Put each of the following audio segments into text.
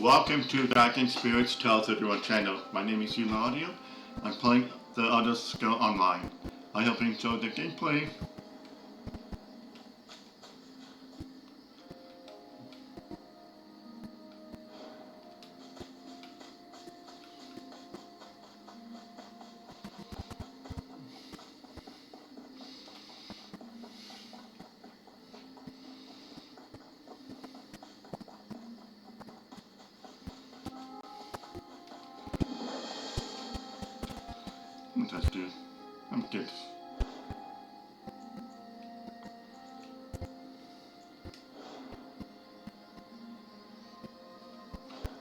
Welcome to Dragon Spirits Tales Everyone channel. My name is Yuma Audio. I'm playing the Elderscrollonlinept8 online. I hope you enjoy the gameplay. Let's do. I'm good.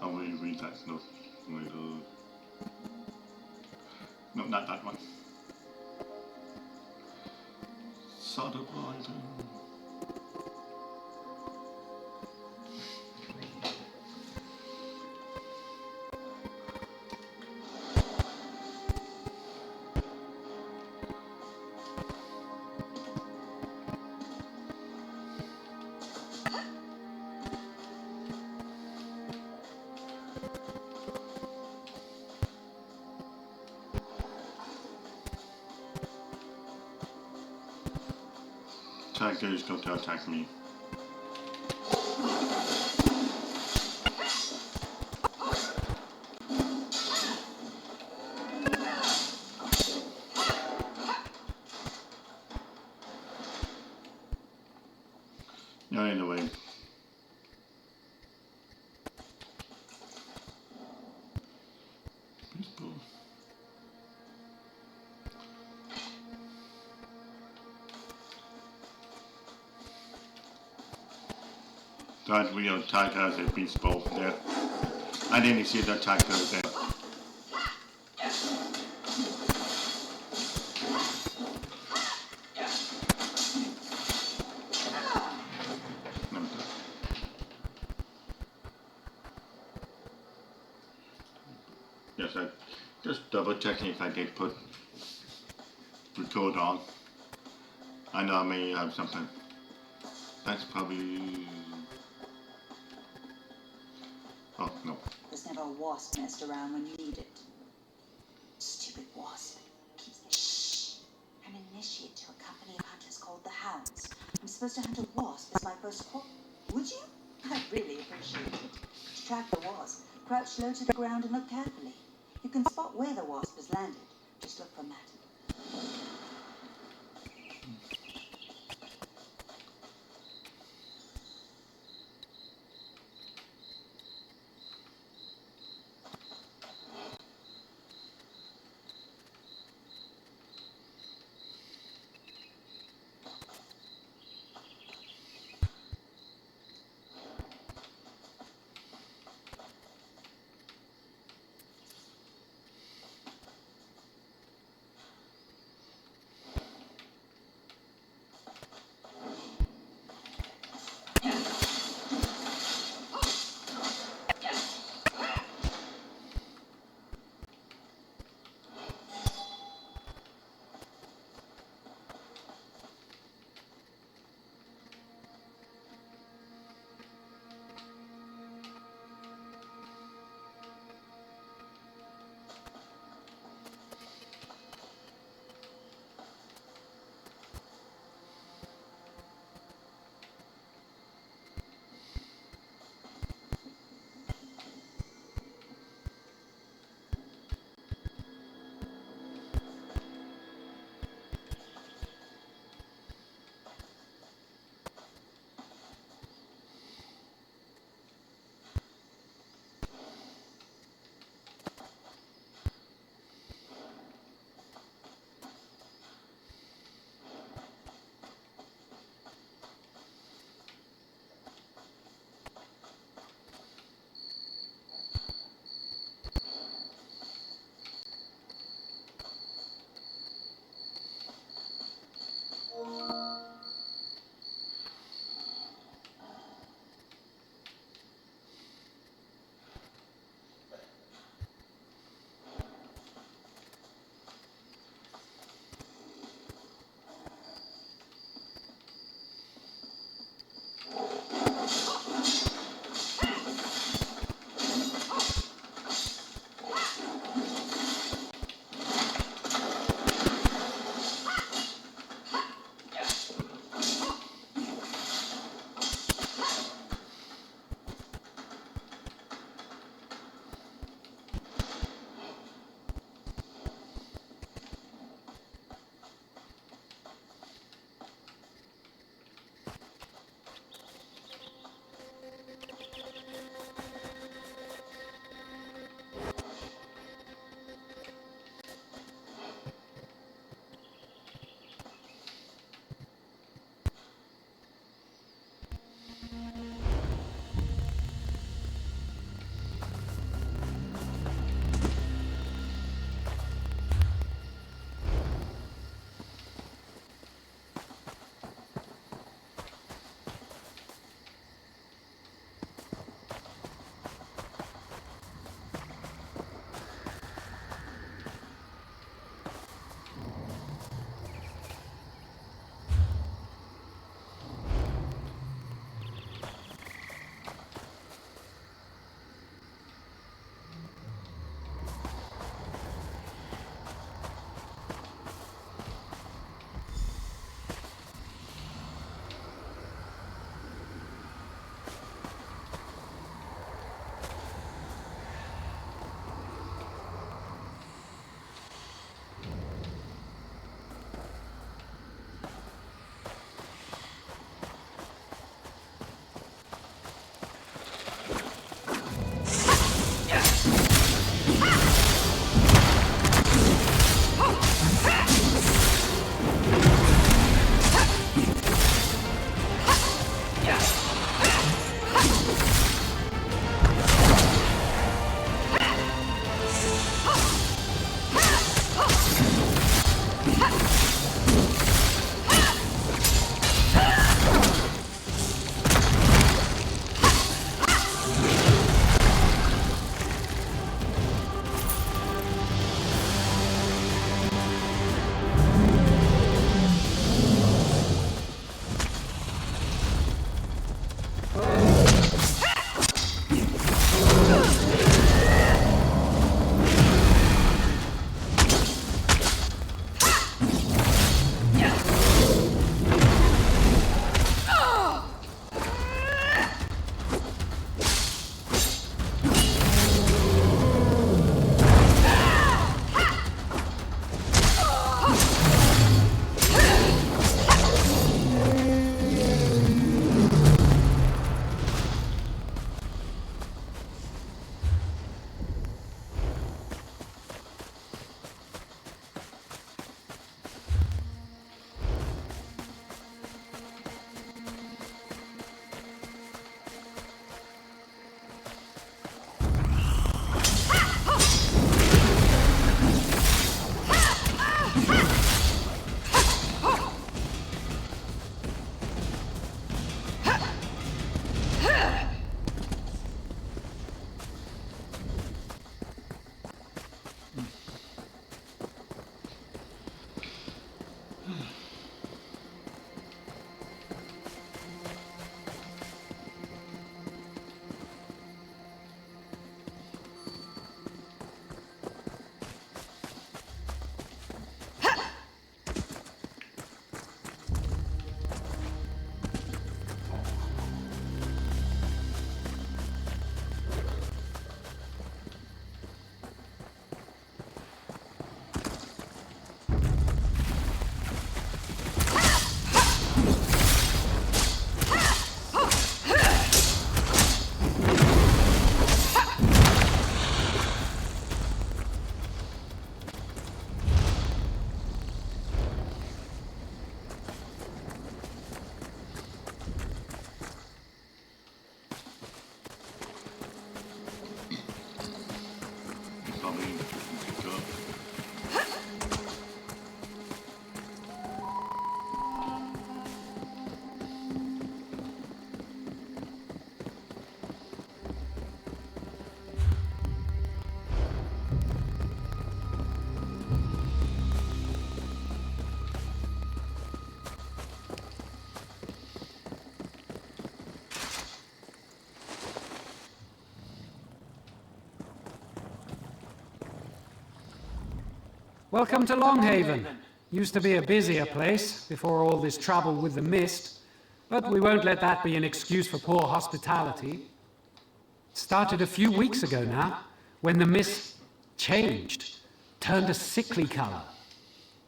I'll read that. No, wait, no, not that one. Sort of right. Tiger is going to attack me. Yeah, anyway. People. That real tiger has a beast ball there. I didn't see that tiger there. Yes, I just double checking if I did put record on. I know I may have something. That's probably. Oh, no. There's never a wasp nest around when you need it. Stupid wasp. Shh. I'm an initiate to a company of hunters called the Hounds. I'm supposed to hunt a wasp as my first call. Would you? I'd really appreciate it. To track the wasp, crouch low to the ground and look carefully. You can spot where the wasp has landed. Just look from that. Welcome to Longhaven. Used to be a busier place before all this trouble with the mist, but we won't let that be an excuse for poor hospitality. Started a few weeks ago now, when the mist changed, turned a sickly color.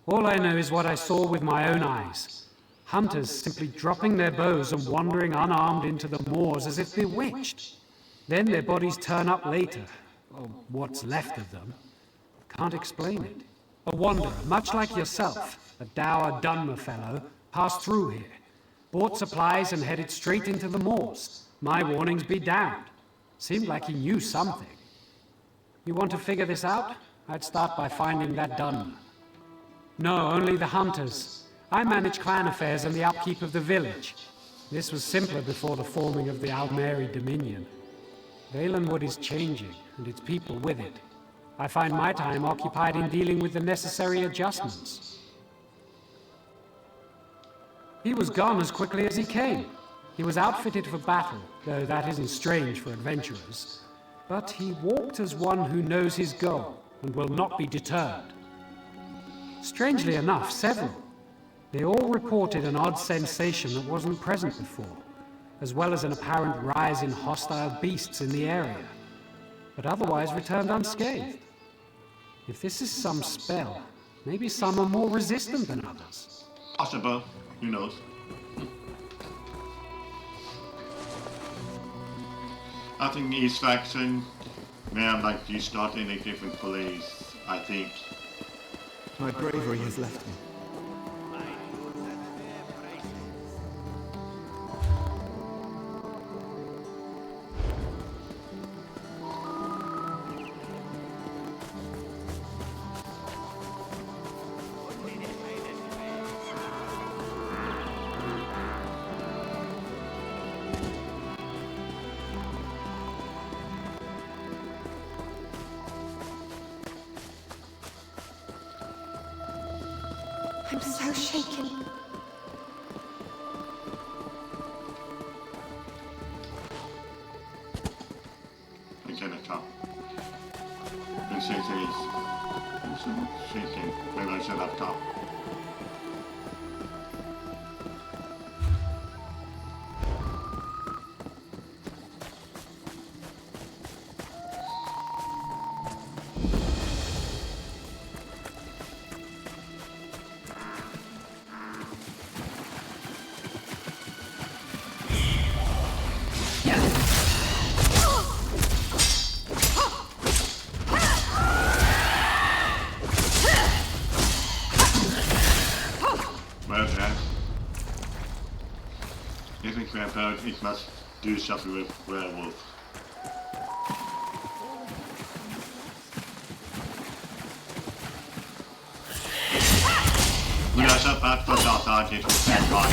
All I know is what I saw with my own eyes. Hunters simply dropping their bows and wandering unarmed into the moors as if bewitched. Then their bodies turn up later, or what's left of them. Can't explain it. A wanderer, much like yourself, a dour Dunmer fellow, passed through here, bought supplies and headed straight into the moors. My warnings be damned. Seemed like he knew something. You want to figure this out? I'd start by finding that Dunmer. No, only the hunters. I manage clan affairs and the upkeep of the village. This was simpler before the forming of the Almeri Dominion. Valenwood is changing, and its people with it. I find my time occupied in dealing with the necessary adjustments. He was gone as quickly as he came. He was outfitted for battle, though that isn't strange for adventurers. But he walked as one who knows his goal, and will not be deterred. Strangely enough, several. They all reported an odd sensation that wasn't present before, as well as an apparent rise in hostile beasts in the area, but otherwise returned unscathed. If this is some spell, maybe some are more resistant than others. Possible. Who knows? I think each faction may have like you start in a different place, I think. My bravery has left me. I'm so shaken. Okay, let's talk. And say things. Shaking. Maybe I should have top. It must do something with werewolf. We are so bad for our target with that one.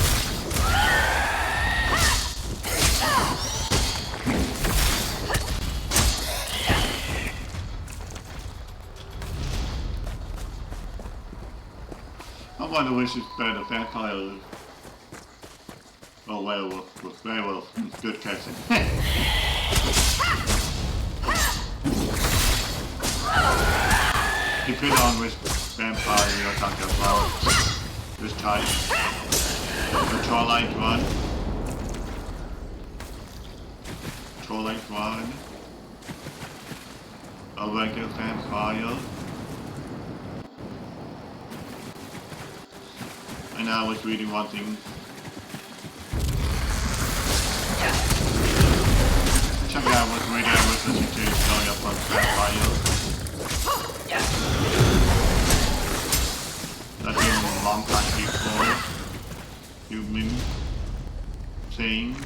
I wonder which is better, vampire or werewolf. With werewolf, good casting. Depending on which vampire you're talking about. This type. The Trollite one. Trollite one. A regular vampire. And I was reading one thing. Check out what radio I was listening to going up on vampires. That's been a long time before human thing.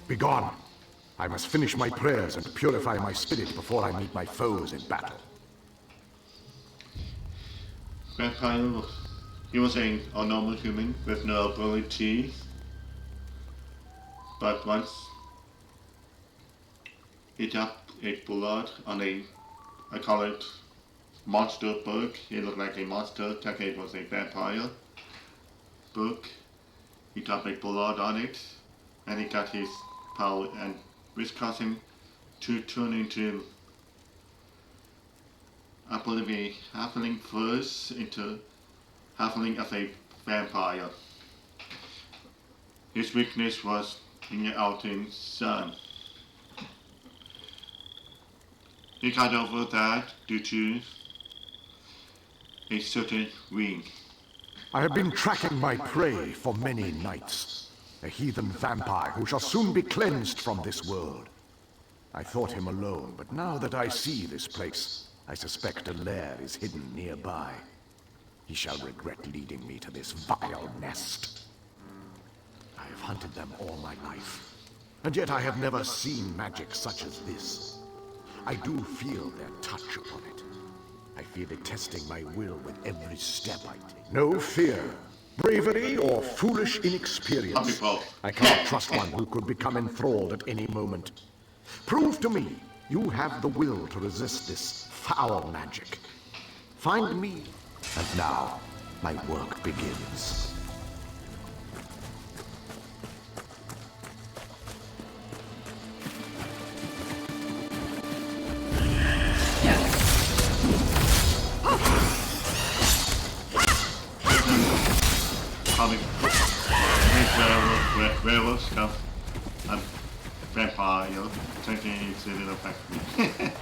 Begone! I must finish my prayers and purify my spirit before I meet my foes in battle. Vampire, he was a normal human with no abilities, but once he tapped a blood on a I call it monster book. It looked like a monster. Technically it was a vampire book. He got like blood on it, and he got his power, and which caused him to turn into, I believe, a halfling first into halfling as a vampire. His weakness was being out in sun. He got over that due to a certain ring. I have been tracking my prey for many nights. A heathen vampire who shall soon be cleansed from this world. I thought him alone, but now that I see this place, I suspect a lair is hidden nearby. He shall regret leading me to this vile nest. I have hunted them all my life, and yet I have never seen magic such as this. I do feel their touch upon it. I feel it testing my will with every step I take. No fear, bravery, or foolish inexperience. I cannot trust one who could become enthralled at any moment. Prove to me you have the will to resist this foul magic. Find me, and now my work begins. Probably werewolf stuff. I'm vampire, thinking it's a little effect.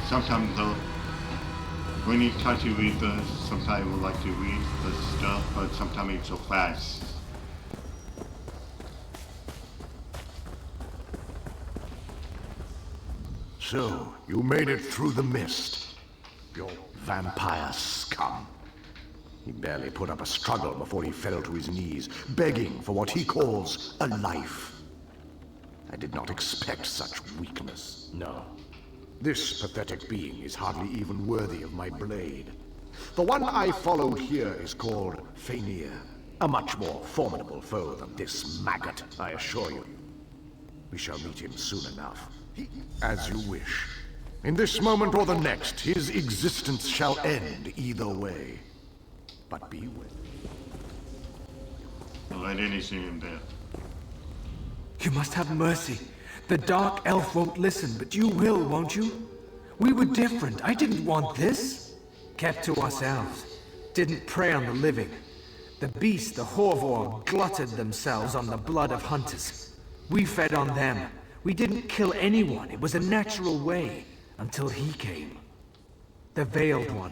Sometimes though, when you try to read this, sometimes you would like to read the stuff, but sometimes it's so fast. So, you made it through the mist. You vampire scum. He barely put up a struggle before he fell to his knees, begging for what he calls a life. I did not expect such weakness, no. This pathetic being is hardly even worthy of my blade. The one I followed here is called Fainir, A much more formidable foe than this maggot, I assure you. We shall meet him soon enough. As you wish. In this moment or the next, his existence shall end either way. But beware. Well, I didn't see him there. You must have mercy. The Dark Elf won't listen, but you will, won't you? We were different. I didn't want this. Kept to ourselves. Didn't prey on the living. The beast, the Horvor, glutted themselves on the blood of hunters. We fed on them. We didn't kill anyone. It was a natural way. Until he came. The Veiled One.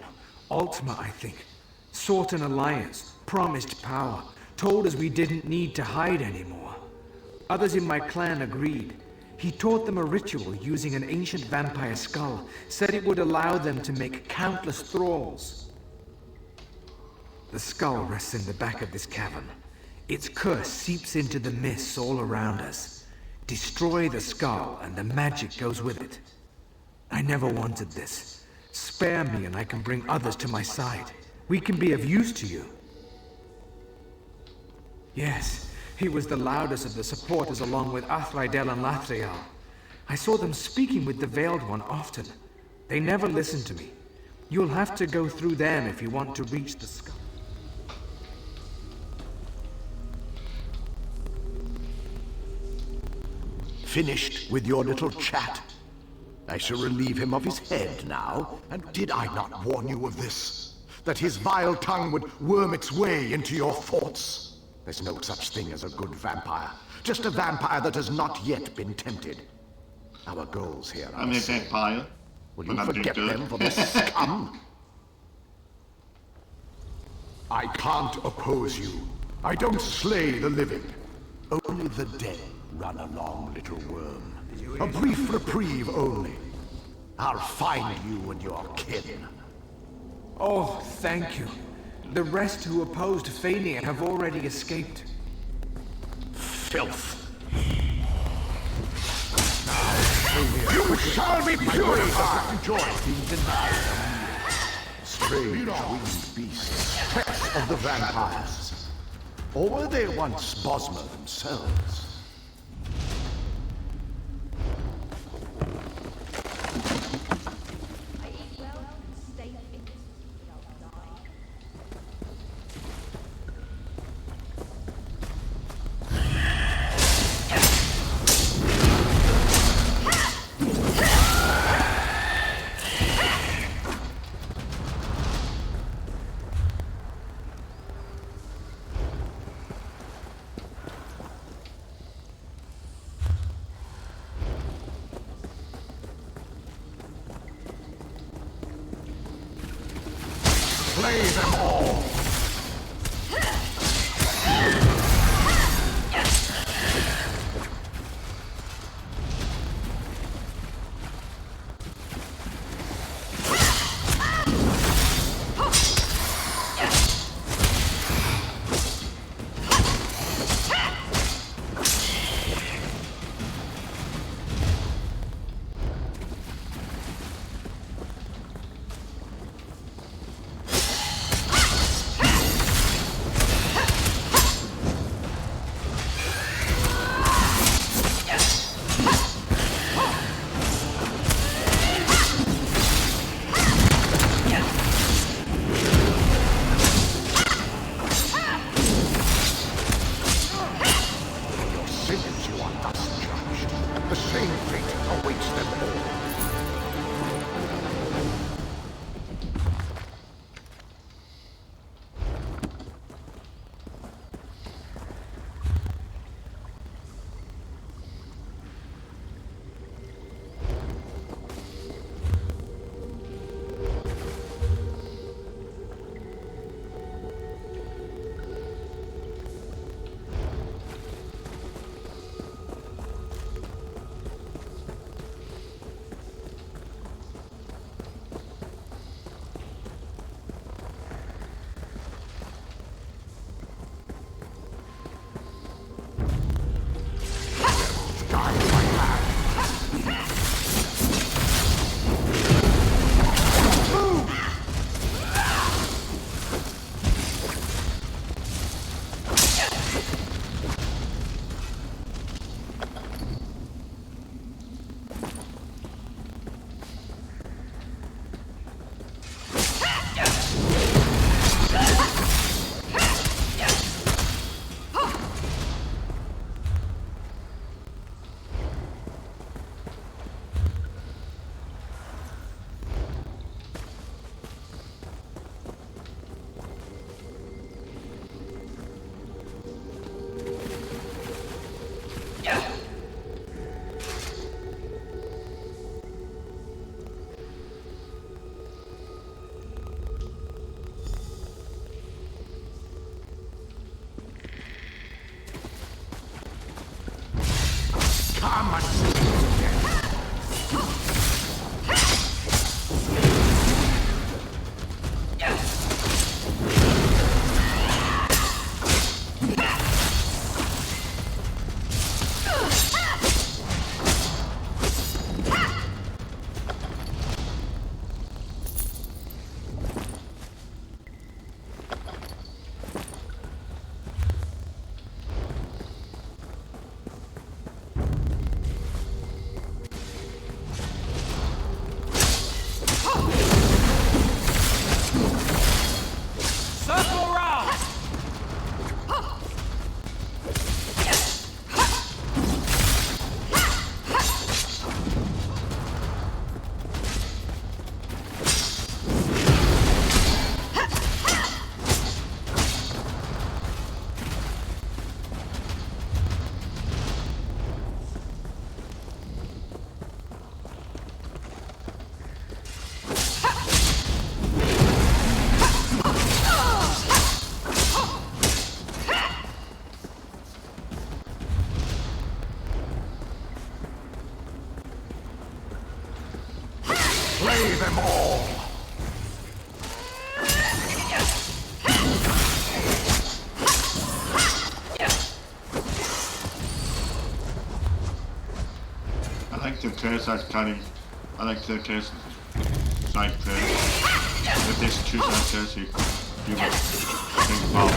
Ultima, I think. Sought an alliance. Promised power. Told us we didn't need to hide anymore. Others in my clan agreed. He taught them a ritual using an ancient vampire skull. Said it would allow them to make countless thralls. The skull rests in the back of this cavern. Its curse seeps into the mists all around us. Destroy the skull and the magic goes with it. I never wanted this. Spare me and I can bring others to my side. We can be of use to you. Yes, he was the loudest of the supporters along with Athraidel and Lathriel. I saw them speaking with the Veiled One often. They never listened to me. You'll have to go through them if you want to reach the skull. Finished with your little chat? I shall relieve him of his head now. And did I not warn you of this? That his vile tongue would worm its way into your thoughts? There's no such thing as a good vampire. Just a vampire that has not yet been tempted. Our goals here are... I'm a vampire. Will but you I'm forget good. them for the scum? I can't oppose you. I don't slay the living. Only the dead run along, little worm. A brief reprieve only. I'll find you and your kin. Oh, thank you. The rest who opposed Fania have already escaped. Filth. You shall be purified! Joy being denied. Strange winged beasts, pets of the vampires. Or were they once Bosmer themselves? Slay them all! The same fate awaits them all. slay them all! I like the curse that's cutting. I like the curse side curse. If this two side curse, you would think about.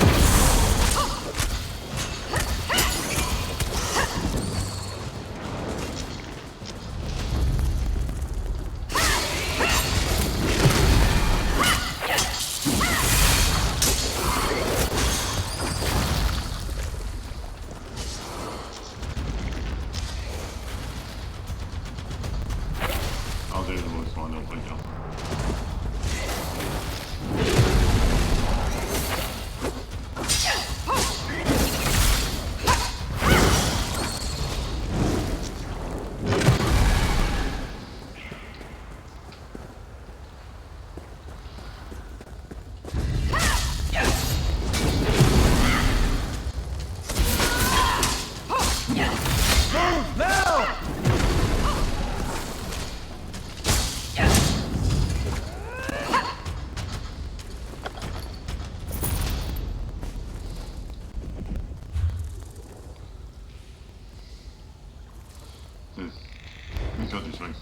I'll do the most one over now. We got this right.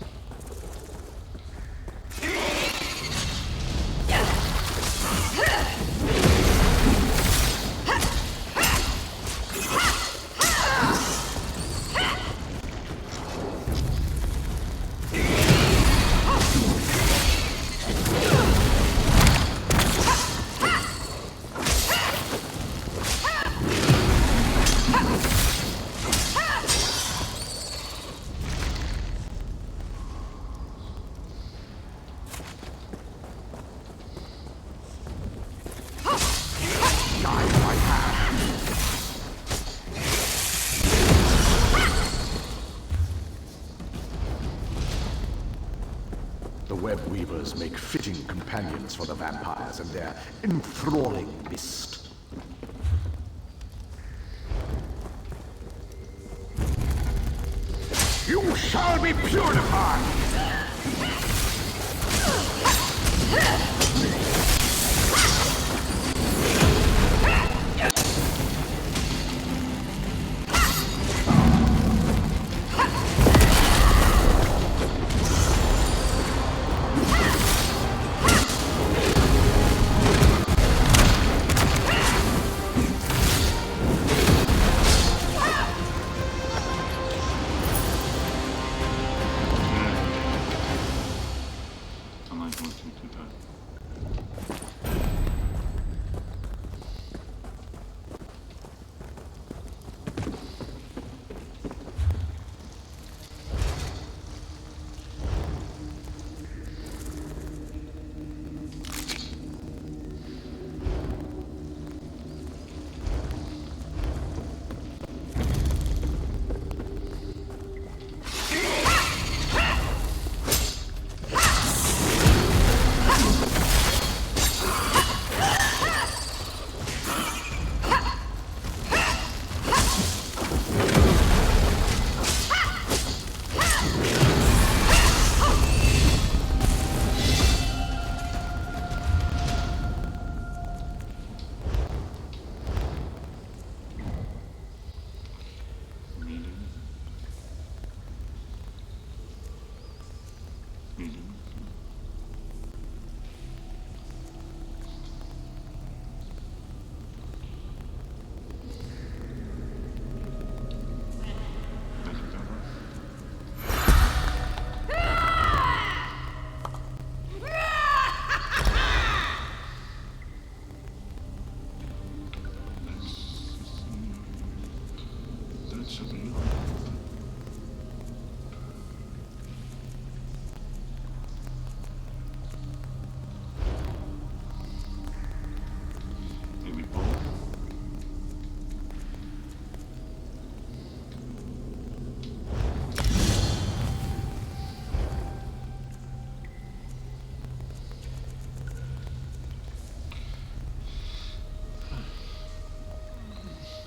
The web weavers make fitting companions for the vampires and their enthralling mist. You shall be purified!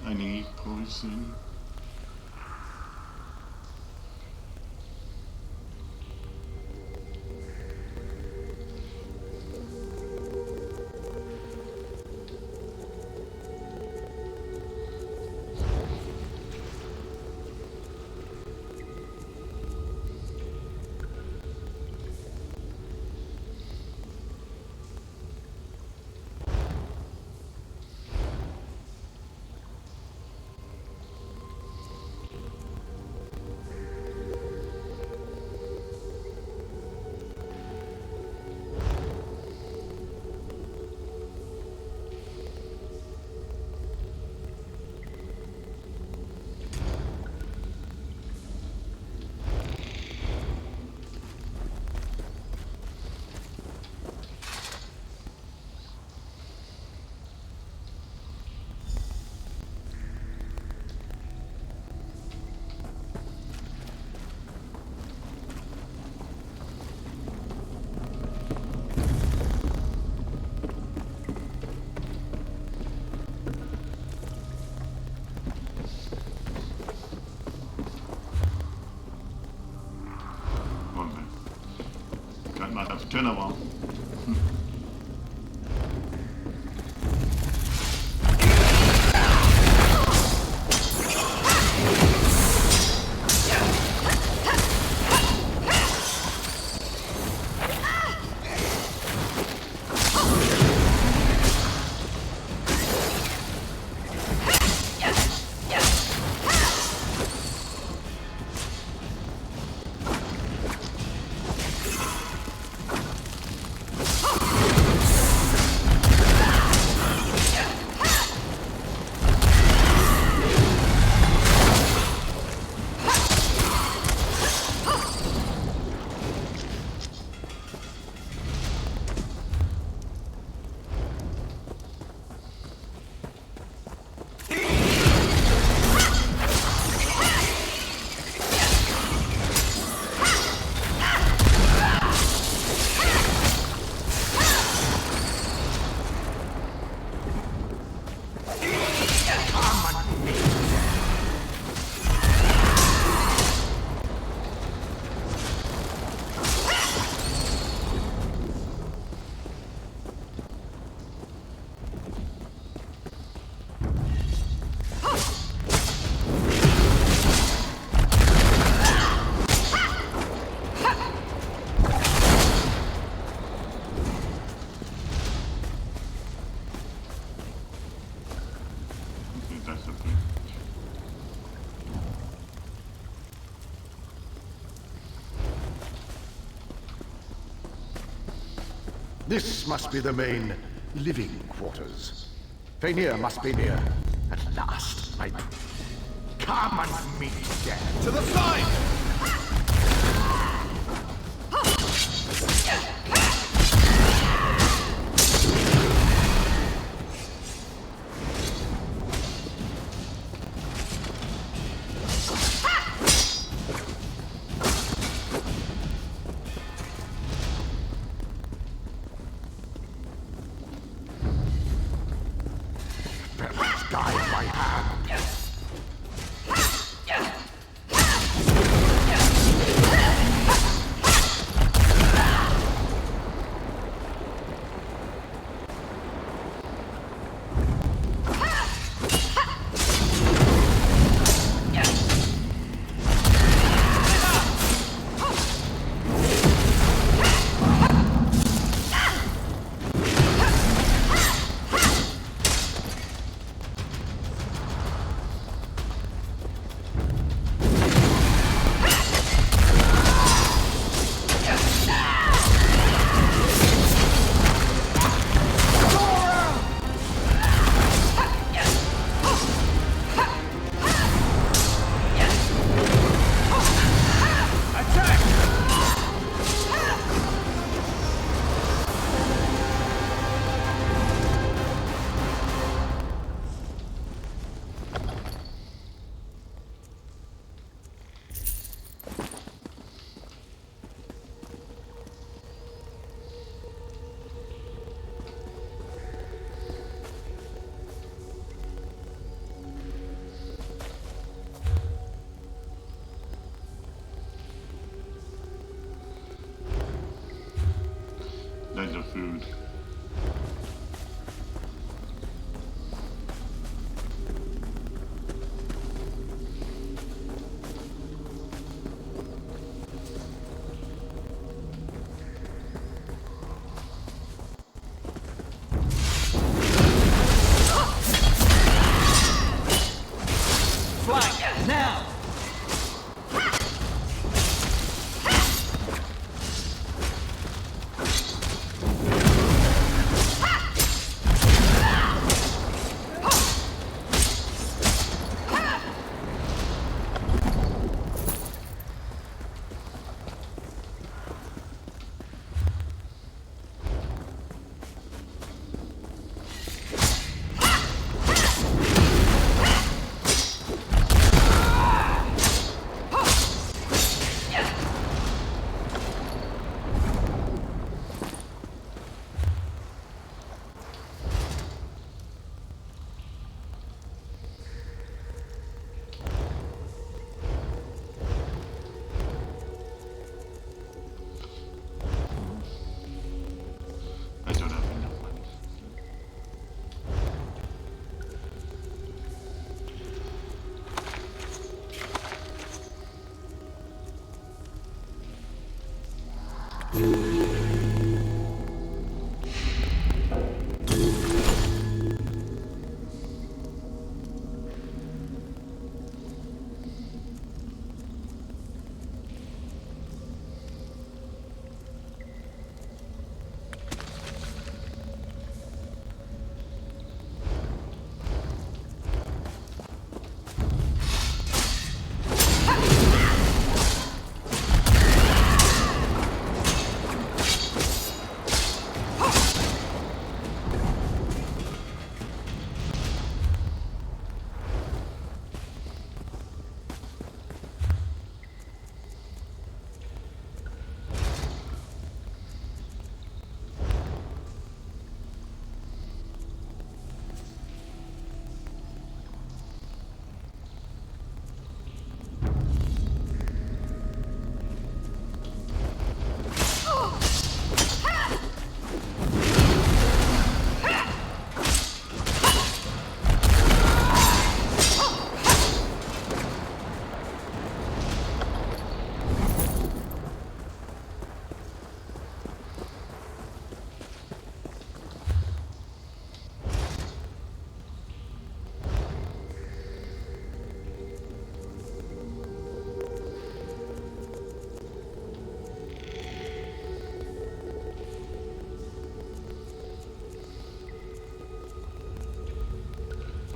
I need poison. might have to turn around. This must be the main living quarters. Fainir must be near. At last, come and meet death. To the side! Die in my hand. There's the food. Flank, now!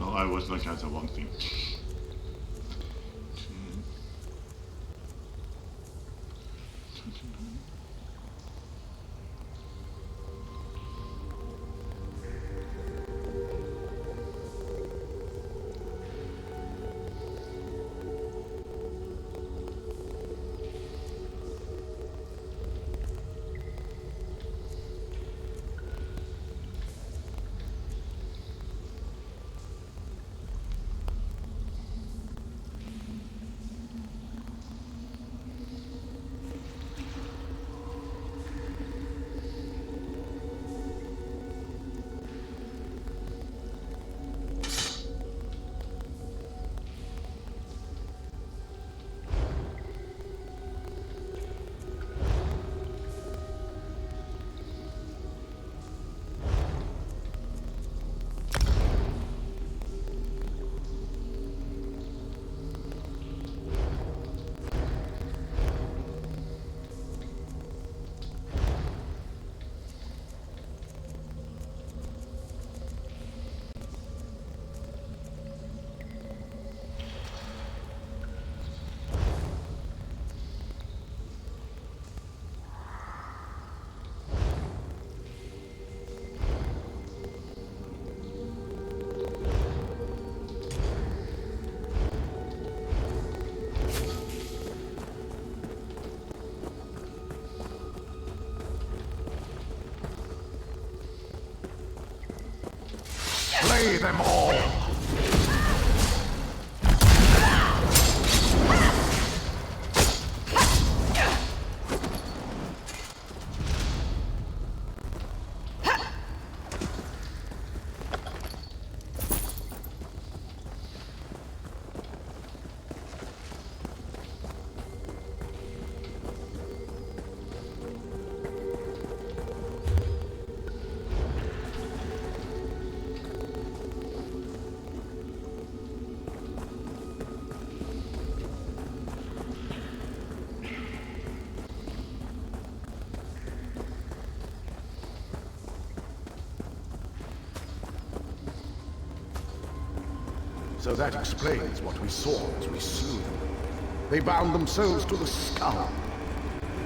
Oh, I was looking at the wrong thing. Slay them all! So that explains what we saw as we slew them. They bound themselves to the skull.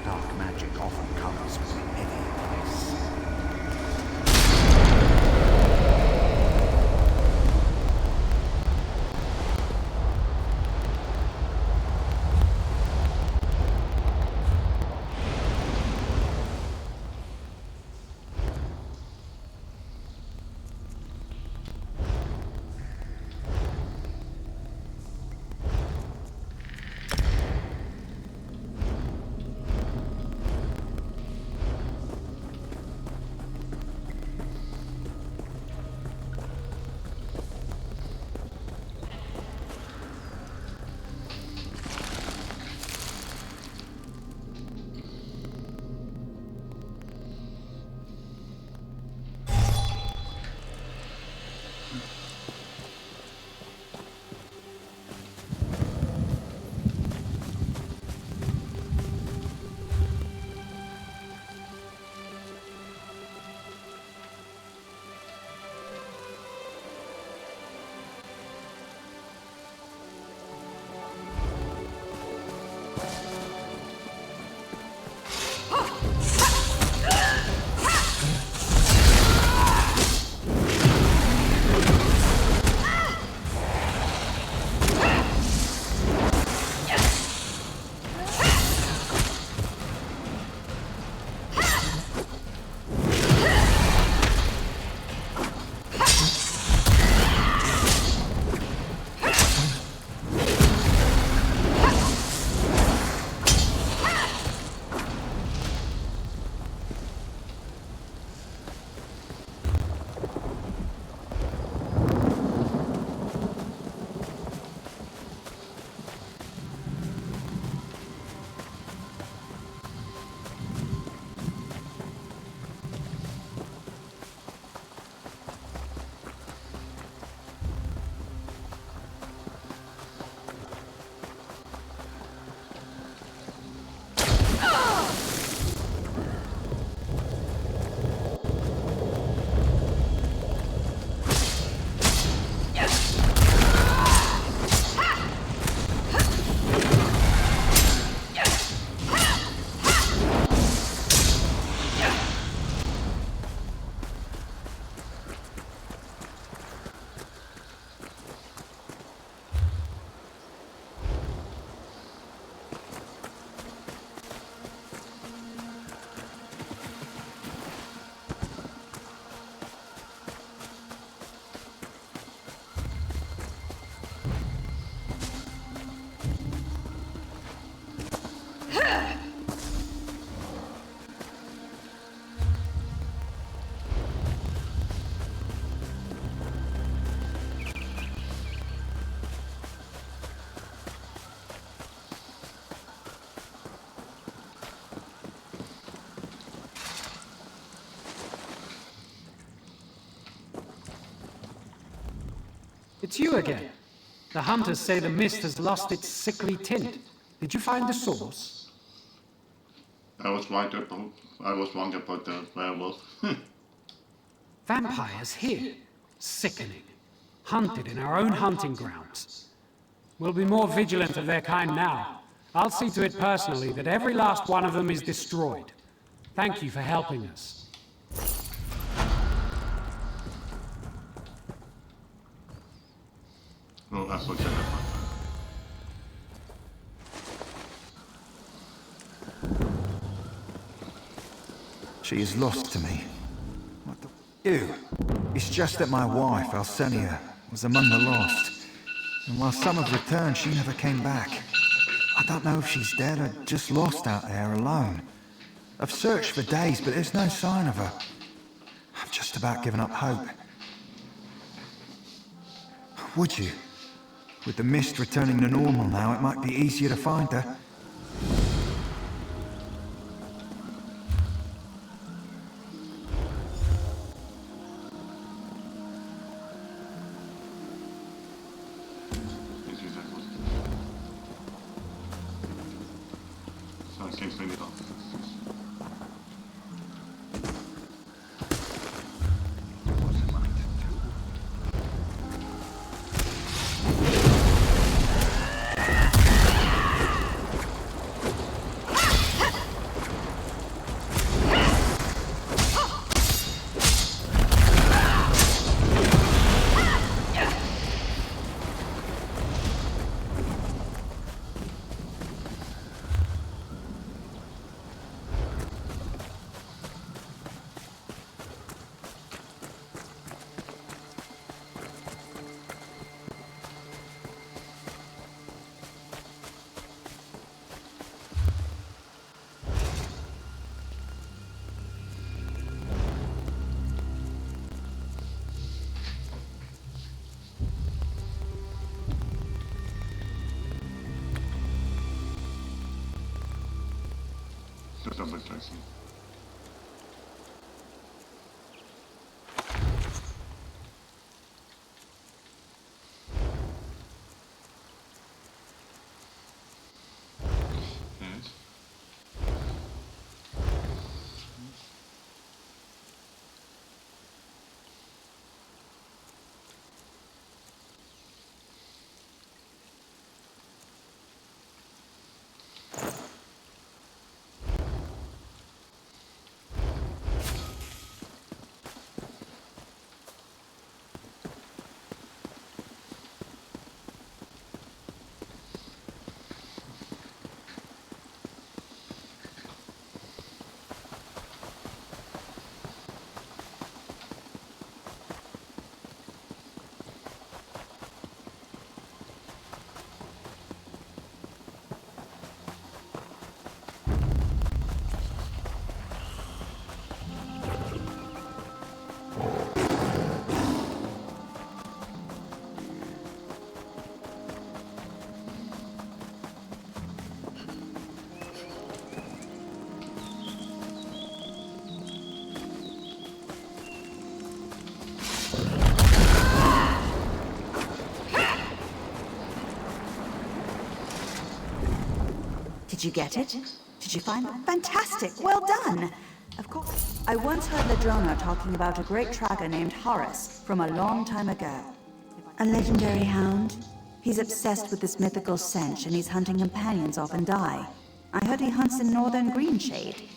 Dark magic often comes with a heavy price. It's you again. The hunters say the mist has lost its sickly tint. Did you find the source? I was wrong about the werewolf. Vampires here. Sickening. Hunted in our own hunting grounds. We'll be more vigilant of their kind now. I'll see to it personally that every last one of them is destroyed. Thank you for helping us. Oh, I forget about that. She is lost to me. What the... Ew. It's just that my wife, Alcenia, was among the lost. And while some have returned, she never came back. I don't know if she's dead or just lost out there alone. I've searched for days, but there's no sign of her. I've just about given up hope. Would you? With the mist returning to normal now, it might be easier to find her. So I can clean it off. Just double checking. Yes. Did you get it? Did you find it? Fantastic! Well done! Of course. I once heard Ladrona talking about a great tracker named Horace from a long time ago. A legendary hound? He's obsessed with this mythical stench and he's hunting companions often die. I heard he hunts in northern Greenshade.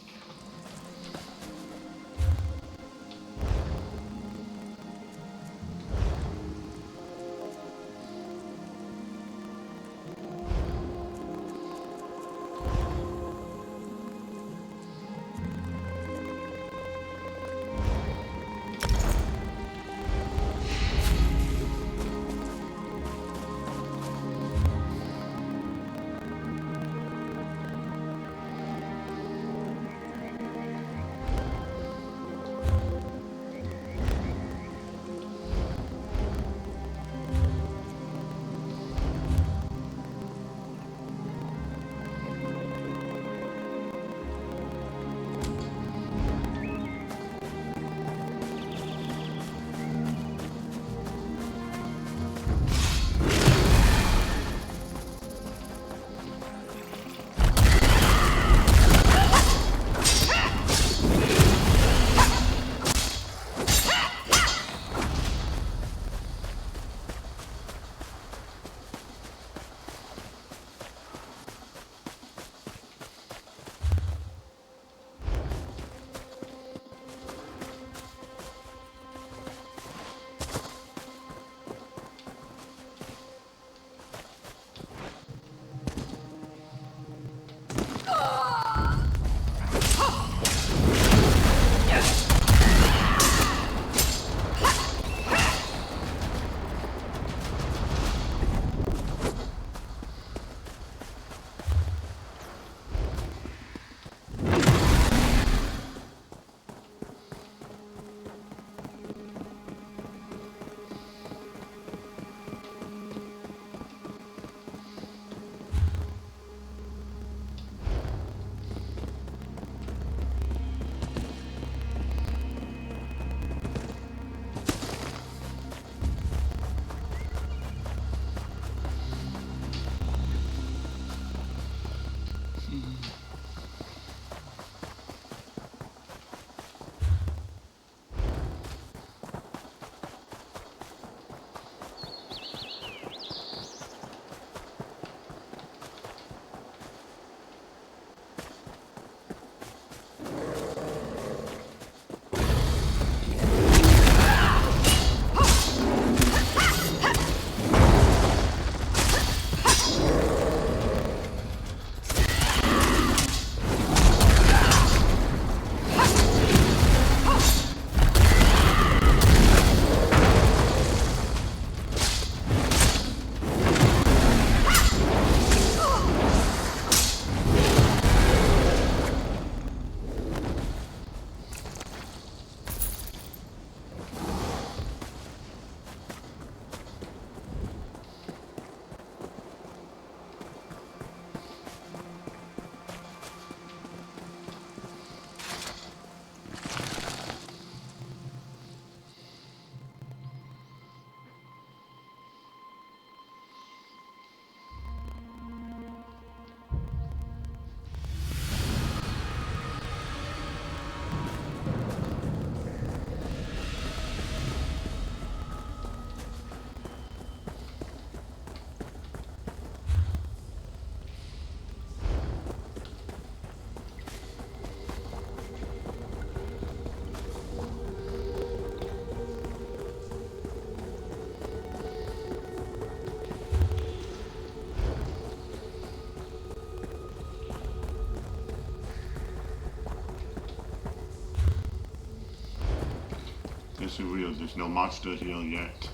surreal. There's no monster here yet.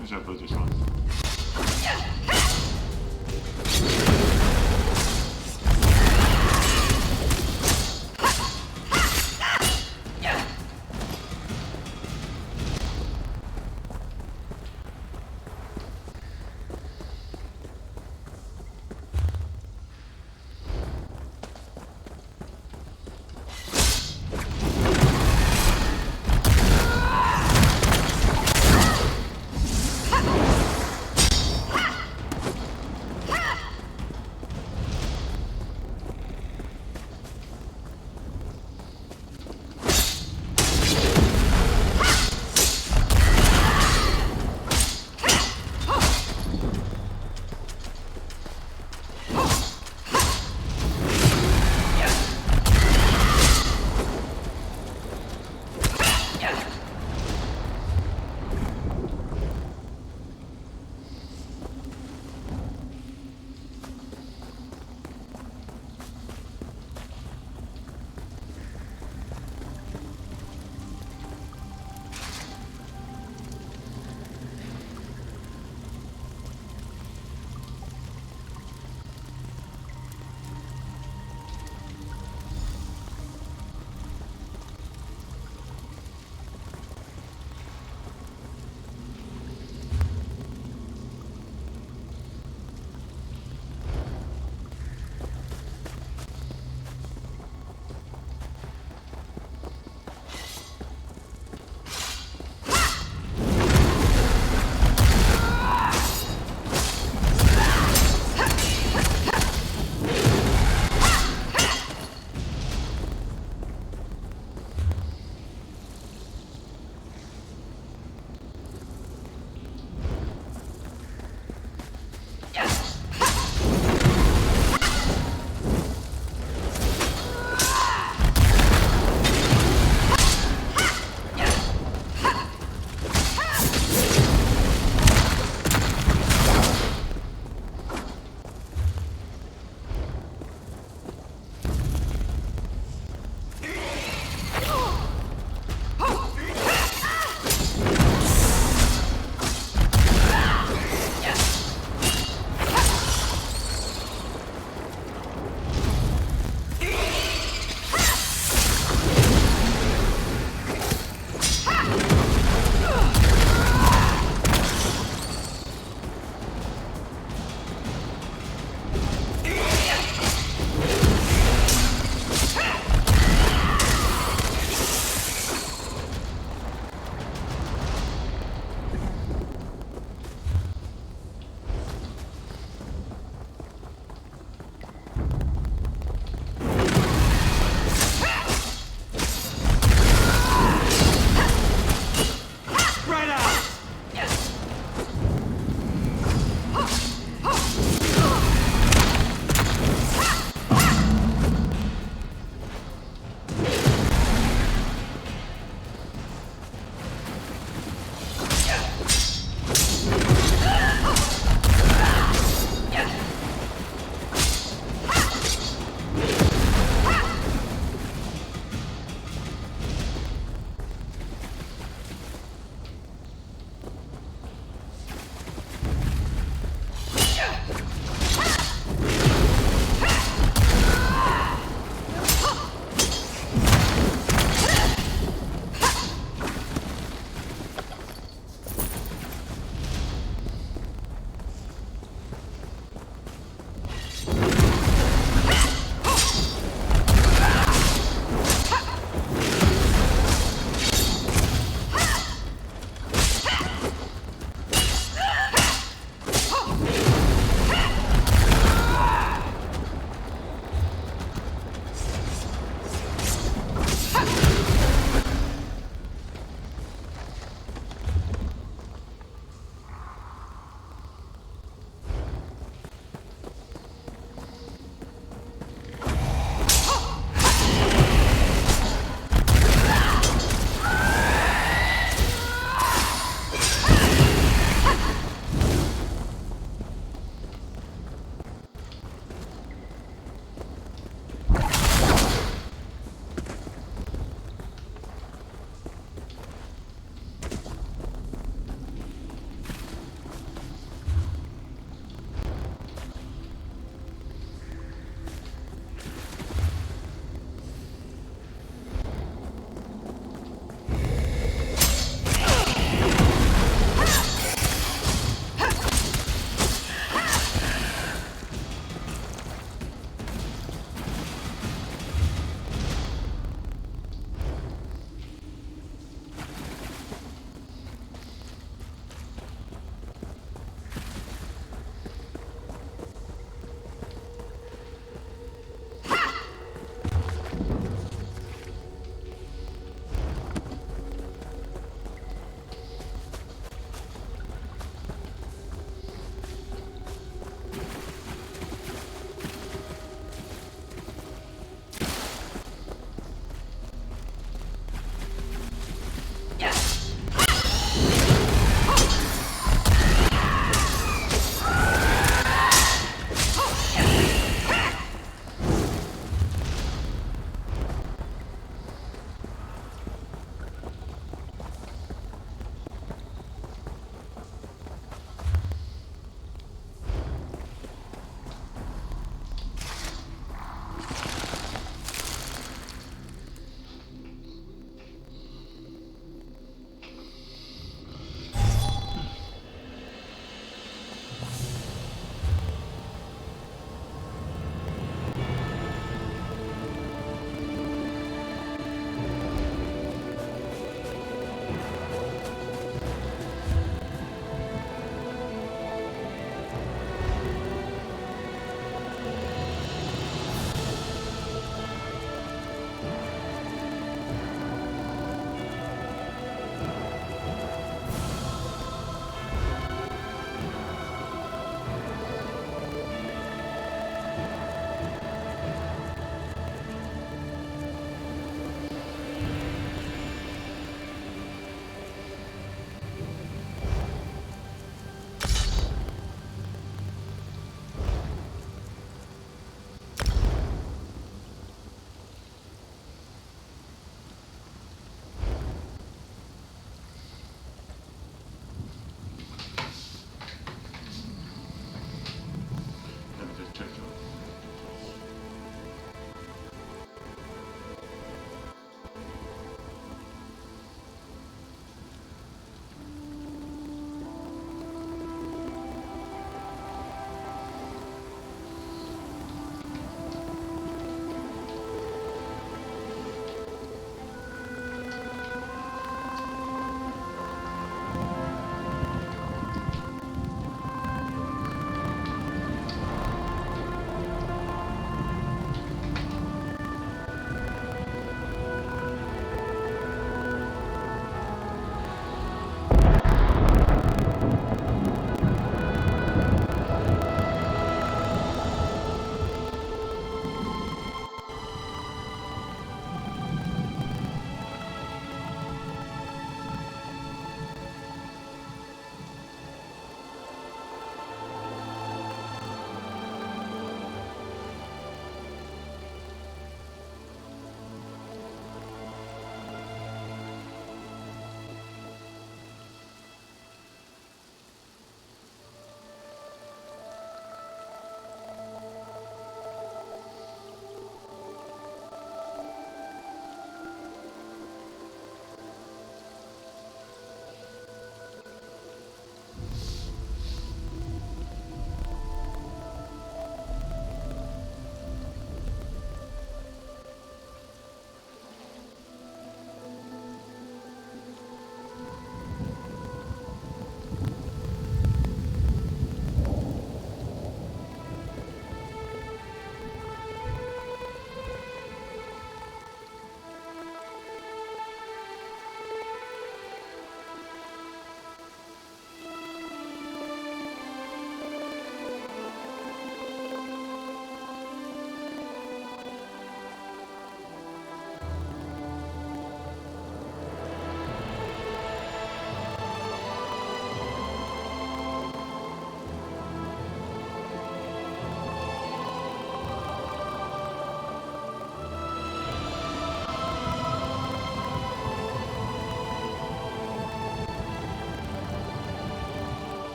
Except for this one.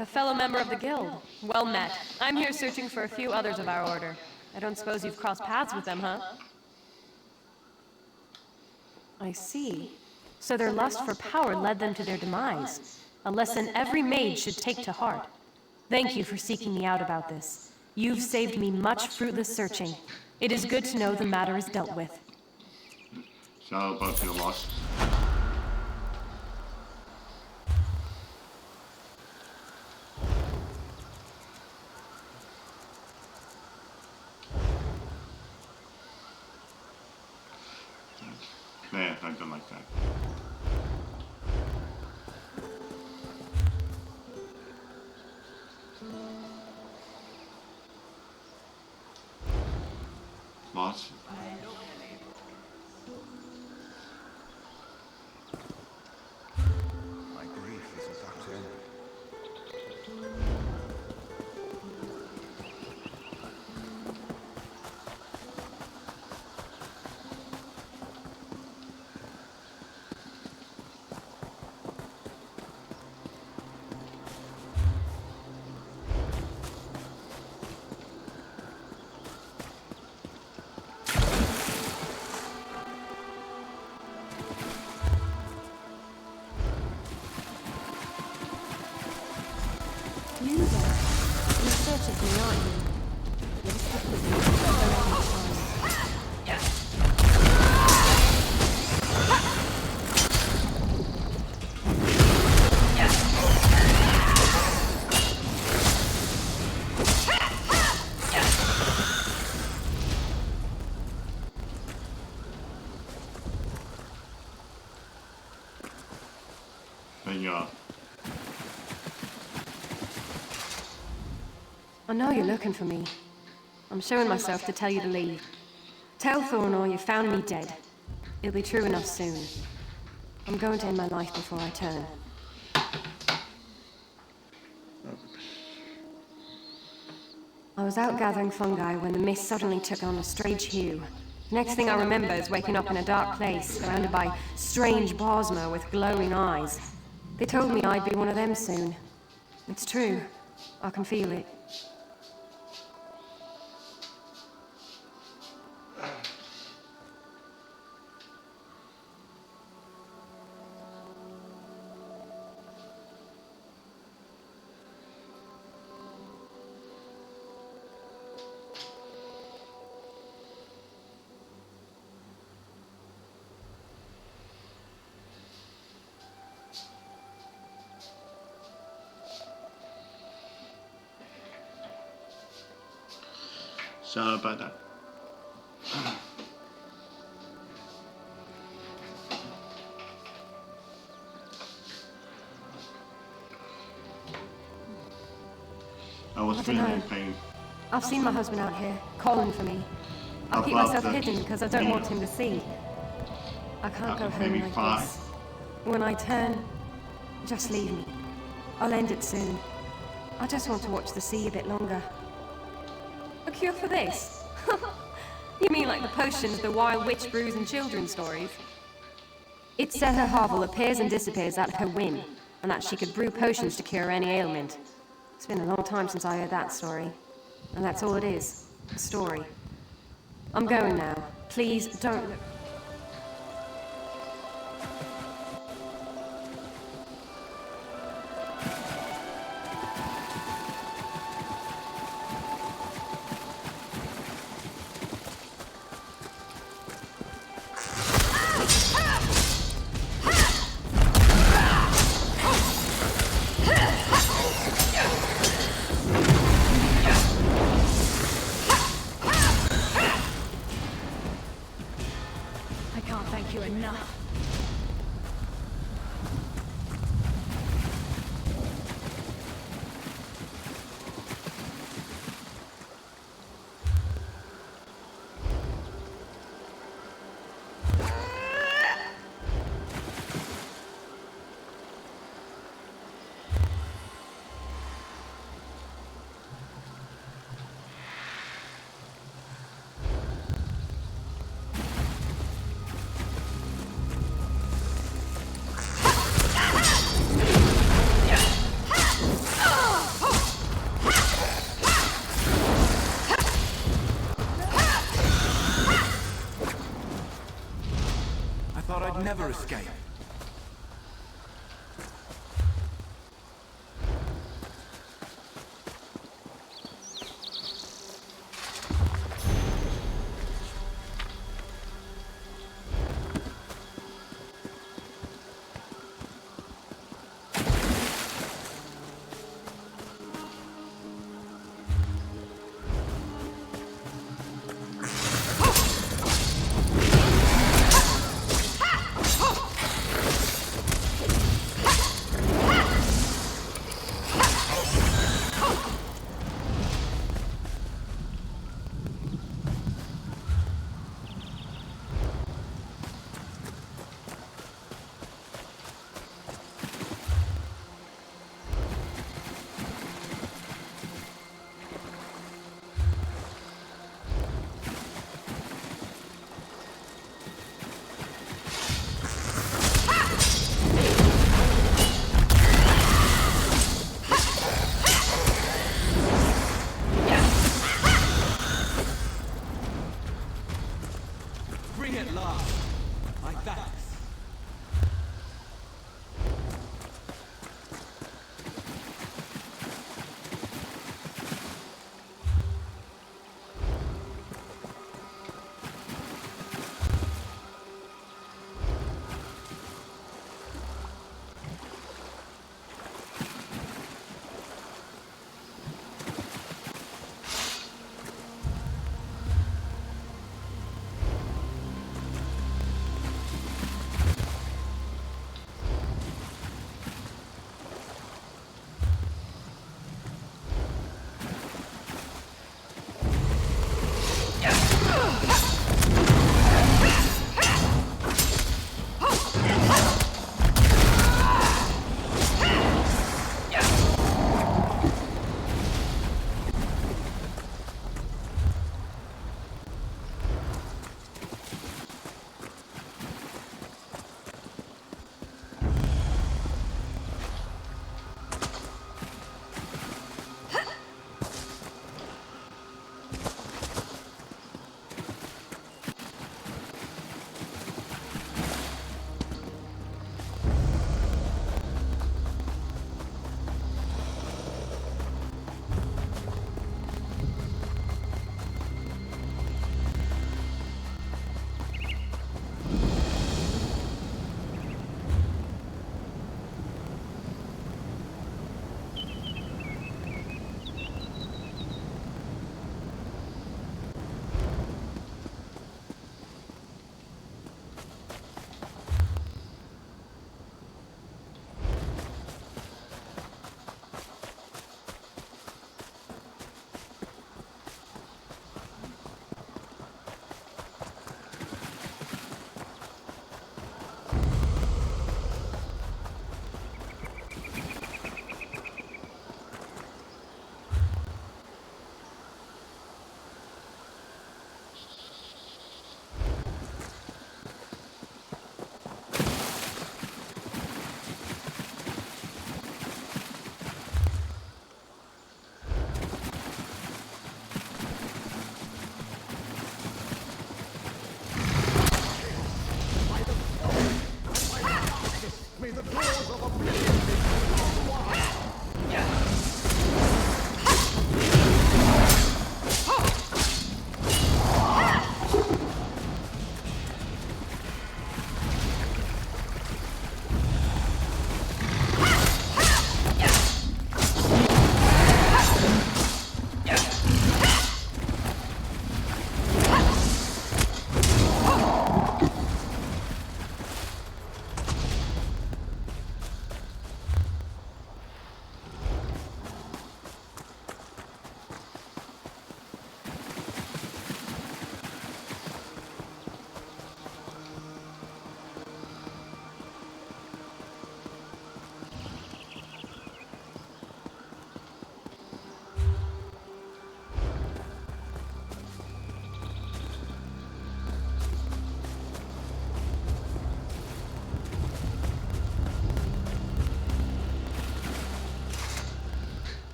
a fellow member of the guild. Well met. I'm here searching for a few others of our order. I don't suppose you've crossed paths with them, huh? I see. So their lust for power led them to their demise. A lesson every mage should take to heart. Thank you for seeking me out about this. You've saved me much fruitless searching. It is good to know the matter is dealt with. So about your loss. Nah, I don't like that. What? My grief is about to end. You there? You're searching for me, aren't you? Let us put this in the Then you're... I know you're looking for me. I'm showing myself to tell you to leave. Tell Thornor you found me dead. It'll be true enough soon. I'm going to end my life before I turn. I was out gathering fungi when the mist suddenly took on a strange hue. Next thing I remember is waking up in a dark place, surrounded by strange bosma with glowing eyes. They told me I'd be one of them soon. It's true. I can feel it. So about that. I was don't feeling know. pain. I've seen my husband out here, calling for me. I'll keep Above myself the hidden because I don't want him to field. see. I can't go Maybe home like 5. this. When I turn, just leave me. I'll end it soon. I just want to watch the sea a bit longer. A cure for this? You mean like the potions the wild witch brews in children's stories? It said her hovel appears and disappears at her whim, and that she could brew potions to cure any ailment. It's been a long time since I heard that story. And that's all it is. A story. I'm going now. Please don't... never escape.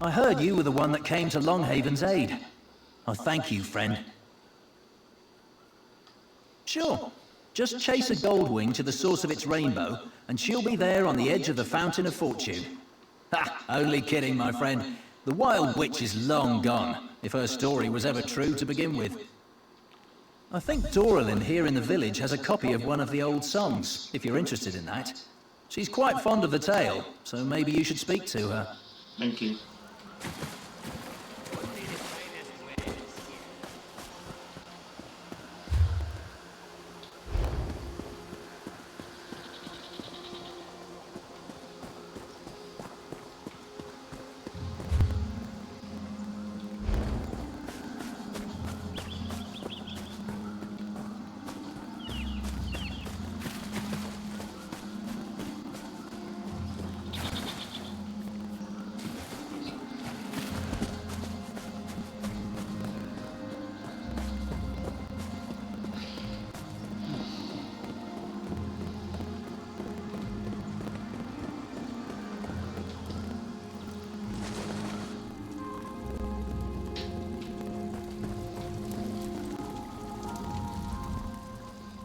I heard you were the one that came to Longhaven's aid. Oh, thank you, friend. Sure. Just chase a goldwing to the source of its rainbow, and she'll be there on the edge of the Fountain of Fortune. Ha! Only kidding, my friend. The Wild Witch is long gone, if her story was ever true to begin with. I think Doralyn here in the village has a copy of one of the old songs, if you're interested in that. She's quite fond of the tale, so maybe you should speak to her. Thank you.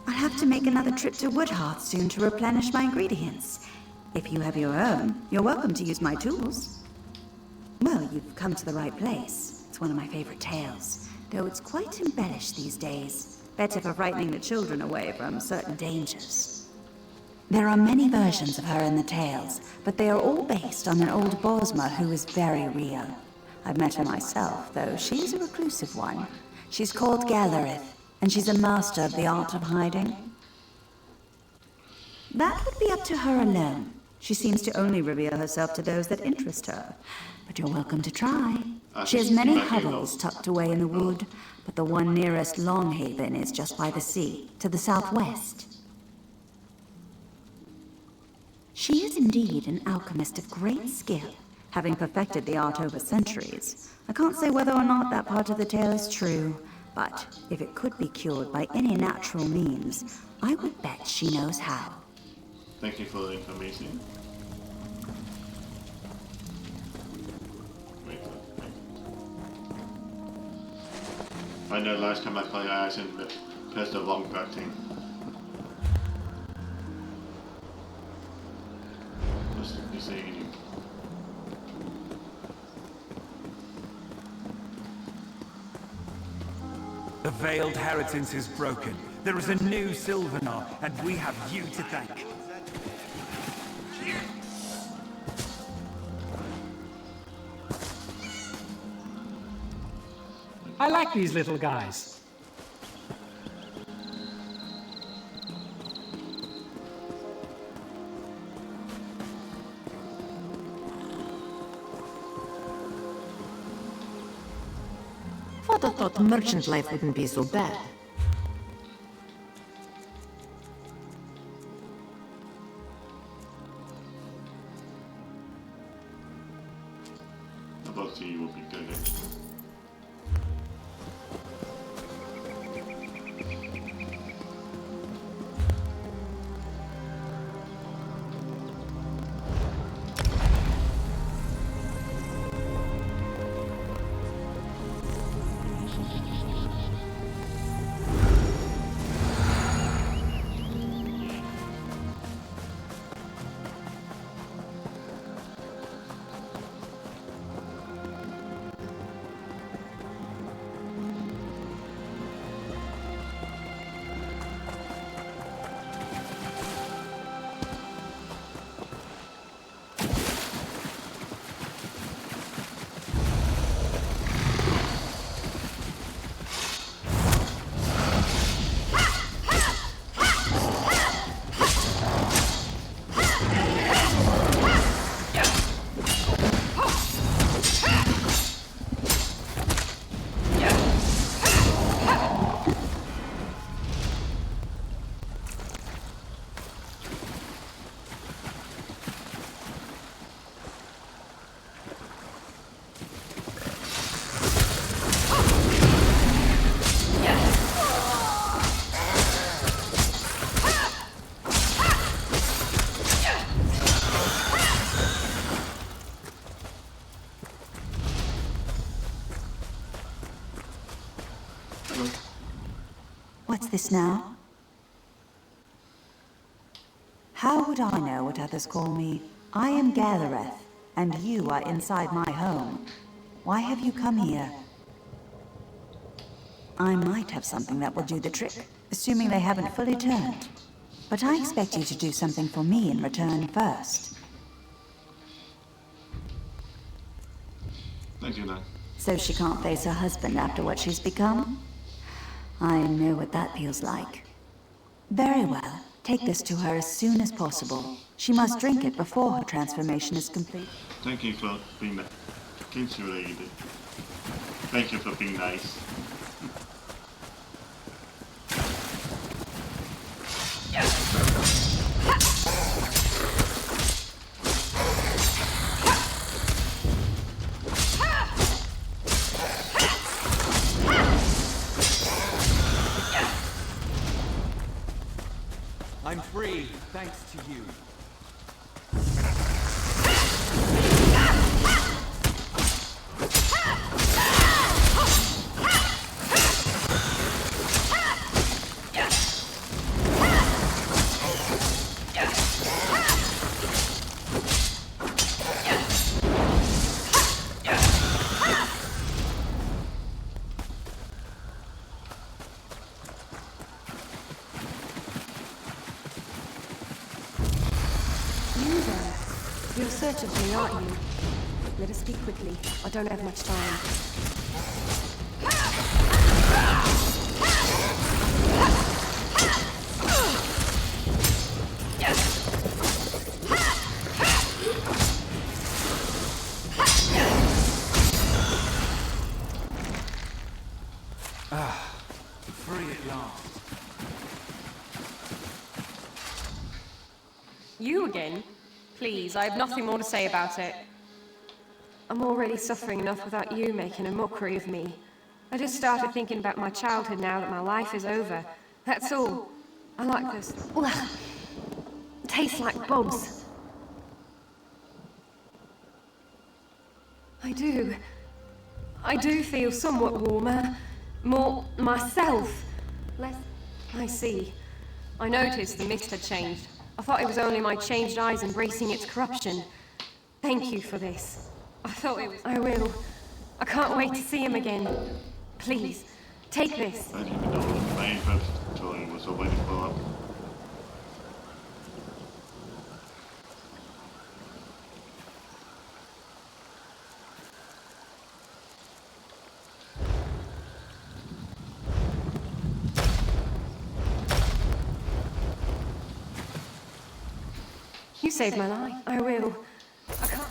I'll have to make another trip to Woodhearth soon to replenish my ingredients. If you have your own, you're welcome to use my tools. Well, you've come to the right place. It's one of my favorite tales, though it's quite embellished these days. Better for frightening the children away from certain dangers. There are many versions of her in the tales, but they are all based on an old Bosma who is very real. I've met her myself, though she is a reclusive one. She's called Gallerith, and she's a master of the art of hiding. That would be up to her alone. She seems to only reveal herself to those that interest her. But you're welcome to try. She has many hovels tucked away in the wood, but the one nearest Longhaven is just by the sea, to the southwest. She is indeed an alchemist of great skill, having perfected the art over centuries. I can't say whether or not that part of the tale is true, but if it could be cured by any natural means, I would bet she knows how. Thank you for the information. Wait, I know last time I played I accidentally pressed the wrong button. What's he saying? The veiled inheritance is broken. There is a new Sylvanar, and we have you to thank. I like these little guys. Father thought merchant life wouldn't be so bad. I thought you would be good. What's this now? would I know what others call me? I am Galereth, and you are inside my home. Why have you come here? I might have something that will do the trick, assuming they haven't fully turned. But I expect you to do something for me in return first. Thank you, then. So she can't face her husband after what she's become? I know what that feels like. Very well. Take this to her as soon as possible. She must drink it before her transformation is complete. Thank you for being nice. Thank you for being nice. I'm free, thanks to you. You're searching for me, aren't you? Let us speak quickly. I don't have much time. Free at last. You again? Please, I have nothing more to say about it. I'm already suffering enough without you making a mockery of me. I just started thinking about my childhood now that my life is over. That's all. I like this. Ugh. Tastes like bugs. I do feel somewhat warmer. More myself. Less... I see. I noticed the mist had changed. I thought it was only my changed eyes embracing its corruption. Thank you for this. I thought it was... I will. I can't wait to see him again. Please, take this. I didn't even know what my inventory was already full up. You saved my life. I will. I can't...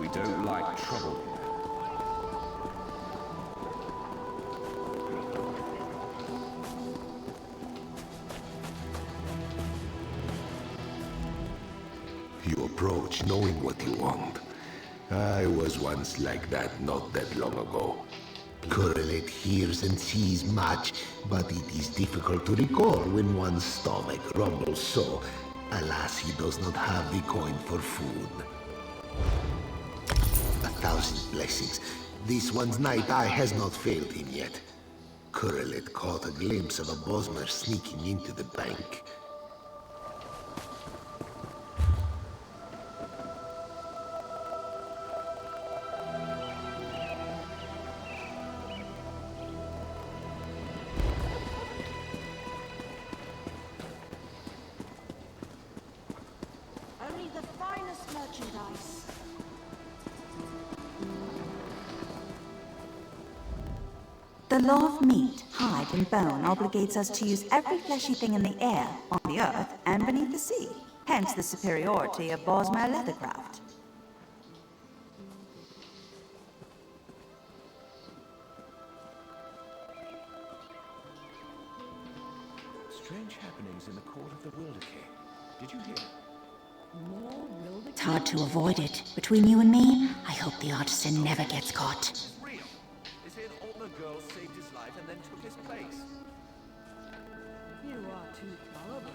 We don't like trouble here. You approach knowing what you want. I was once like that not that long ago. Correlate hears and sees much, but it is difficult to recall when one's stomach rumbles so. Alas, he does not have the coin for food. 1,000 blessings. This one's night eye has not failed him yet. Correlate caught a glimpse of a Bosmer sneaking into the bank. Only the finest merchandise. The law of meat, hide, and bone obligates us to use every fleshy thing in the air, on the earth, and beneath the sea. Hence the superiority of Bosmer leathercraft. Strange happenings in the court of the Wilderking. Did you hear? It's hard to avoid it. Between you and me, I hope the artisan never gets caught. It's real. They say an older girl saved his life and then took his place. You are too gullible.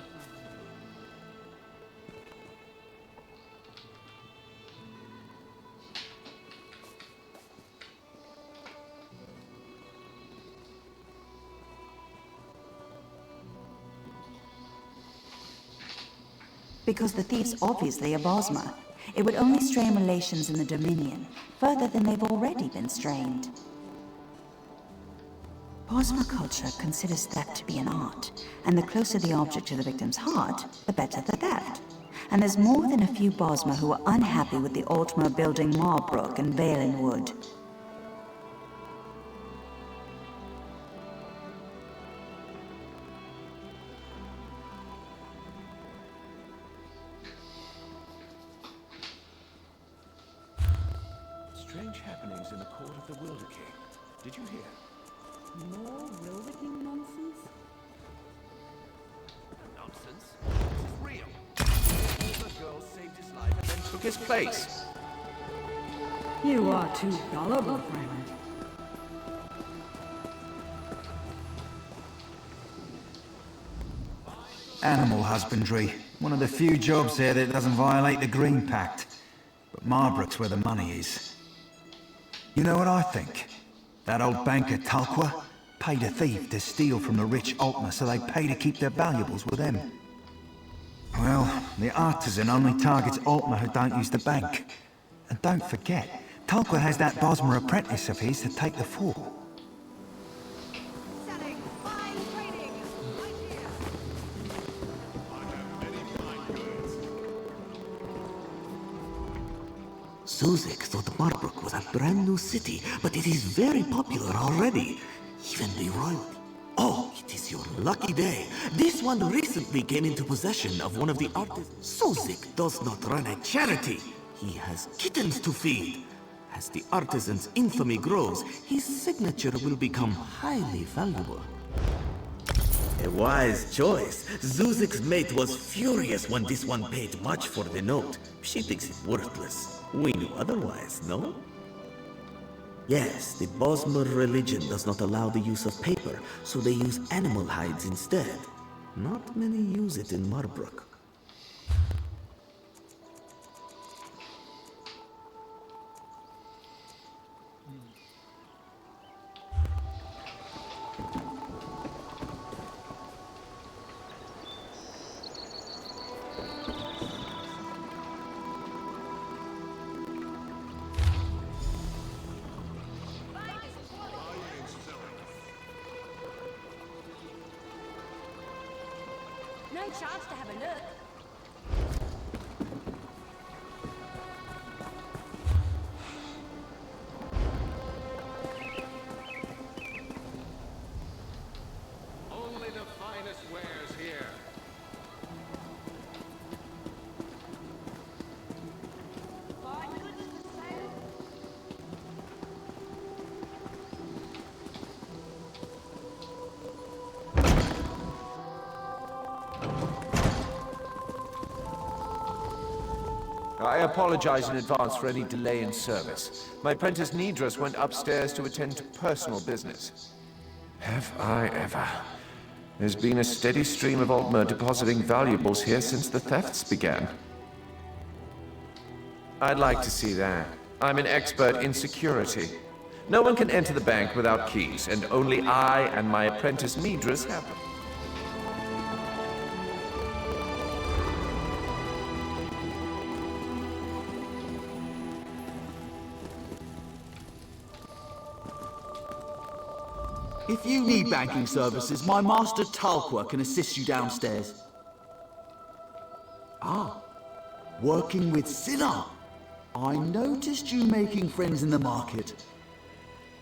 Because the thief's obviously a Bosmer. It would only strain relations in the Dominion, further than they've already been strained. Bosmer culture considers theft to be an art, and the closer the object to the victim's heart, the better the theft. And there's more than a few Bosmer who are unhappy with the Altmer building Marbrook and Valenwood. Strange happenings in the court of the Wilderking. Did you hear? More Wilderking nonsense? Nonsense. This is real. An older girl saved his life and then took his place. You are too gullible, friend. Animal husbandry. One of the few jobs here that doesn't violate the Green Pact. But Marbrook's where the money is. You know what I think? That old banker Talqua paid a thief to steal from the rich Altmer so they pay to keep their valuables with him. Well, the artisan only targets Altmer who don't use the bank. And don't forget, Talqua has that Bosmer apprentice of his to take the fall. Selling fine trading. Zuzek thought Marbrook was a brand new city, but it is very popular already. Even the royalty. Oh, it is your lucky day. This one recently came into possession of one of the artists. Zuzek does not run a charity. He has kittens to feed. As the artisan's infamy grows, his signature will become highly valuable. A wise choice. Zuzek's mate was furious when this one paid much for the note. She thinks it worthless. We knew otherwise, no? Yes, the Bosmer religion does not allow the use of paper, so they use animal hides instead. Not many use it in Marbrook. No chance to have a look. Only the finest wares here. My goodness, I apologize in advance for any delay in service. My apprentice Nidras went upstairs to attend to personal business. Have I ever? There's been a steady stream of Altmer depositing valuables here since the thefts began. I'd like to see that. I'm an expert in security. No one can enter the bank without keys, and only I and my apprentice Nidras have them. If you need banking services, my master Talqua can assist you downstairs. Ah, working with Sinner. I noticed you making friends in the market.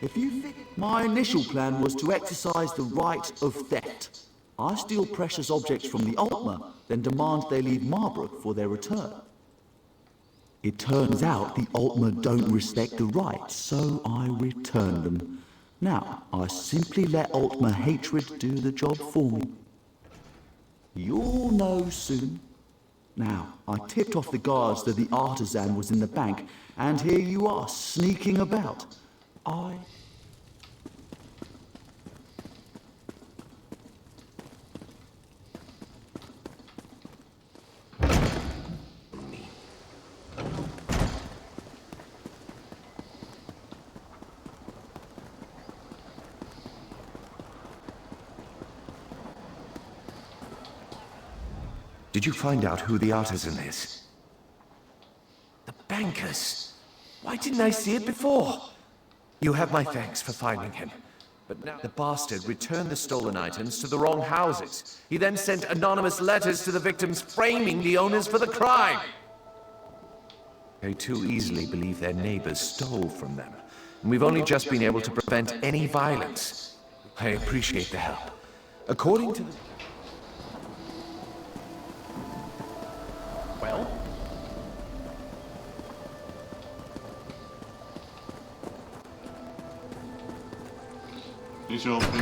If you think my initial plan was to exercise the right of theft. I steal precious objects from the Altmer, then demand they leave Marbrook for their return. It turns out the Altmer don't respect the rights, so I return them. Now, I simply let Altmer hatred do the job for me. You'll know soon. Now, I tipped off the guards that the artisan was in the bank, and here you are, sneaking about. Did you find out who the artisan is? The bankers. Why didn't I see it before? You have my thanks for finding him. But now the bastard returned the stolen items to the wrong houses. He then sent anonymous letters to the victims framing the owners for the crime. They too easily believe their neighbors stole from them. And we've only just been able to prevent any violence. I appreciate the help. According to the... Well? Is open.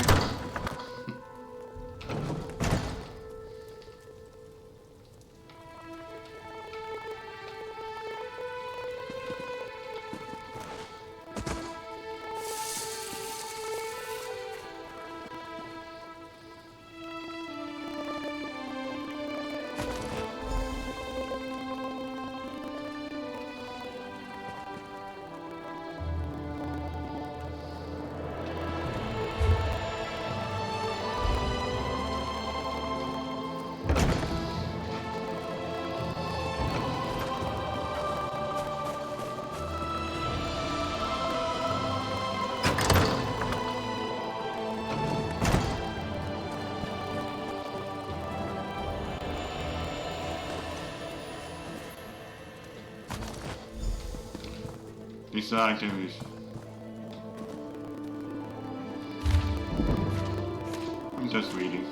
This item is... I'm just reading.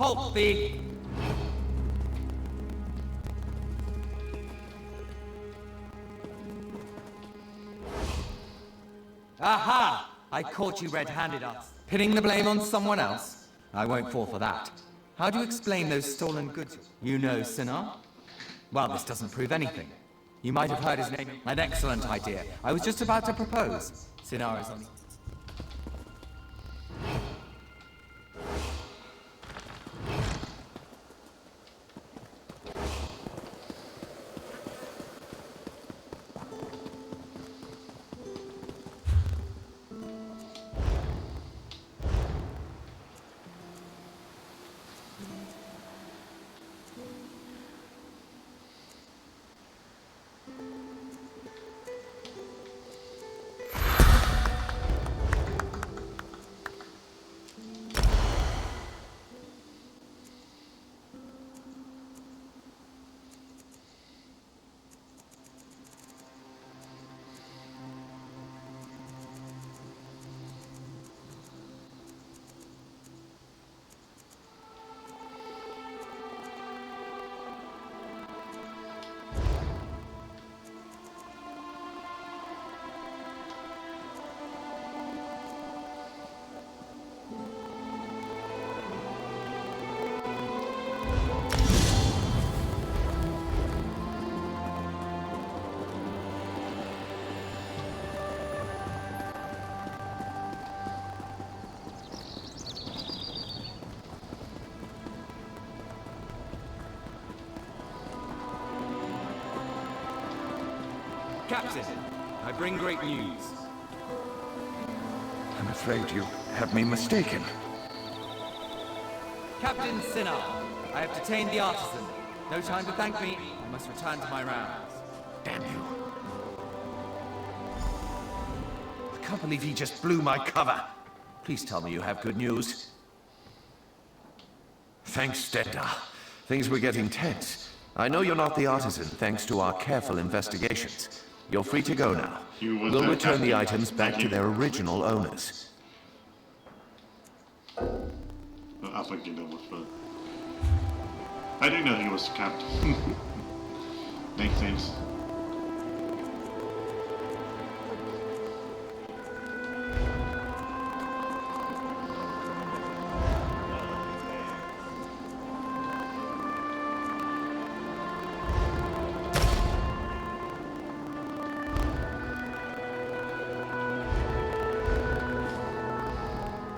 Halt thee! Aha! I caught you red-handed, Arthur. Pinning the blame on someone else? I won't fall for that. How do you explain those stolen goods? You know Sinar? Well, this doesn't prove anything. You might have heard his name. An excellent idea. I was just about to propose. Sinar is on the... Captain, I bring great news. I'm afraid you have me mistaken. Captain Sinar, I have detained the artisan. No time to thank me. I must return to my rounds. Damn you. I can't believe he just blew my cover. Please tell me you have good news. Thanks, Stenda. Things were getting tense. I know you're not the artisan, thanks to our careful investigations. You're free to go now. We'll return the items back to their original owners. I think you know what's fun. I didn't know he was captain. Makes sense.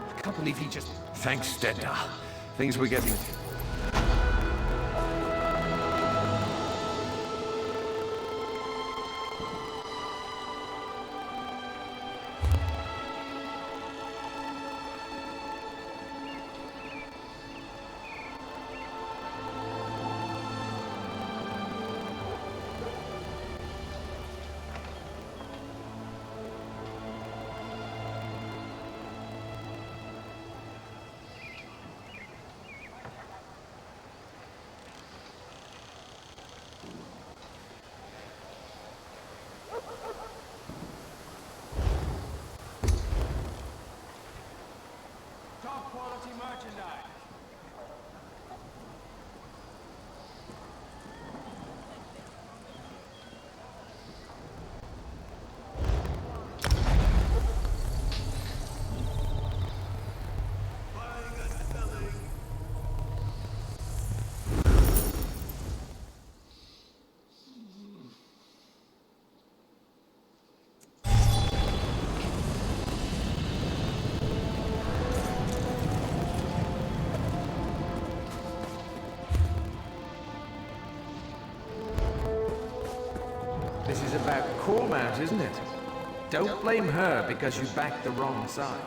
I can't believe he just... Thanks, Stenda. Things were getting... Top quality merchandise. This is about Cormount, isn't it? Don't blame her because you backed the wrong side.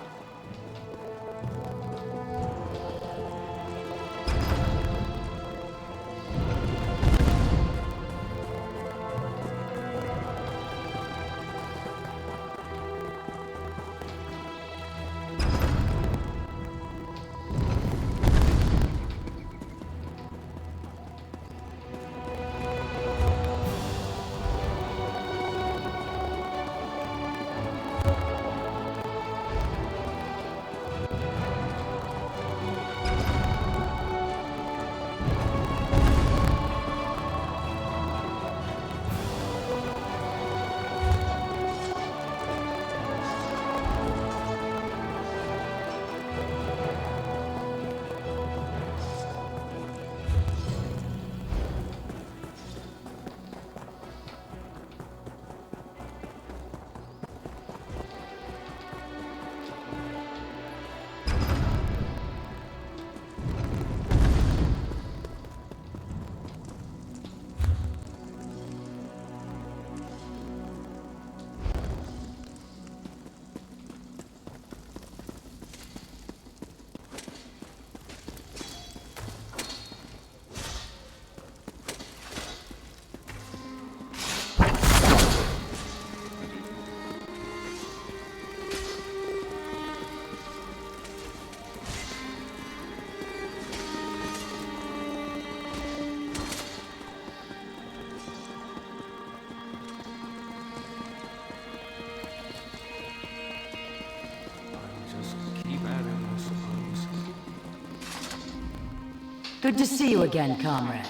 Good to see you again, comrade.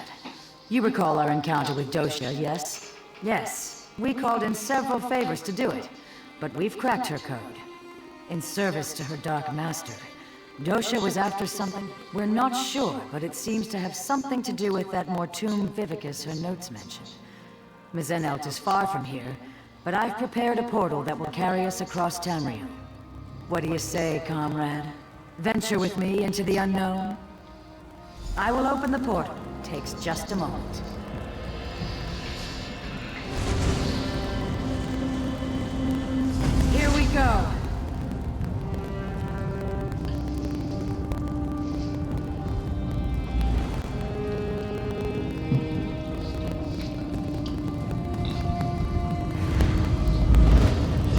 You recall our encounter with Dosha, yes? Yes. We called in several favors to do it, but we've cracked her code. In service to her Dark Master, Dosha was after something. We're not sure, but it seems to have something to do with that Mortum Vivicus her notes mentioned. Mizenelt is far from here, but I've prepared a portal that will carry us across Tamriel. What do you say, comrade? Venture with me into the unknown? I will open the portal. Takes just a moment. Here we go.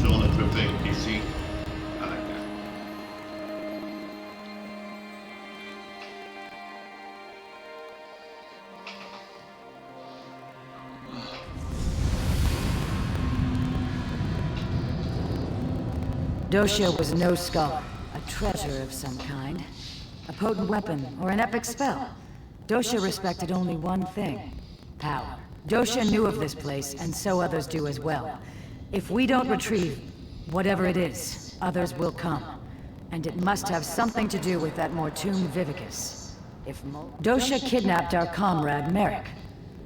Charlotte Rebecca, DC. I like that. Dosha was no scholar, a treasure of some kind. A potent weapon or an epic spell. Dosha respected only one thing: power. Dosha knew of this place, and so others do as well. If we don't retrieve whatever it is, others will come. And it must have something to do with that Mortum Vivicus. Dosha kidnapped our comrade Merrick.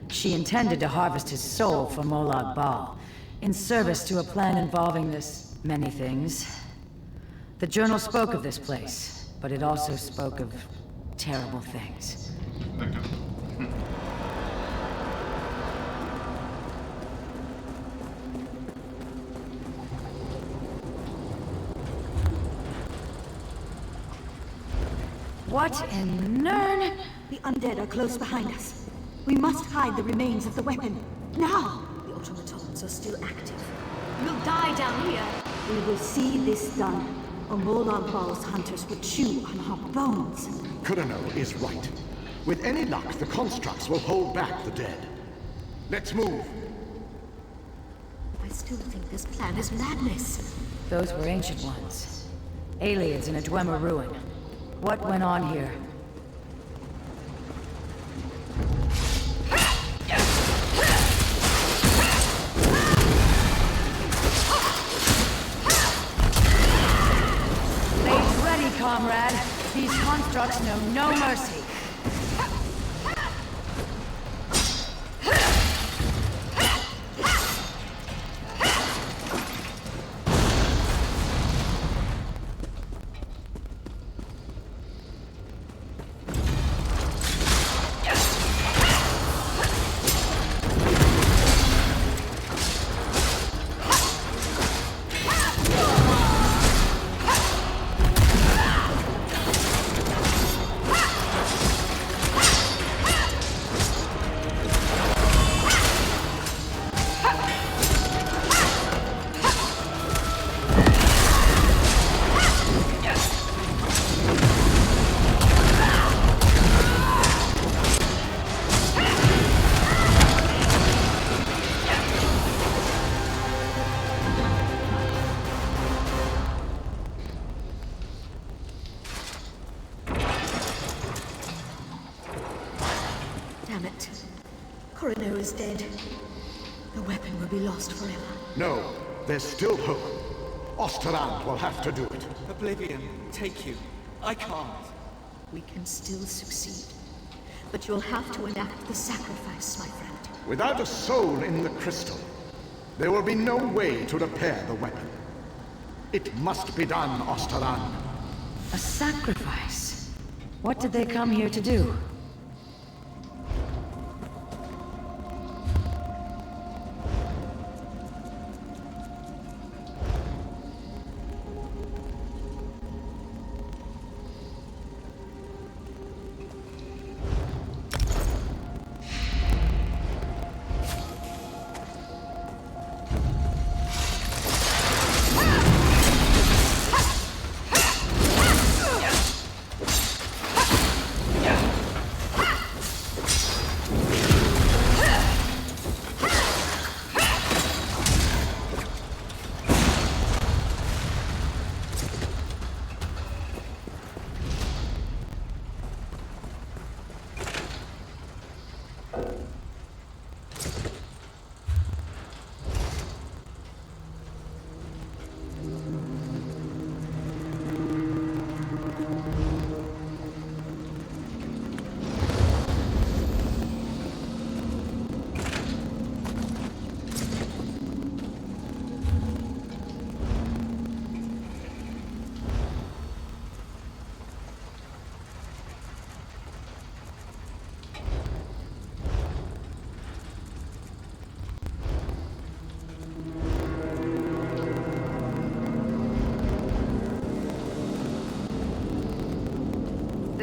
She intended to harvest his soul for Molag Bal, in service to a plan involving many things. The journal spoke of this place, but it also spoke of terrible things. What in Nern? The undead are close behind us. We must hide the remains of the weapon. Now! The automatons are still active. We'll die down here. We will see this done, or Molag Bal's hunters will chew on our bones. Kurano is right. With any luck, the constructs will hold back the dead. Let's move. I still think this plan is madness. Those were ancient ones. Aliens in a Dwemer ruin. What went on here? Stay ready, comrade. These constructs know no mercy. Damn it. Kurano is dead. The weapon will be lost forever. No, there's still hope. Osterland will have to do it. Oblivion, take you. I can't. We can still succeed. But you'll have to enact the sacrifice, my friend. Without a soul in the crystal, there will be no way to repair the weapon. It must be done, Osterland. A sacrifice? What did they come here to do?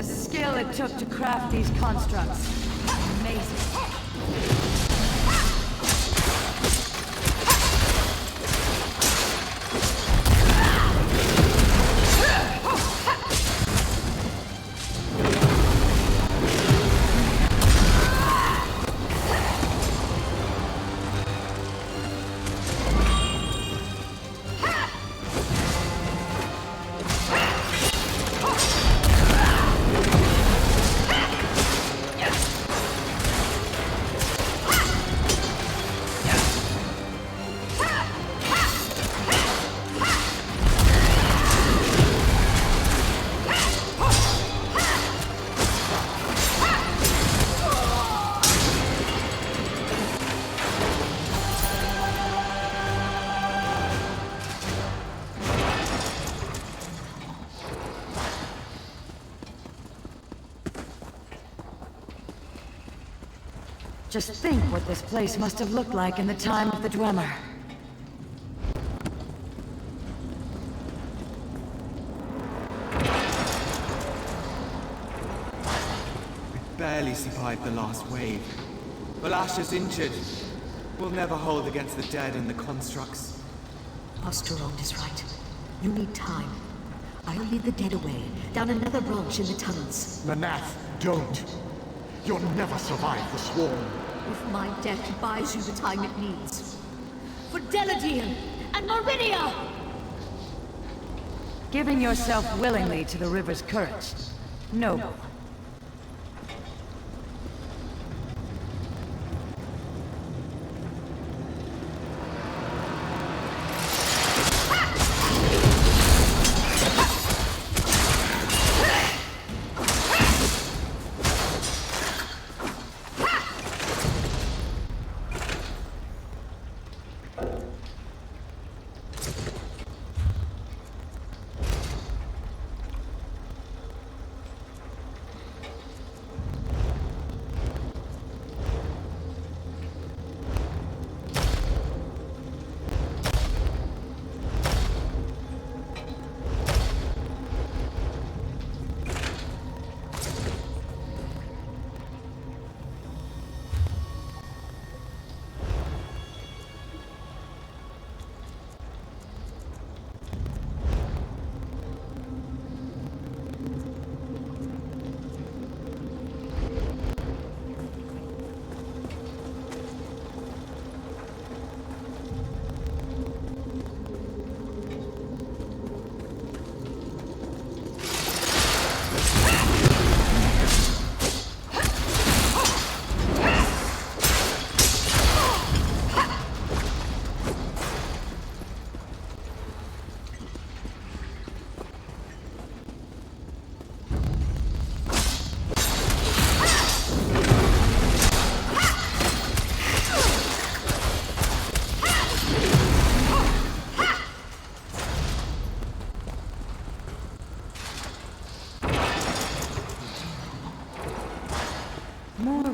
the skill it took to craft these constructs. Amazing. Just think what this place must have looked like in the time of the Dwemer. We barely survived the last wave. Balasha's injured. We'll never hold against the dead and the constructs. Osterond is right. You need time. I'll lead the dead away, down another branch in the tunnels. Manath, don't. You'll never survive the swarm. If my death buys you the time it needs. For Deladian and Meridia! Giving yourself willingly to the river's current. Noble.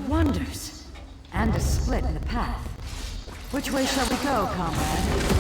Wonders. And a split in the path. Which way shall we go, comrade?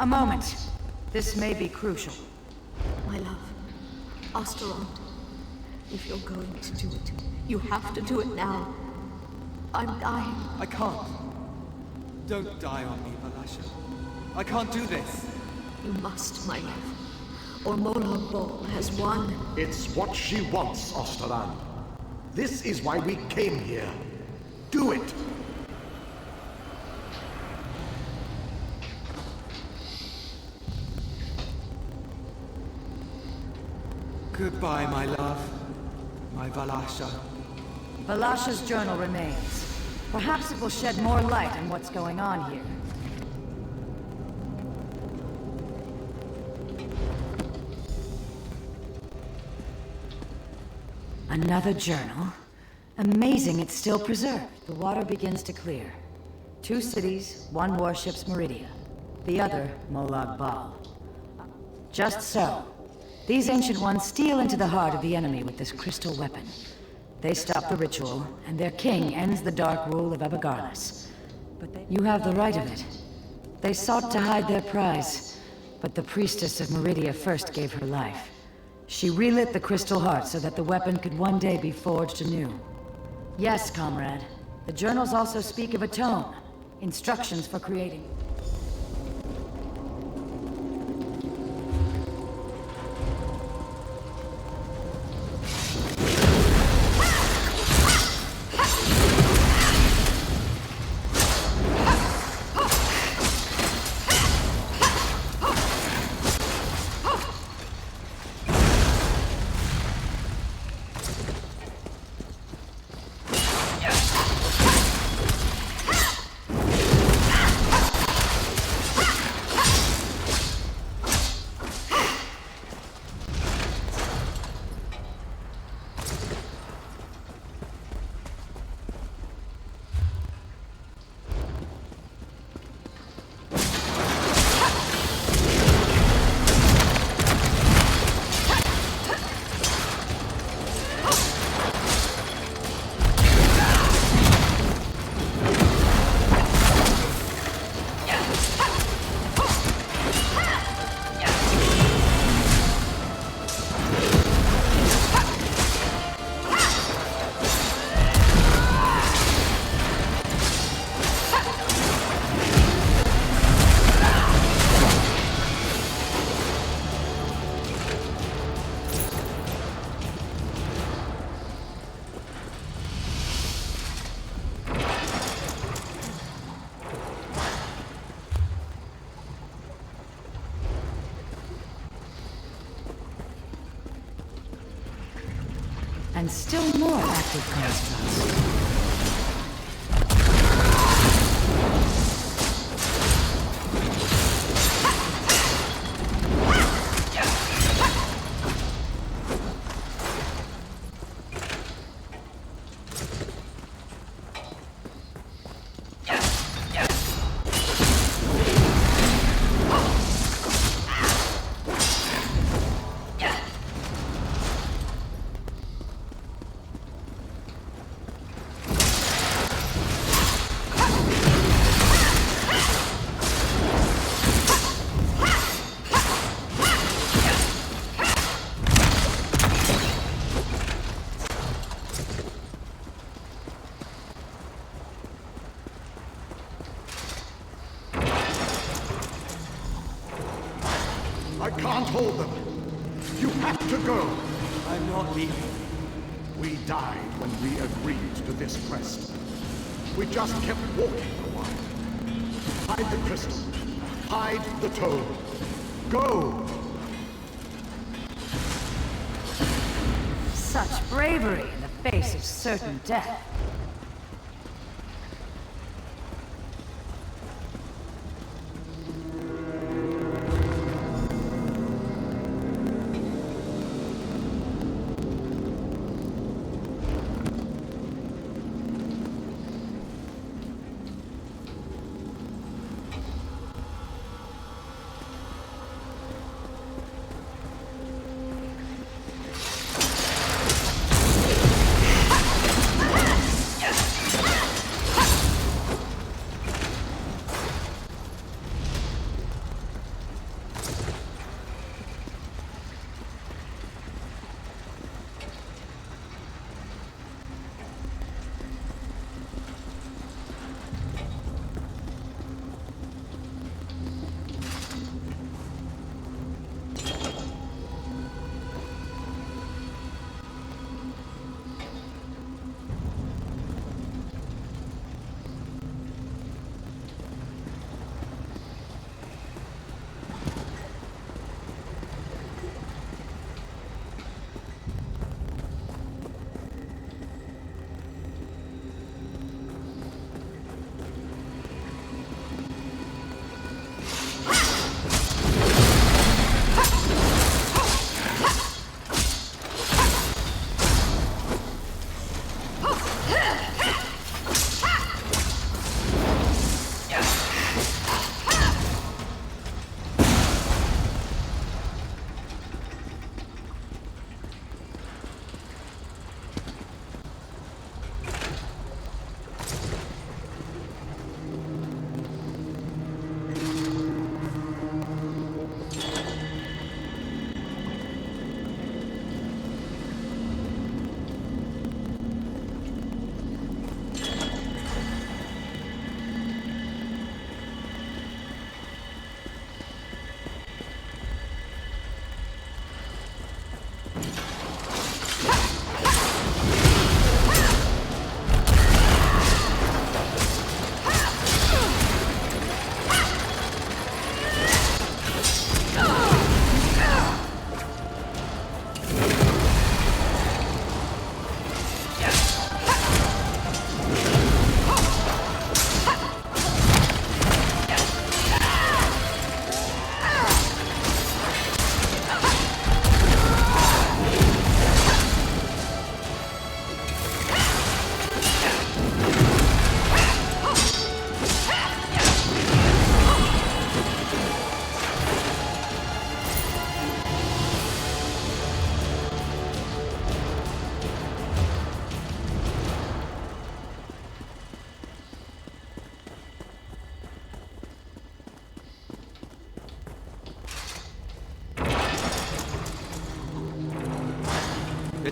A moment. This may be crucial. My love, Asteroid, if you're going to do it, you have to do it now. I'm dying. I can't. Don't die on me, Valasha. I can't do this. You must, my love. Or Molag Bal has won. It's what she wants, Osterland. This is why we came here. Do it! Goodbye, my love. My Valasha. Valasha's journal remains. Perhaps it will shed more light on what's going on here. Another journal? Amazing it's still preserved. The water begins to clear. 2 cities, 1 warship's Meridia. The other, Molag Bal. Just so. These ancient ones steal into the heart of the enemy with this crystal weapon. They stop the ritual, and their king ends the dark rule of Abagarlis. But you have the right of it. They sought to hide their prize, but the priestess of Meridia first gave her life. She relit the crystal heart so that the weapon could one day be forged anew. Yes, comrade. The journals also speak of a tome. Instructions for creating. And still more active constructs. I can't hold them. You have to go. I'm not leaving. We died when we agreed to this quest. We just kept walking a while. Hide the crystal. Hide the tome. Go! Such bravery in the face of certain death.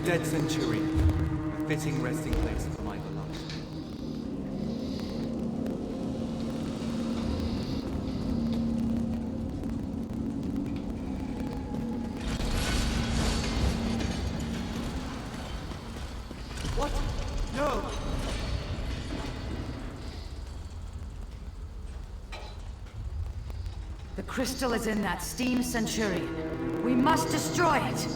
dead centurion. A fitting resting place for my beloved. What? No! The crystal is in that steam centurion. We must destroy it!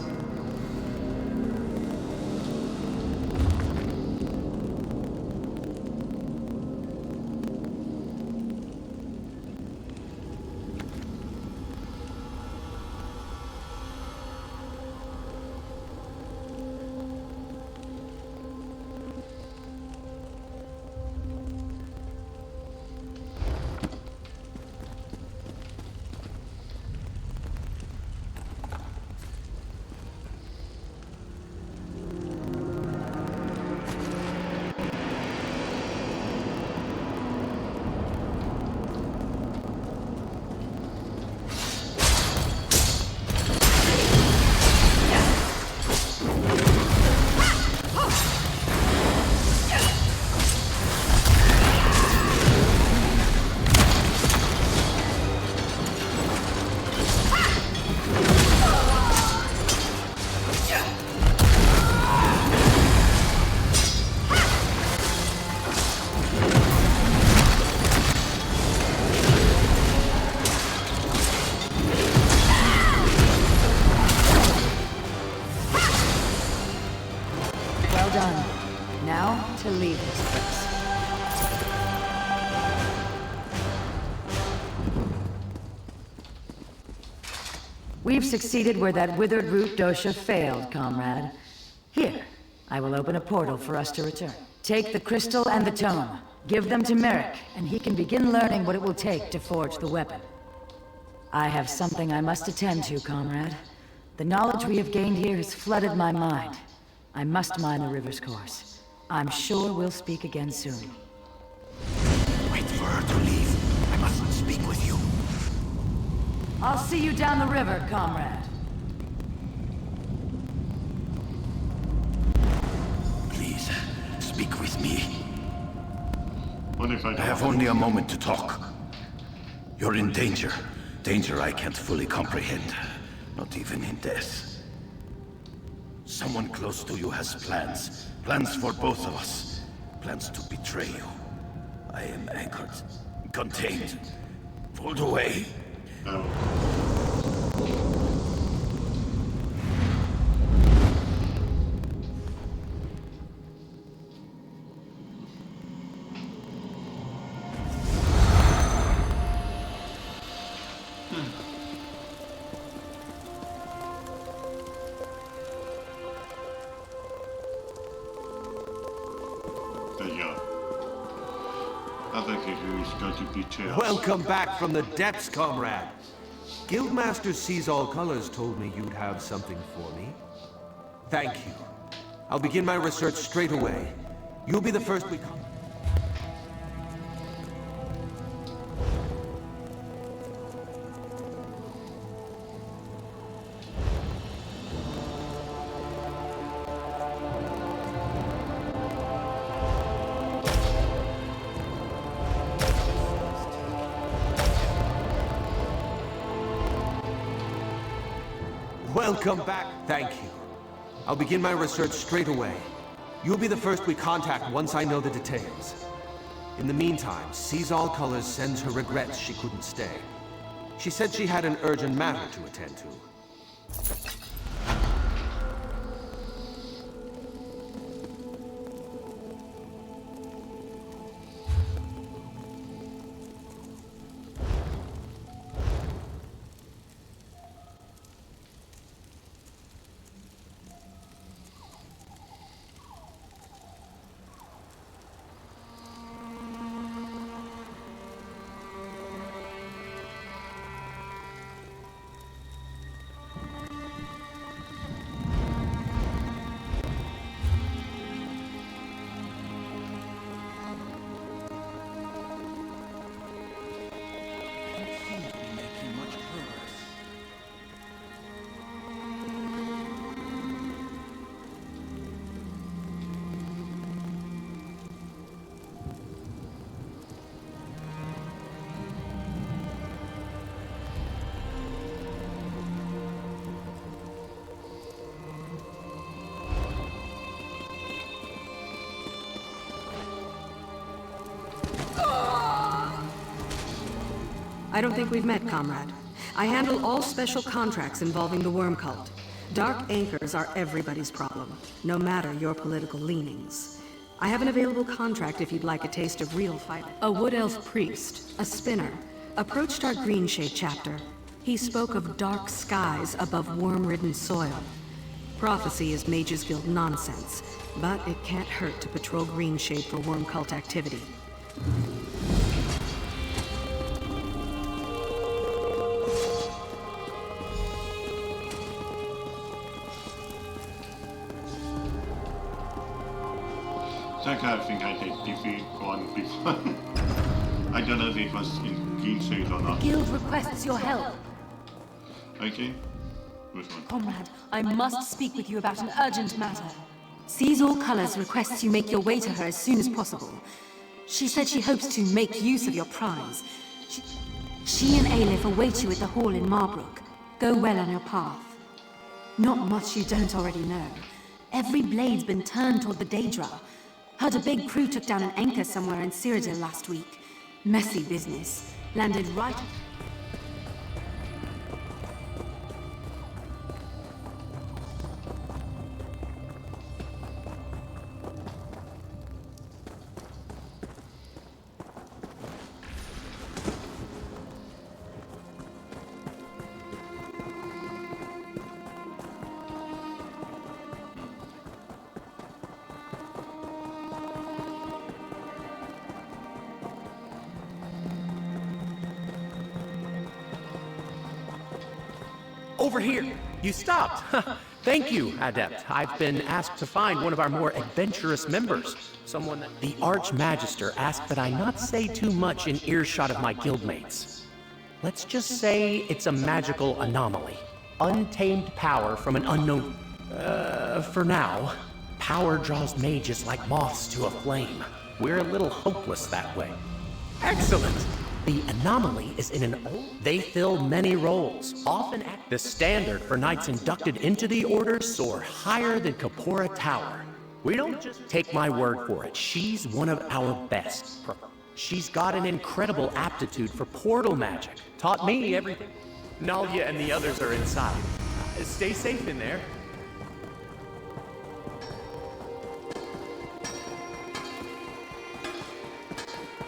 Well done. Now to leave this place. We've succeeded where that withered root dosha failed, comrade. Here, I will open a portal for us to return. Take the crystal and the tome. Give them to Merrick, and he can begin learning what it will take to forge the weapon. I have something I must attend to, comrade. The knowledge we have gained here has flooded my mind. I must mind the river's course. I'm sure we'll speak again soon. Wait for her to leave. I mustn't speak with you. I'll see you down the river, comrade. Please, speak with me. What if I have only a moment to talk. You're in danger. Danger I can't fully comprehend. Not even in death. Someone close to you has plans. Plans for both of us. Plans to betray you. I am anchored. Contained. Pulled away. No. There you go. I think who is going to betray us. Welcome back from the depths, comrade. Guildmaster Sees All Colors told me you'd have something for me. Thank you. I'll begin my research straight away. You'll be the first we come. Welcome back. Thank you. I'll begin my research straight away. You'll be the first we contact once I know the details. In the meantime, Sees All Colors sends her regrets she couldn't stay. She said she had an urgent matter to attend to. I don't think we've met, comrade. I handle all special contracts involving the worm cult. Dark anchors are everybody's problem, no matter your political leanings. I have an available contract if you'd like a taste of real fight. A wood elf priest, a spinner, approached our Greenshade chapter. He spoke of dark skies above worm-ridden soil. Prophecy is Mages Guild nonsense, but it can't hurt to patrol Greenshade for worm cult activity. I think I did defeat one before. I don't know if it was in green suit or not. The guild requests your help. Okay. Which one? Comrade, I must speak with you about an urgent matter. Sees All Colors requests you make your way to her as soon as possible. She said she hopes to make use of your prize. She and Aelif await you at the hall in Marbrook. Go well on your path. Not much you don't already know. Every blade's been turned toward the Daedra. Heard a big crew took down an anchor somewhere in Cyrodiil last week. Messy business. Landed right... Over here! You stopped! Thank you, Adept. I've been asked to find one of our more adventurous members. Someone that... The Archmagister asked that I not say too much in earshot of my guildmates. Let's just say it's a magical anomaly. Untamed power from an unknown... for now. Power draws mages like moths to a flame. We're a little hopeless that way. Excellent! The anomaly is in an old... They fill many roles, often act the standard for knights inducted into the Order soar higher than Kapora Tower. We don't just take my word for it. She's one of our best. She's got an incredible aptitude for portal magic. Taught me everything. Nalia and the others are inside. Stay safe in there.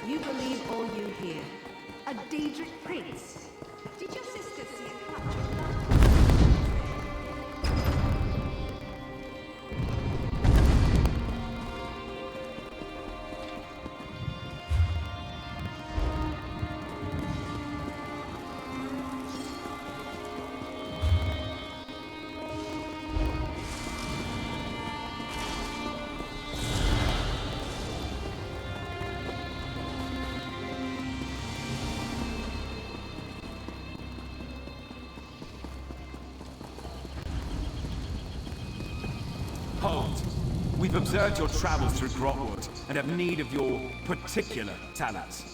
You believe all you hear. A Daedric prince. Did your sister see a clutch? Hold. We've observed your travels through Grotwood and have need of your particular talents.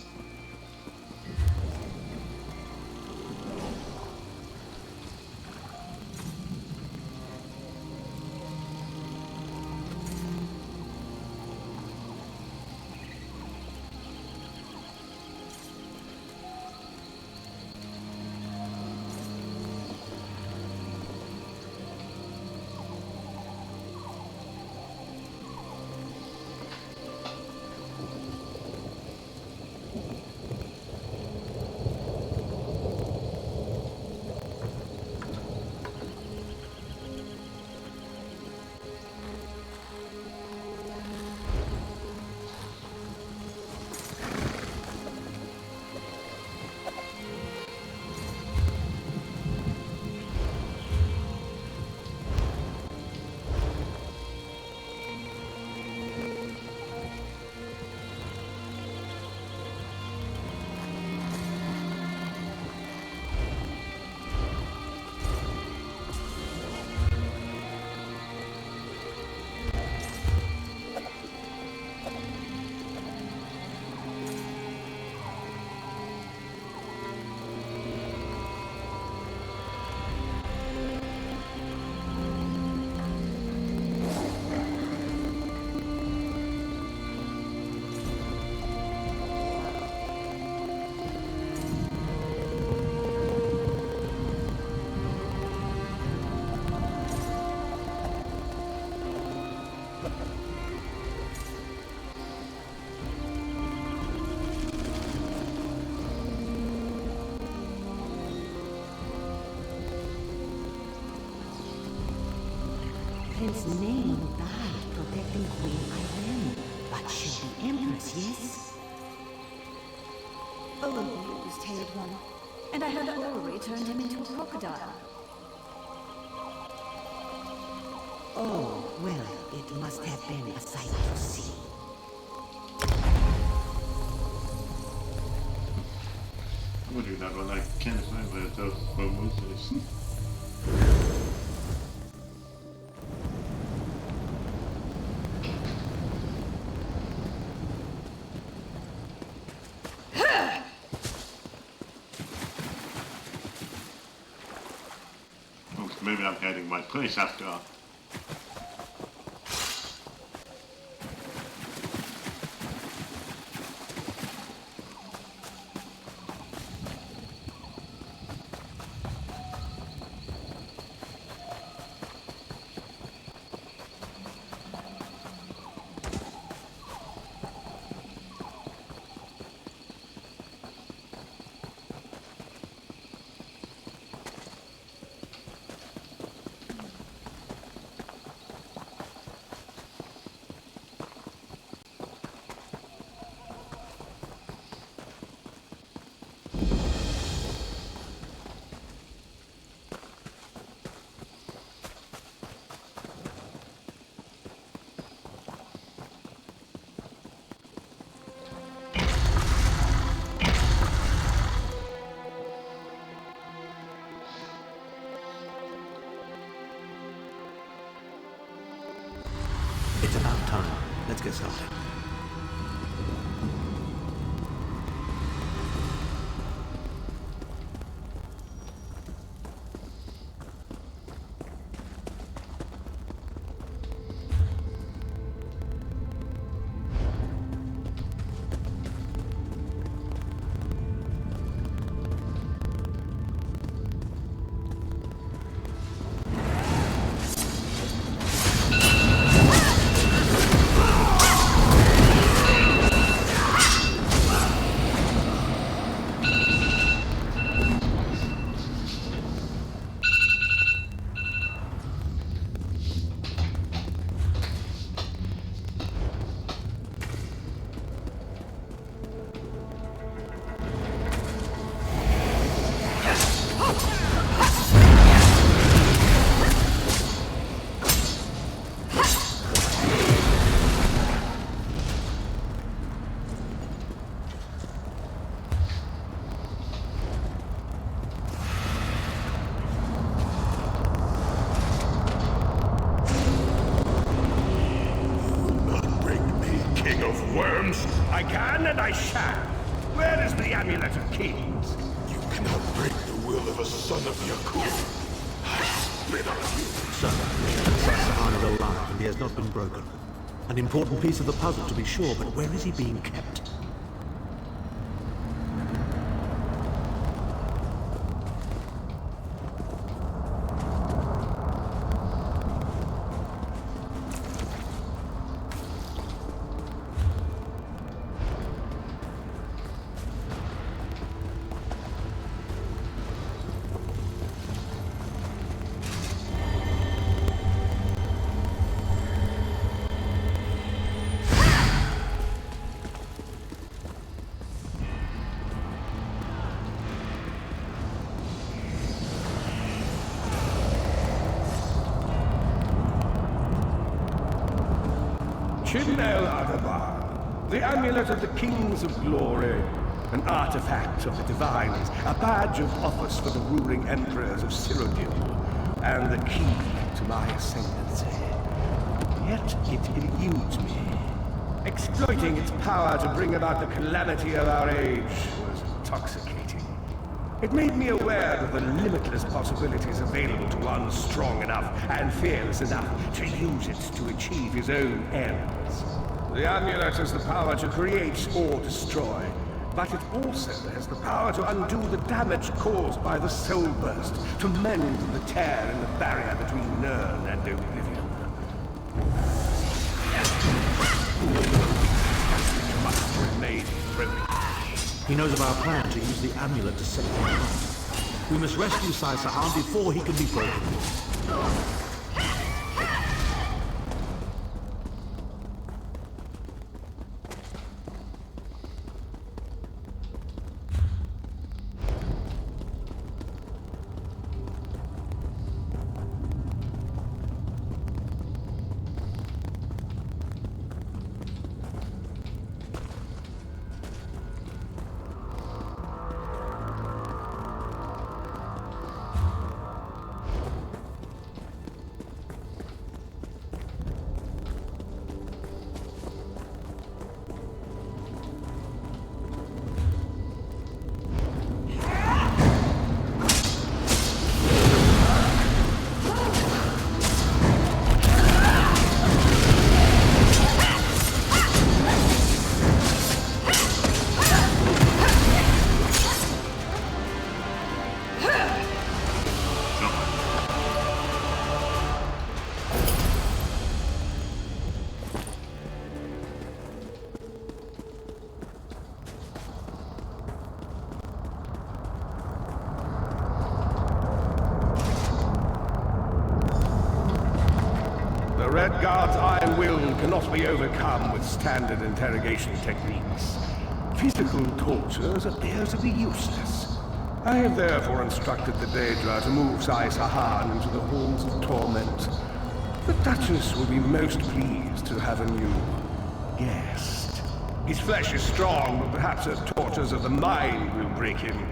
his name died protecting Queen Irene. But she'll be Empress, yes? Olaf was tailed one, and I heard Ulri turned him into a crocodile. Oh, well, it must have been a sight to see. I would do that one. I can't find where the remote is. Oh, maybe I'm heading my place after all. It's about time. Let's get started. I can and I shall. Where is the Amulet of Kings? You cannot break the will of a son of Yakub. I spit on you. Sir, Sahan is alive and he has not been broken. An important piece of the puzzle to be sure, but where is he being kept? Chimnel Adabar, the Amulet of the Kings of Glory, an artifact of the Divines, a badge of office for the ruling emperors of Cyrodiil, and the key to my ascendancy. Yet it eludes me. Exploiting its power to bring about the calamity of our age was intoxicating. It made me aware of the limitless possibilities available to one strong enough and fearless enough to use it to achieve his own ends. The amulet has the power to create or destroy, but it also has the power to undo the damage caused by the soul burst, to mend the tear in the barrier between Nirn and oblivion. It must remain broken. He knows of our plan to use the amulet to set him apart. We must rescue Sahan before he can be broken. cannot be overcome with standard interrogation techniques. Physical tortures appear to be useless. I have therefore instructed the Daedra to move Sai Sahan into the halls of torment. The Duchess will be most pleased to have a new guest. His flesh is strong, but perhaps her tortures of the mind will break him.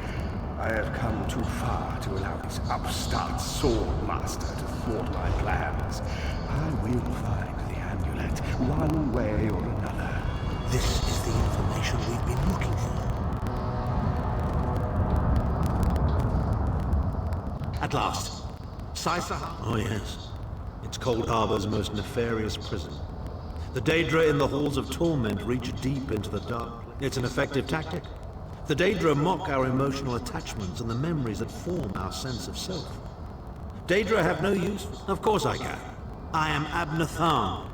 I have come too far to allow this upstart sword master to thwart my plans. I will find the amulet, one way or another. This is the information we've been looking for. At last. Sai Sahan. Oh yes. It's Cold Harbor's most nefarious prison. The Daedra in the halls of torment reach deep into the dark. It's an effective tactic. The Daedra mock our emotional attachments and the memories that form our sense of self. Daedra have no use. Of course I can. I am Abnathan.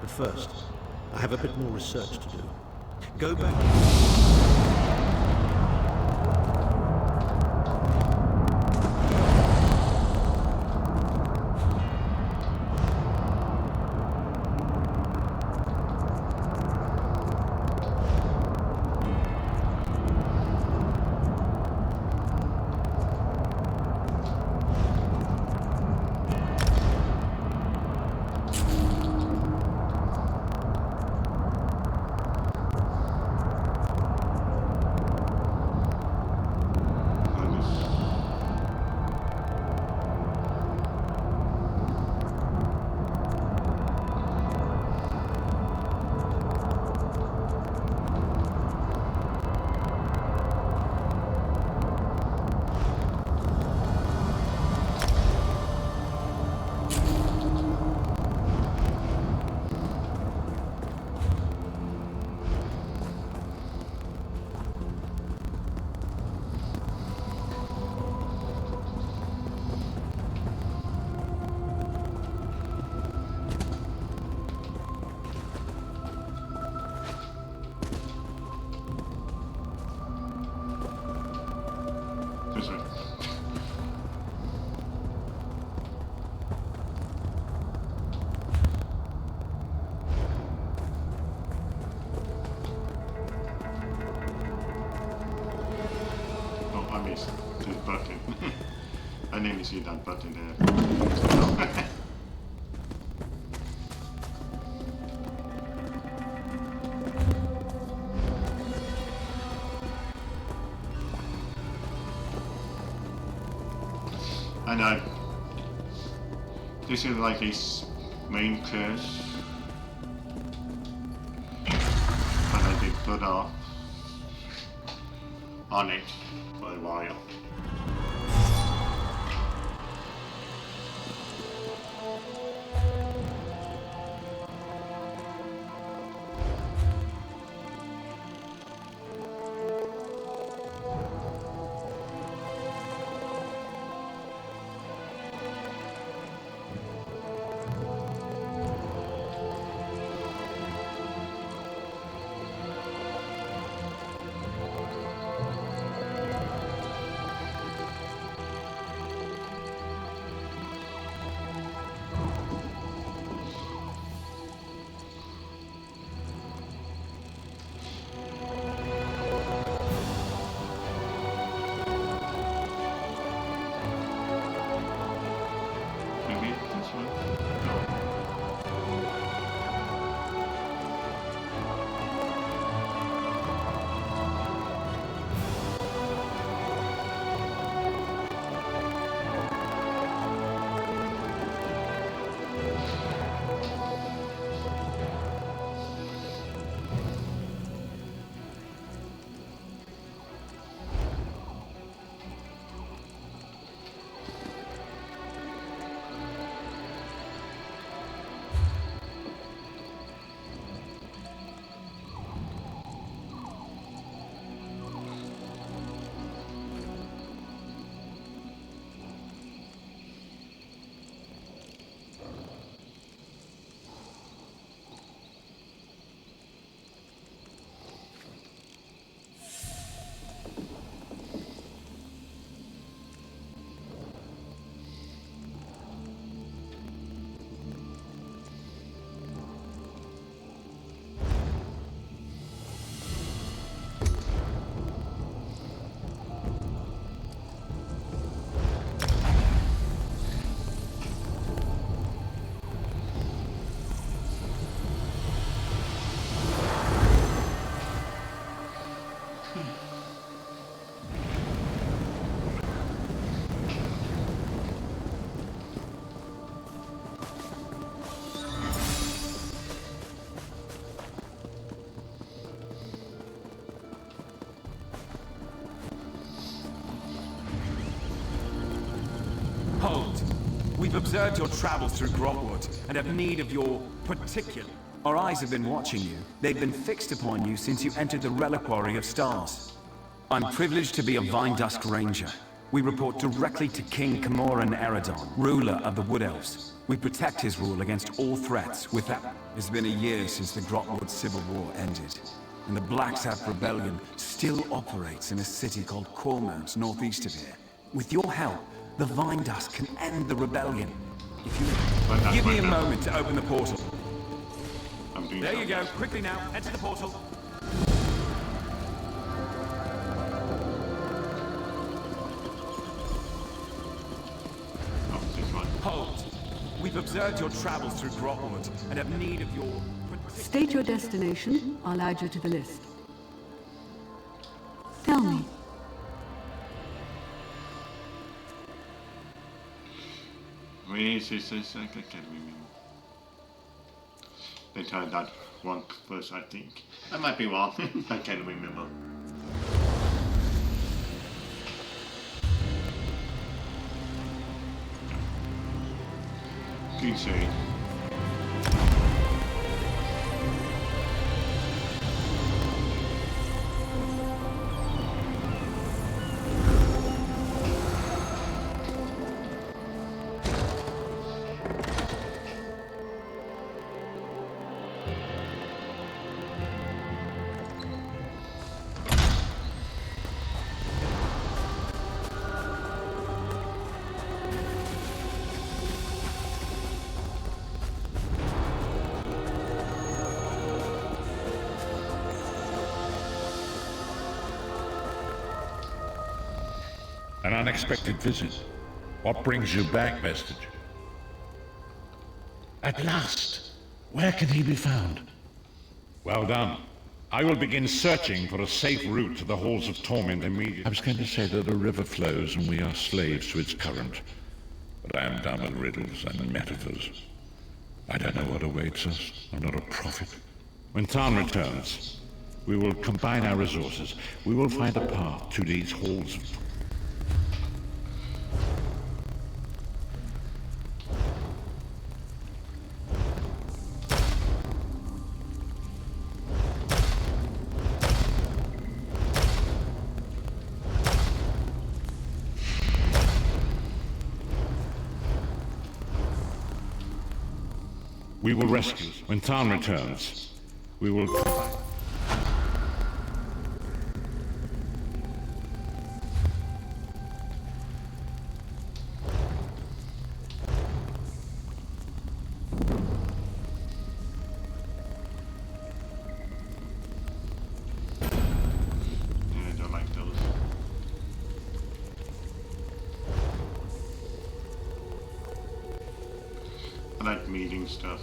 But first, I have a bit more research to do. Go back. Button. I didn't see that button there. And this is like his main curse. But I did put off on it for a while. Hold. We've observed your travels through Grotwood and have need of your particular... Our eyes have been watching you. They've been fixed upon you since you entered the Reliquary of Stars. I'm privileged to be a Vindusk Ranger. We report directly to King Camoran Eredon, ruler of the Wood Elves. We protect his rule against all threats with that. It's been a year since the Grotwood Civil War ended, and the Blacksap Rebellion still operates in a city called Cormount, northeast of here. With your help, the Vindusk can end the rebellion. If you give me a moment to open the portal. There you go. Quickly now, enter the portal. Hold. We've observed your travels through Grotwood and have need of your... State your destination. I'll add you to the list. Tell me. Where is this? I can't remember. They tried that one first, I think. I might be wrong. I can't remember. Good shade. An unexpected visit. What brings you back, Vestige? At last! Where can he be found? Well done. I will begin searching for a safe route to the Halls of Torment immediately. I was going to say that a river flows and we are slaves to its current. But I am dumb at riddles and metaphors. I don't know what awaits us. I'm not a prophet. When Tarn returns, we will combine our resources. We will find a path to these Halls of Torment. We will rescue. When Tarn returns, we will... I don't like those. I like meeting stuff.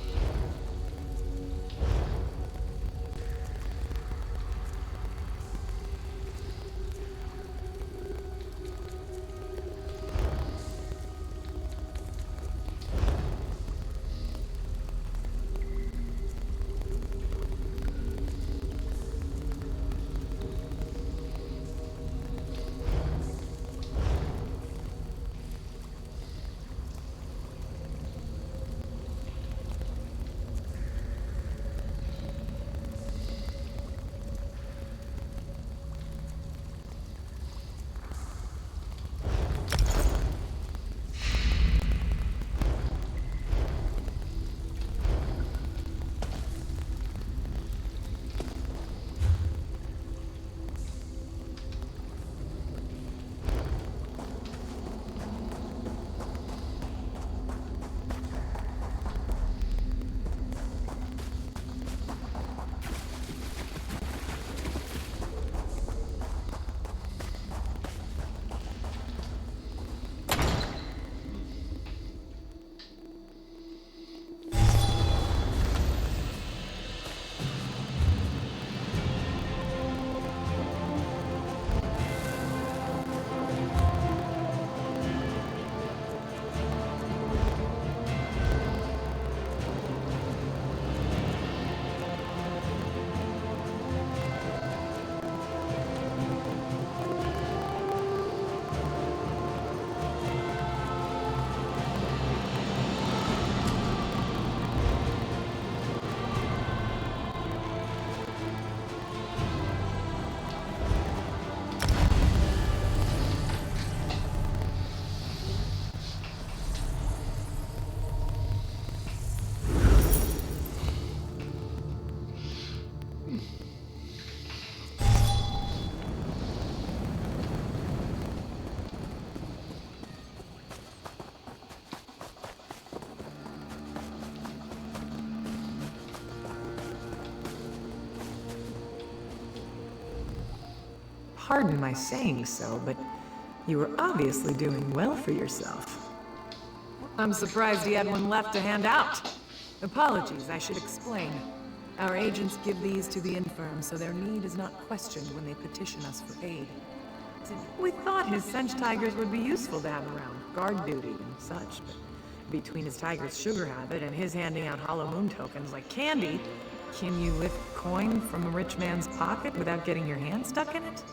Pardon my saying so, but you were obviously doing well for yourself. I'm surprised he had one left to hand out. Apologies, I should explain. Our agents give these to the infirm, so their need is not questioned when they petition us for aid. We thought his cinch tigers would be useful to have around, guard duty and such, but between his tiger's sugar habit and his handing out hollow moon tokens like candy, can you lift coin from a rich man's pocket without getting your hand stuck in it?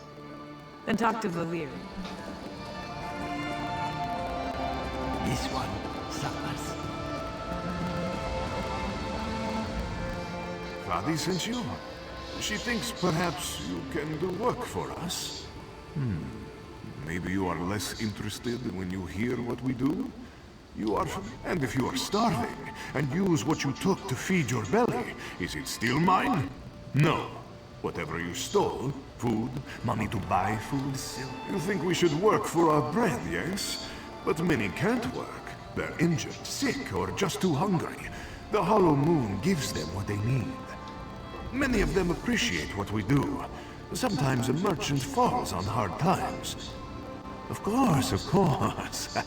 Then talk to Valir. This one suffers. Vadi sent you? She thinks perhaps you can do work for us. Maybe you are less interested when you hear what we do? You are... And if you are starving, and use what you took to feed your belly, is it still mine? No. Whatever you stole, food, money to buy food, silk. You think we should work for our bread, yes? But many can't work. They're injured, sick, or just too hungry. The Hollow Moon gives them what they need. Many of them appreciate what we do. Sometimes a merchant falls on hard times. Of course, of course.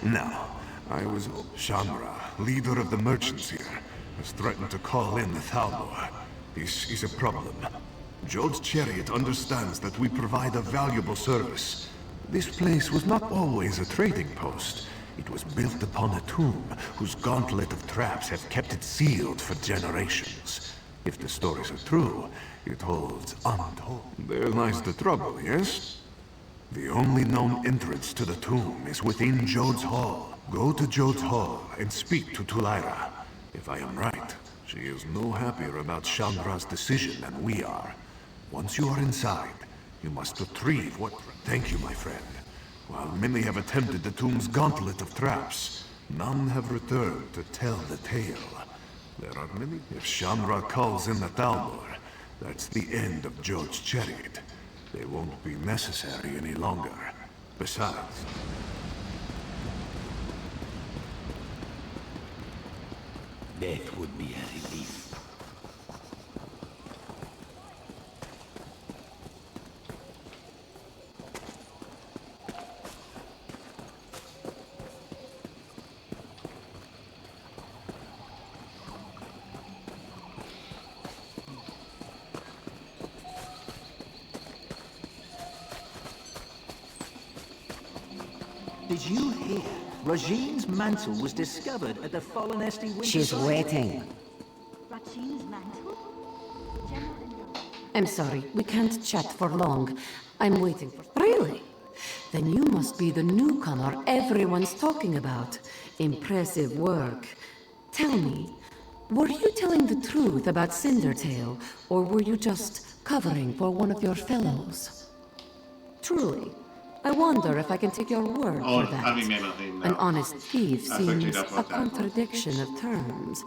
Now, I was... Shamra, leader of the merchants here, has threatened to call in the Thalmor. This is a problem. Jod's chariot understands that we provide a valuable service. This place was not always a trading post. It was built upon a tomb, whose gauntlet of traps have kept it sealed for generations. If the stories are true, it holds untold. There lies the trouble, yes? The only known entrance to the tomb is within Jod's Hall. Go to Jod's Hall and speak to Tulaira. If I am right, she is no happier about Chandra's decision than we are. Once you are inside, you must retrieve what... Thank you, my friend. While many have attempted the tomb's gauntlet of traps, none have returned to tell the tale. There are many... If Chandra calls in the Thalmor, that's the end of Jod's chariot. They won't be necessary any longer. Besides... Death would be a relief. Did you hear? Rajine's mantle was discovered at the Fallen Esty Winter She's Cycle. waiting. I'm sorry, we can't chat for long. I'm waiting for... Really? Then you must be the newcomer everyone's talking about. Impressive work. Tell me, were you telling the truth about Cindertail, or were you just covering for one of your fellows? Truly, I wonder if I can take your word for that. An honest thief seems a contradiction of terms.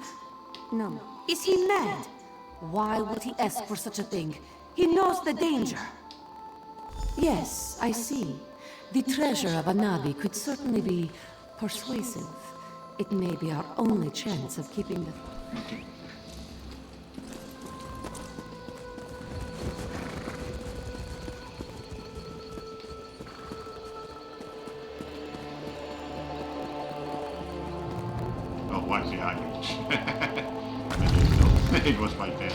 No. Is he mad? Why would he ask for such a thing? He knows the danger. Yes, I see. The treasure of a Navi could certainly be persuasive. It may be our only chance of keeping the... Oh, what's the argument? It was right there.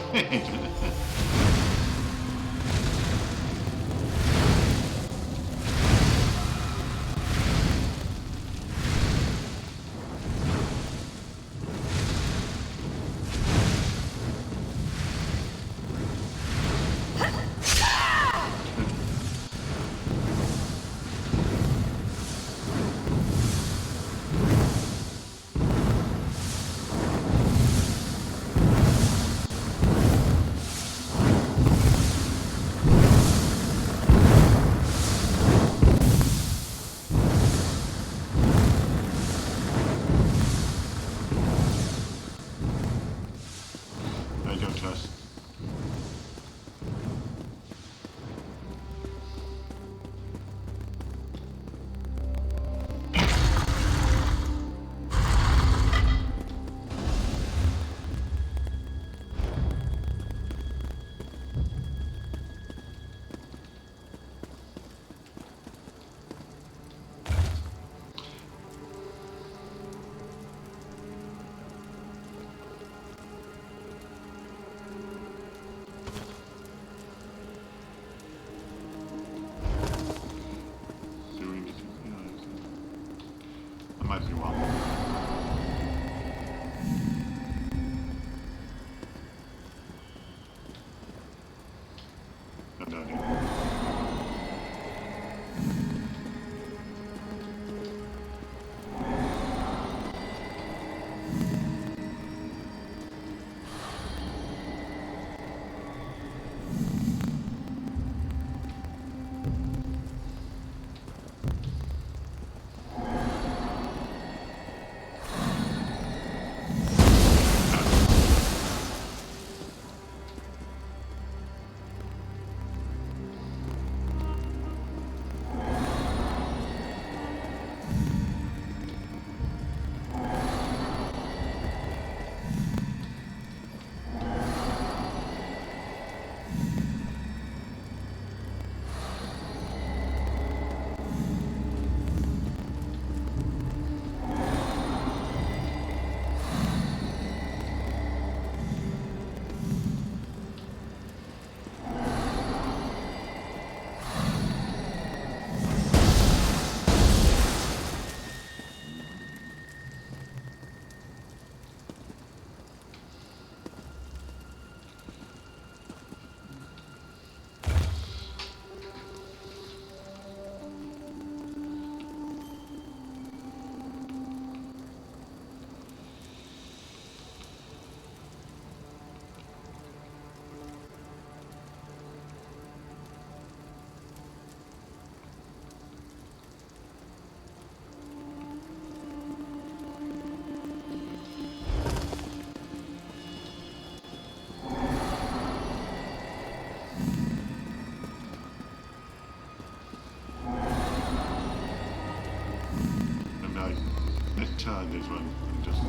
everyone. And then turn this one and just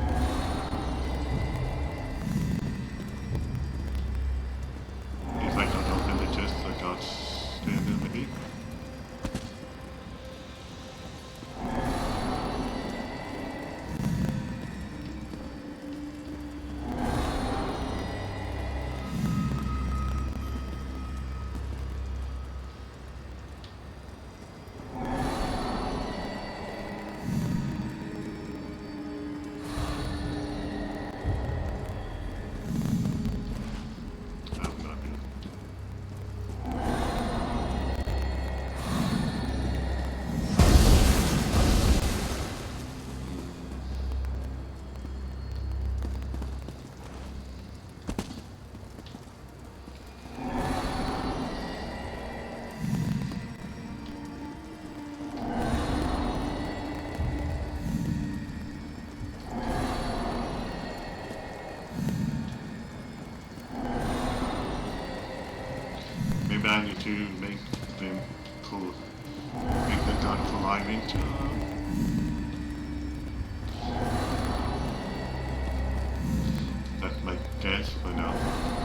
if I don't open the chest I can't stand in the heat. Maybe I need to make them cool. Make the dark climbing That's my guess for now.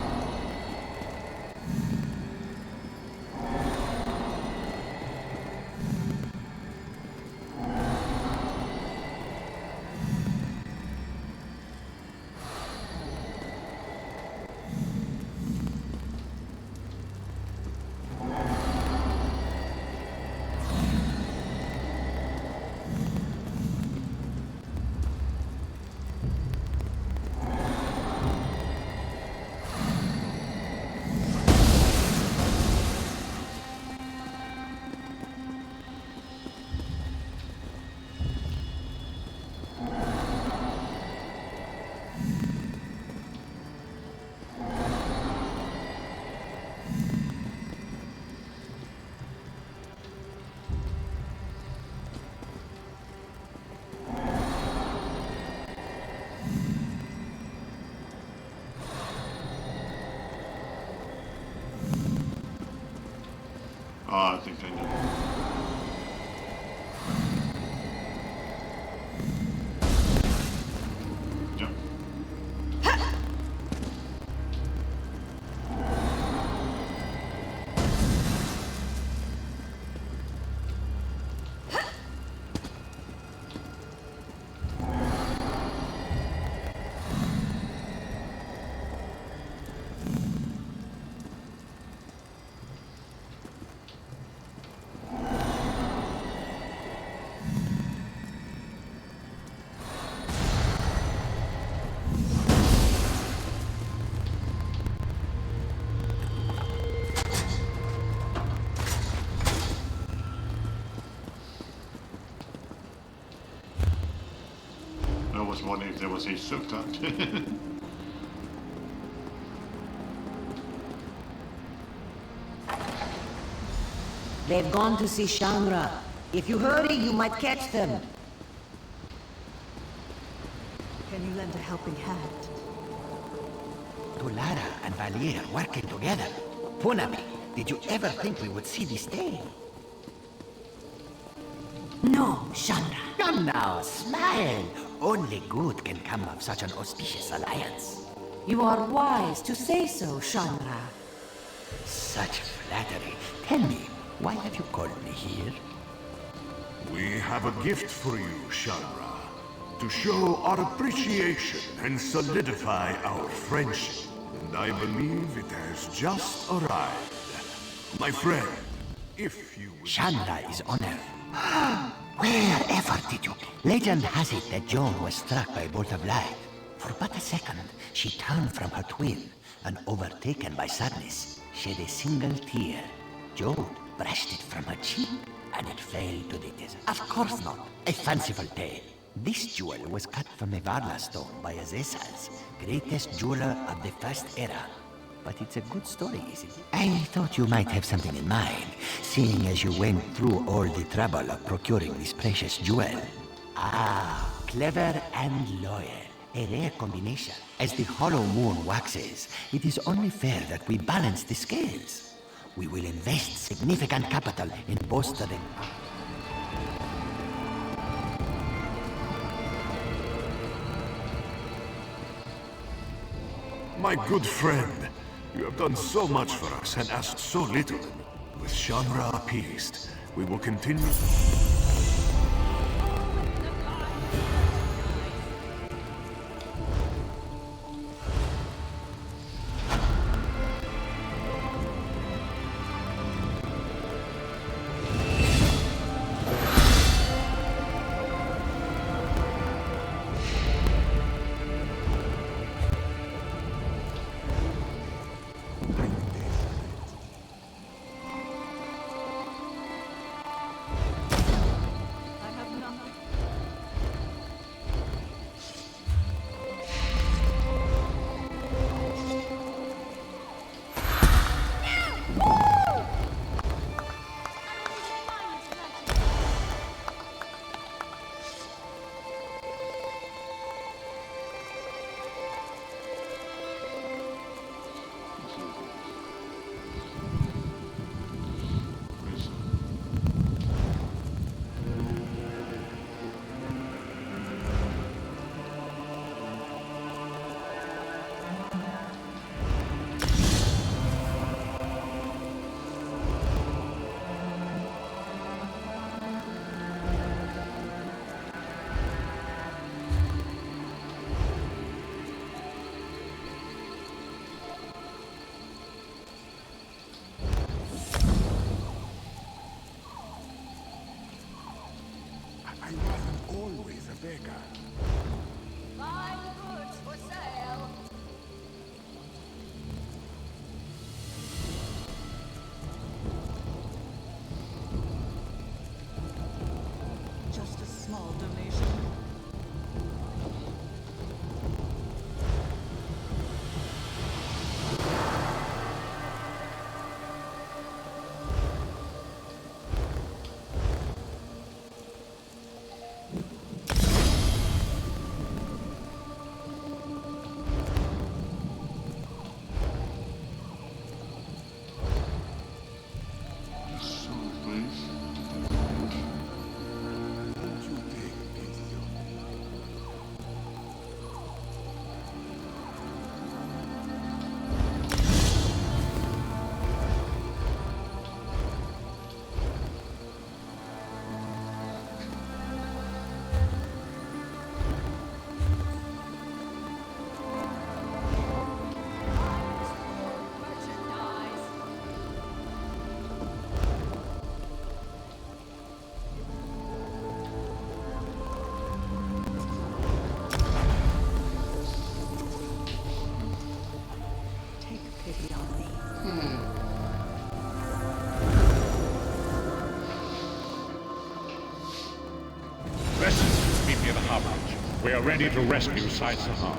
Oh, I think I know. Yep. was wondering if there was a subtitle. They've gone to see Shanra. If you hurry, you might catch them. Can you lend a helping hand? Tulara and Valier working together. Punami, did you ever think we would see this day? No, Shanra. Come now, smile. Only good can come of such an auspicious alliance. You are wise to say so, Shanra. Such flattery. Tell me, why have you called me here? We have a gift for you, Shanra. To show our appreciation and solidify our friendship. And I believe it has just arrived. My friend, if you... Shanra is honored. Wherever did you... Legend has it that Joan was struck by a bolt of light. For but a second, she turned from her twin, and overtaken by sadness, shed a single tear. Joan brushed it from her cheek, and it fell to the desert. Of course not. A fanciful tale. This jewel was cut from a Varla stone by Azesas, greatest jeweler of the First Era. But it's a good story, isn't it? I thought you might have something in mind, seeing as you went through all the trouble of procuring this precious jewel. Ah, clever and loyal. A rare combination. As the hollow moon waxes, it is only fair that we balance the scales. We will invest significant capital in bolstering... My good friend, you have done so much for us and asked so little. With Shanra appeased, we will continue... I wasn't always a beggar. Fine goods for sale. Just a small donation. We are ready to rescue Saisaha.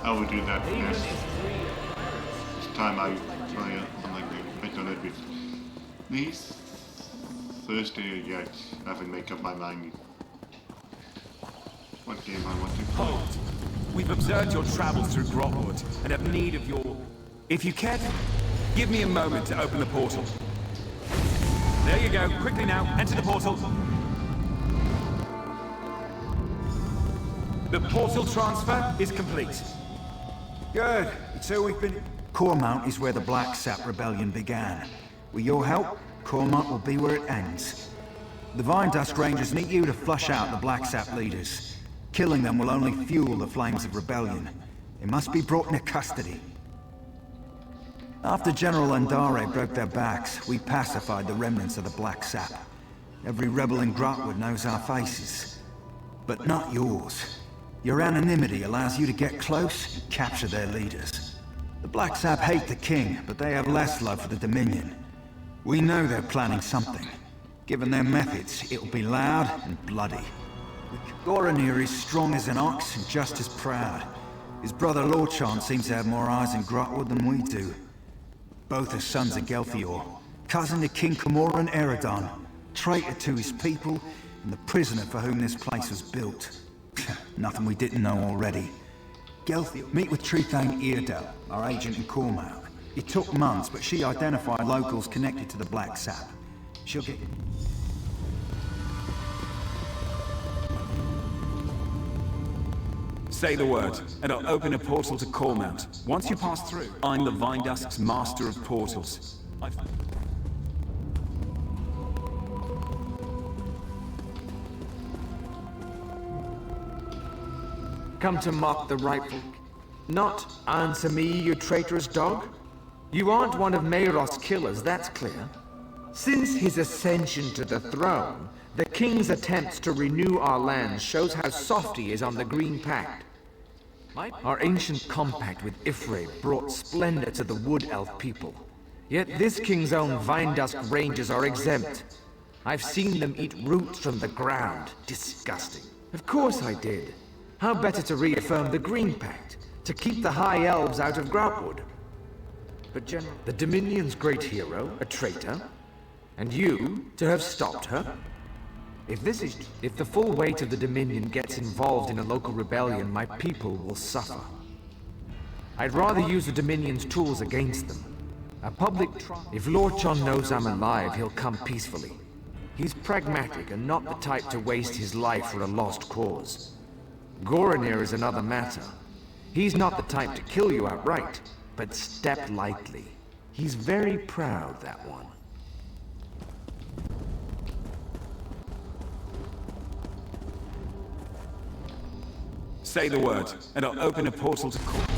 I will do that next time I play it on like I've done it with these Thursday yet. I haven't made up my mind what game I want to play. Hold. We've observed your travels through Grotwood and have need of your... If you care, give me a moment to open the portal. There you go. Quickly now, enter the portal. The portal transfer is complete. Good. So we've been... Cormount is where the Black Sap Rebellion began. With your help, Cormount will be where it ends. The Vine Dust Rangers need you to flush out the Black Sap leaders. Killing them will only fuel the flames of rebellion. They must be brought into custody. After General Andare broke their backs, we pacified the remnants of the Black Sap. Every rebel in Grotwood knows our faces. But not yours. Your anonymity allows you to get close and capture their leaders. The Black Sap hate the king, but they have less love for the Dominion. We know they're planning something. Given their methods, it'll be loud and bloody. Goranir is strong as an ox and just as proud. His brother Lorchan seems to have more eyes in Grotwood than we do. Both are sons of Gelthior, cousin to King Camoran Eredon, traitor to his people, and the prisoner for whom this place was built. Nothing we didn't know already. Gelthior, meet with Trethane Eardel, our agent in Cormount. It took months, but she identified locals connected to the Black Sap. She'll get... Say the word, and I'll open a portal to Cormount. Once you pass through, I'm the Vine Dusk's Master of Portals. Come to mock the rightful... Not answer me, you traitorous dog? You aren't one of Mayros' killers, that's clear. Since his ascension to the throne, the king's attempts to renew our lands shows how soft he is on the Green Pact. Our ancient compact with Ifre brought splendor to the Wood Elf people. Yet this king's own Vine Dusk Rangers are exempt. I've seen them eat roots from the ground. Disgusting. Of course I did. How better to reaffirm the Green Pact, to keep the High Elves out of Grotwood? But General, the Dominion's great hero, a traitor, and you to have stopped her? If the full weight of the Dominion gets involved in a local rebellion, my people will suffer. I'd rather use the Dominion's tools against them. A public trial. If Lorchan knows I'm alive, he'll come peacefully. He's pragmatic and not the type to waste his life for a lost cause. Goranir is another matter. He's not the type to kill you outright, but step lightly. He's very proud, that one. Say the word, and I'll open a portal to Cormount.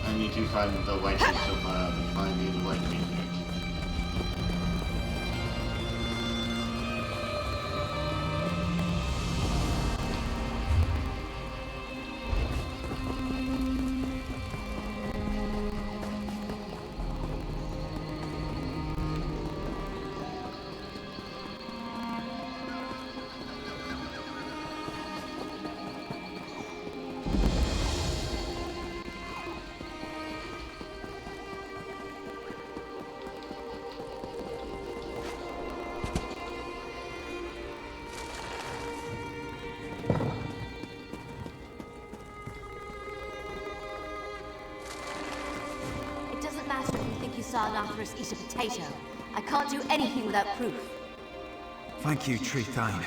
I need to find the white piece of finding the white piece. Nathras eat a potato. I can't do anything without proof. Thank you, Trethane.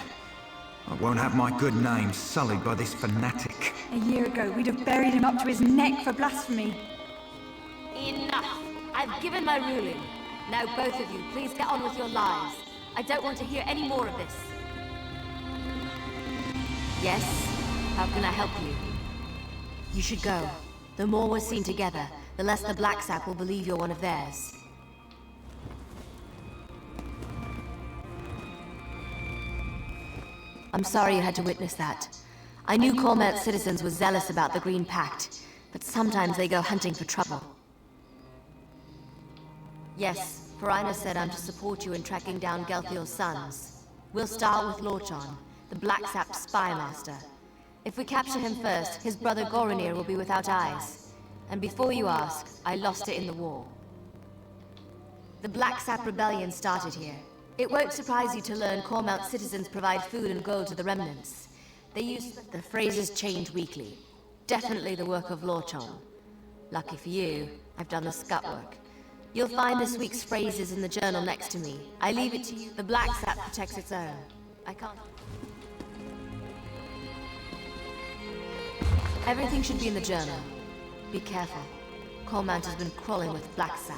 I won't have my good name sullied by this fanatic. A year ago, we'd have buried him up to his neck for blasphemy. Enough! I've given my ruling. Now both of you, please get on with your lives. I don't want to hear any more of this. Yes? How can I help you? You should go. The more we're seen together, the less the Black Sap will believe you're one of theirs. I'm sorry you had to witness that. I knew Cormelt's citizens were zealous about the Green Pact, but sometimes they go hunting for trouble. Yes, Farina said I'm to support you in tracking down Gelthiel's sons. We'll start with Lorchon, the Black Sap spy master. If we capture him first, his brother Goronir will be without eyes. And before you ask, I lost it in the war. The Black Sap rebellion started here. It won't surprise you to learn Cormelt's citizens provide food and gold to the remnants. They use the phrases change weekly. Definitely the work of Lorchon. Lucky for you, I've done the scut work. You'll find this week's phrases in the journal next to me. I leave it to you. The Black Sap protects its own. I can't... Everything should be in the journal. Be careful. Cormount has been crawling with Black Sap.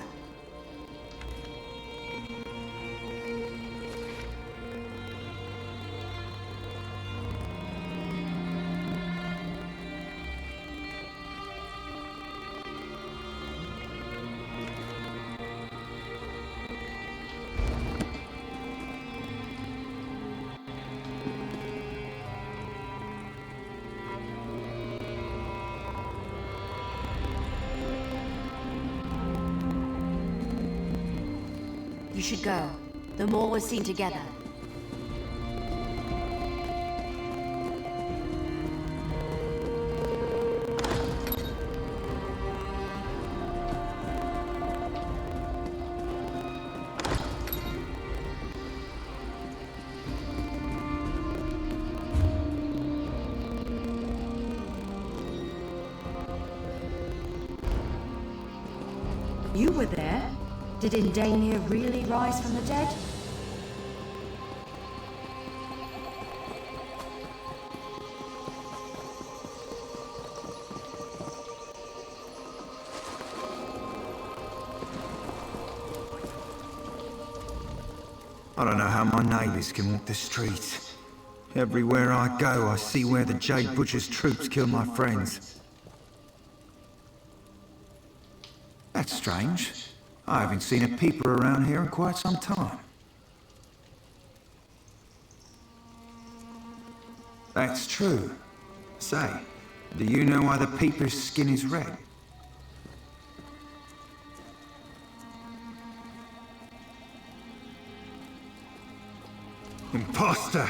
You should go. The more we're seen together. You were there? Did Indania really rise from the dead? I don't know how my neighbours can walk the streets. Everywhere I go, I see where the Jade Butcher's troops kill my friends. That's strange. I haven't seen a peeper around here in quite some time. That's true. Say, do you know why the peeper's skin is red? Imposter!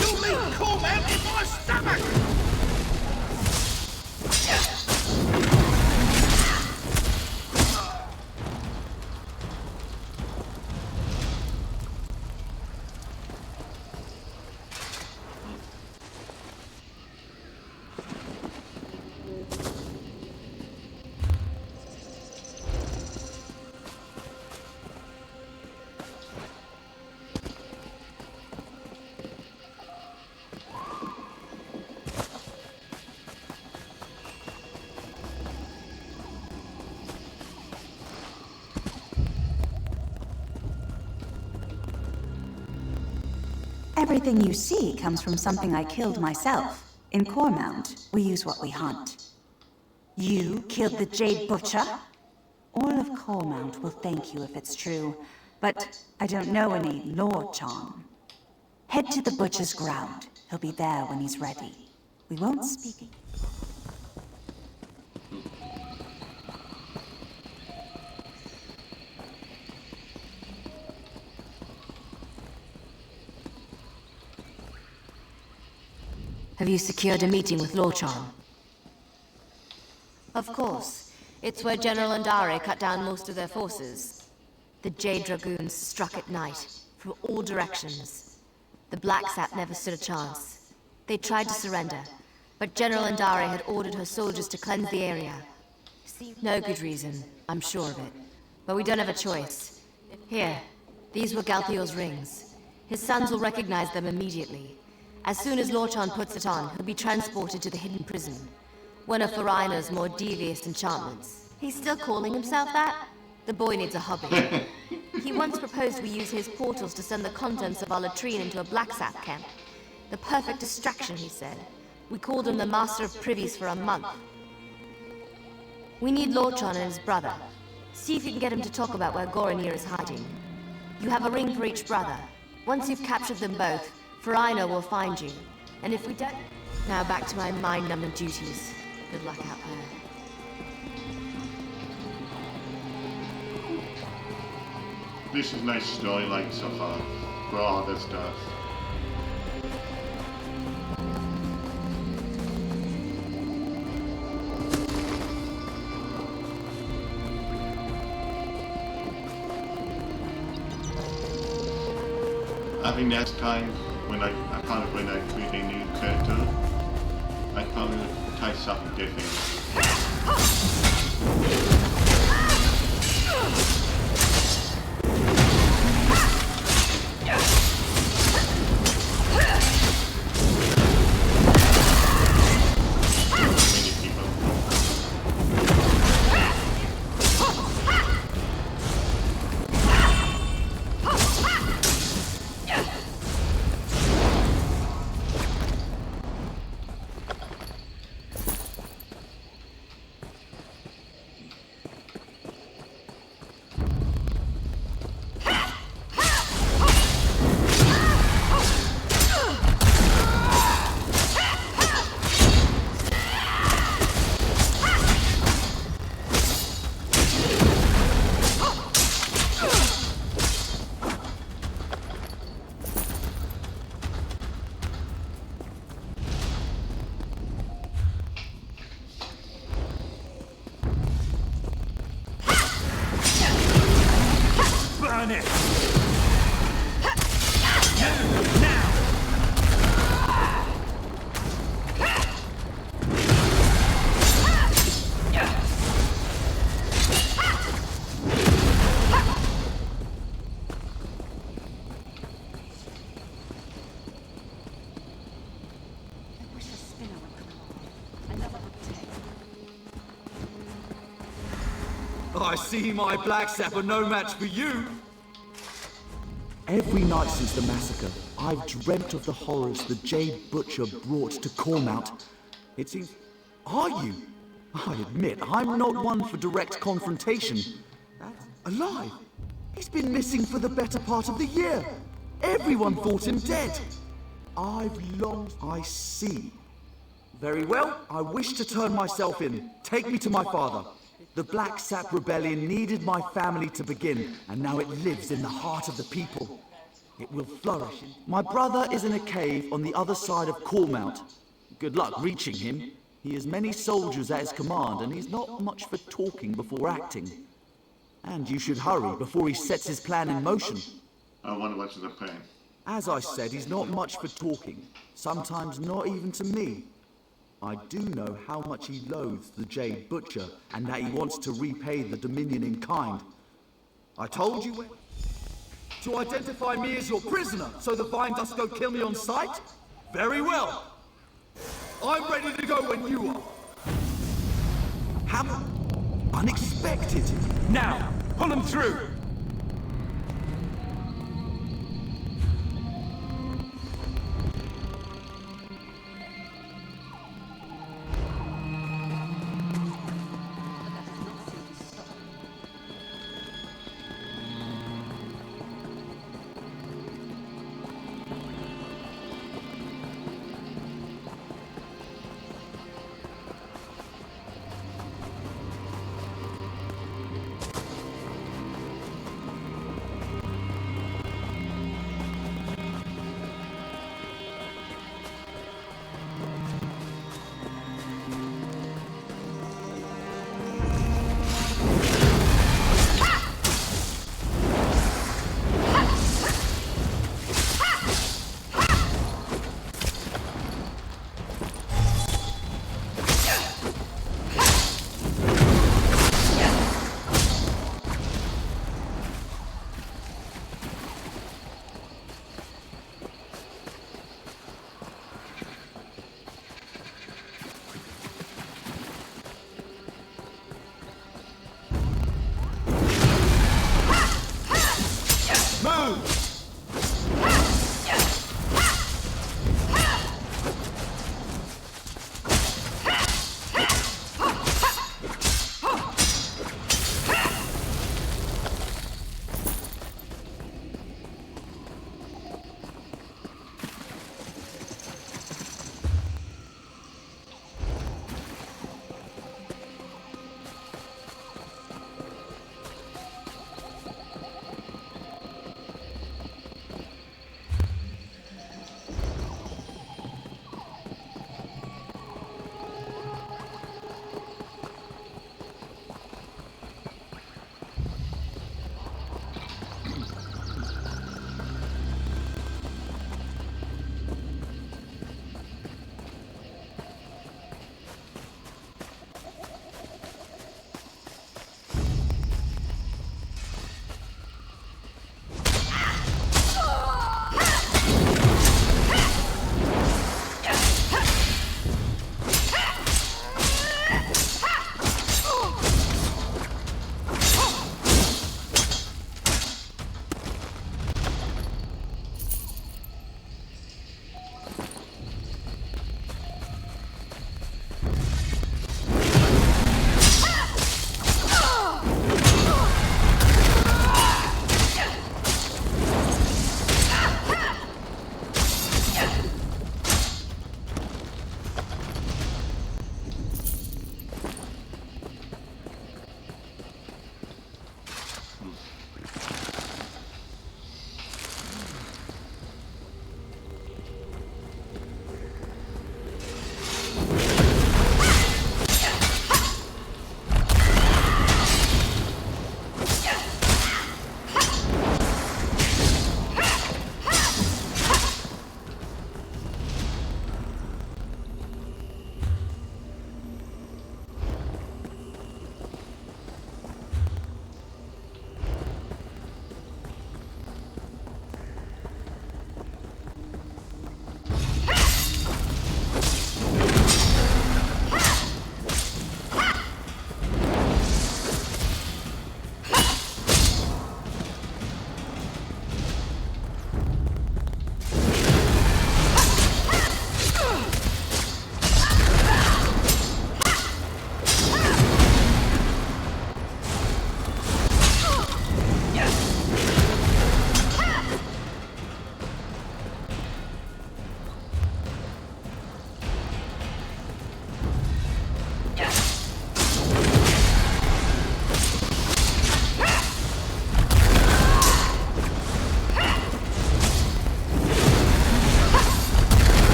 You leave Corman in my stomach! Everything you see comes from something I killed myself. In Cormount, we use what we hunt. You killed the Jade Butcher? All of Cormount will thank you if it's true, but I don't know any Lorchon. Head to the Butcher's ground. He'll be there when he's ready. We won't speak. Have you secured a meeting with Lorchon? Of course. It's where General Andare cut down most of their forces. The Jade Dragoons struck at night, from all directions. The Black Sap never stood a chance. They tried to surrender, but General Andare had ordered her soldiers to cleanse the area. No good reason, I'm sure of it. But we don't have a choice. Here, these were Galthior's rings. His sons will recognize them immediately. As soon as Lorchan puts it on, he'll be transported to the hidden prison. One of Farina's more devious enchantments. He's still calling himself that? The boy needs a hobby. He once proposed we use his portals to send the contents of our latrine into a black sap camp. The perfect distraction, he said. We called him the Master of Privies for a month. We need Lorchan and his brother. See if you can get him to talk about where Goronir is hiding. You have a ring for each brother. Once you've captured them both, Farina will find you. And if we don't... Now back to my mind-numbing duties. Good luck out there. This is a nice storyline so far, for all this stuff. I think next time, when I create a new character, I probably would try something different. I see my black sap are no match for you. Every night since the massacre, I've dreamt of the horrors the Jade Butcher brought to Cormount. It seems... Are you? I admit, I'm not one for direct confrontation. Alive? He's been missing for the better part of the year. Everyone thought him dead. I've longed... I see. Very well, I wish to turn myself in. Take me to my father. The Black Sap Rebellion needed my family to begin, and now it lives in the heart of the people. It will flourish. My brother is in a cave on the other side of Cormount. Good luck reaching him. He has many soldiers at his command, and he's not much for talking before acting. And you should hurry before he sets his plan in motion. I wonder what's the plan. As I said, he's not much for talking. Sometimes not even to me. I do know how much he loathes the Jade Butcher, and that he wants to repay the Dominion in kind. I told you to identify me as your prisoner, so the Vine Dust go kill me on sight? Very well. I'm ready to go when you are. How unexpected. Now, pull him through!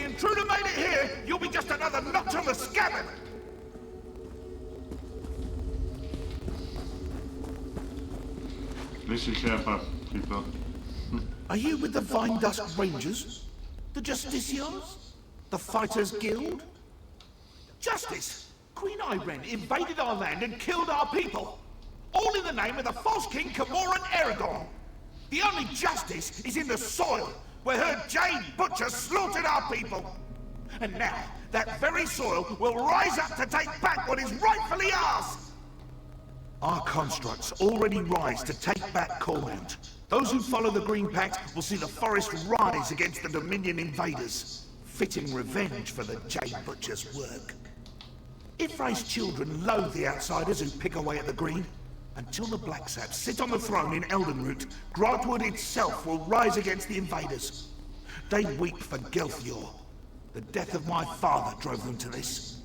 the intruder made it here, you'll be just another notch on the scabbard! Listen careful, people. Are you with the Vine Dusk Rangers? The Justiciars? The Fighters Guild? Justice! Queen Irene invaded our land and killed our people! All in the name of the false king Camoran Aragon! The only justice is in the soil, where her Jade Butcher slaughtered our people! And now, that very soil will rise up to take back what is rightfully ours! Our constructs already rise to take back Cormount. Those who follow the Green Pact will see the forest rise against the Dominion invaders, fitting revenge for the Jade Butcher's work. Ifray's children loathe the outsiders who pick away at the Green. Until the Black Saps sit on the throne in Eldenroot, Grantwood itself will rise against the invaders. They weep for Gelthior. The death of my father drove them to this.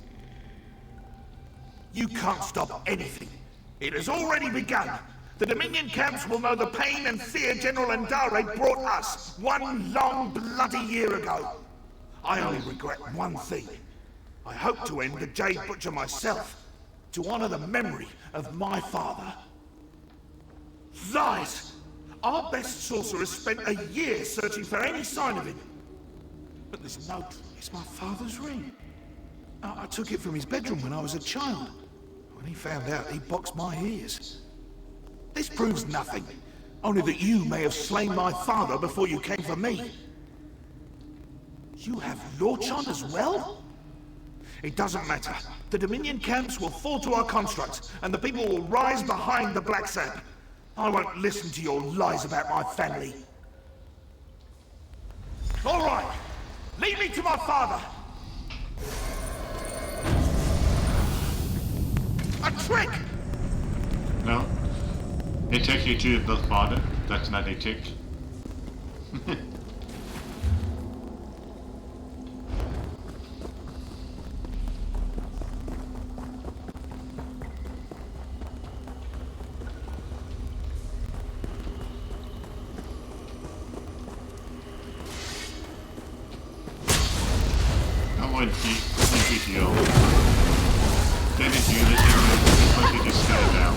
You can't stop anything. It has already begun. The Dominion camps will know the pain and fear General Andare brought us one long bloody year ago. I only regret one thing. I hope to end the Jade Butcher myself, to honor the memory of my father. Lies! Our best sorcerer spent a year searching for any sign of him. But this note is my father's ring. I took it from his bedroom when I was a child. When he found out, he boxed my ears. This proves nothing, only that you may have slain my father before you came for me. You have Lorchon as well? It doesn't matter. The Dominion camps will fall to our constructs, and the people will rise behind the Black Sap. I won't listen to your lies about my family. All right, lead me to my father. A trick! No. They take you to the father. That's not a trick. I want GTO. Then it's you listen to the just go down.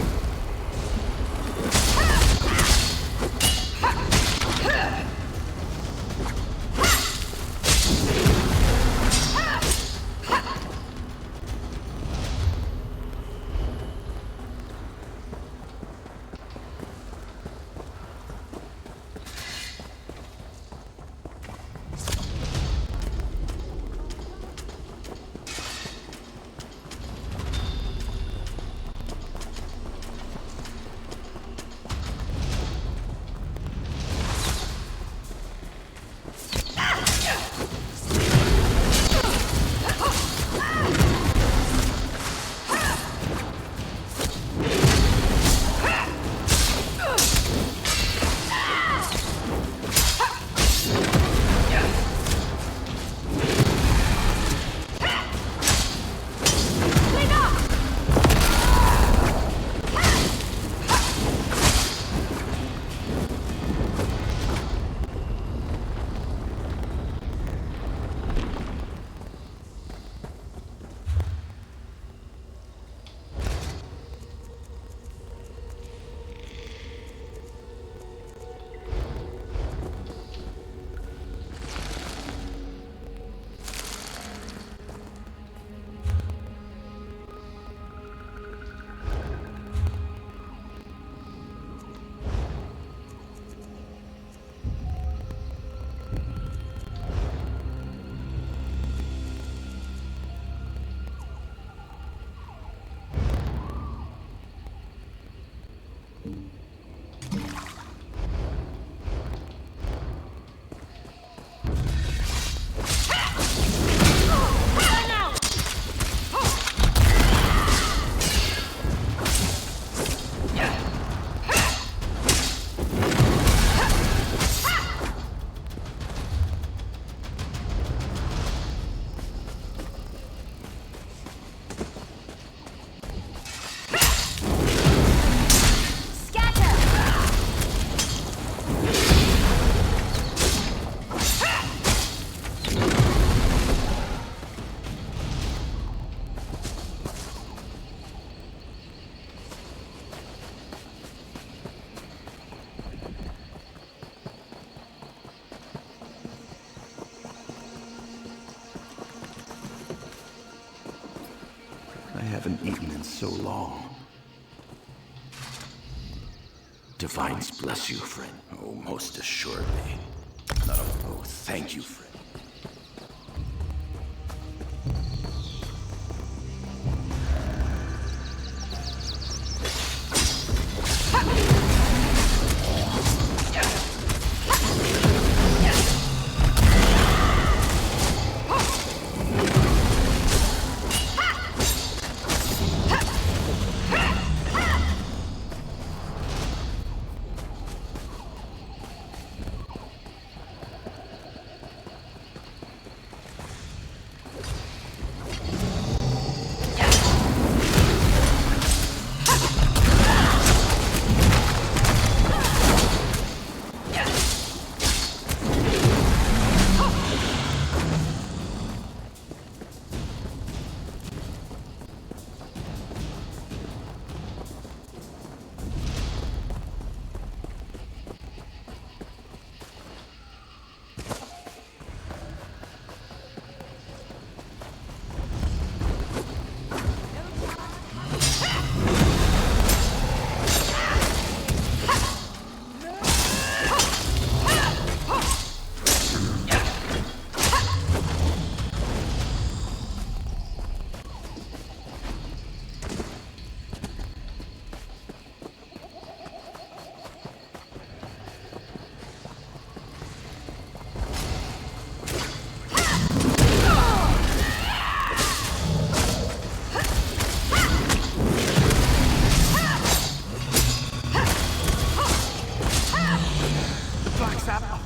eaten in so long. Divines bless you, friend. Oh, most assuredly. Oh, thank you, friend.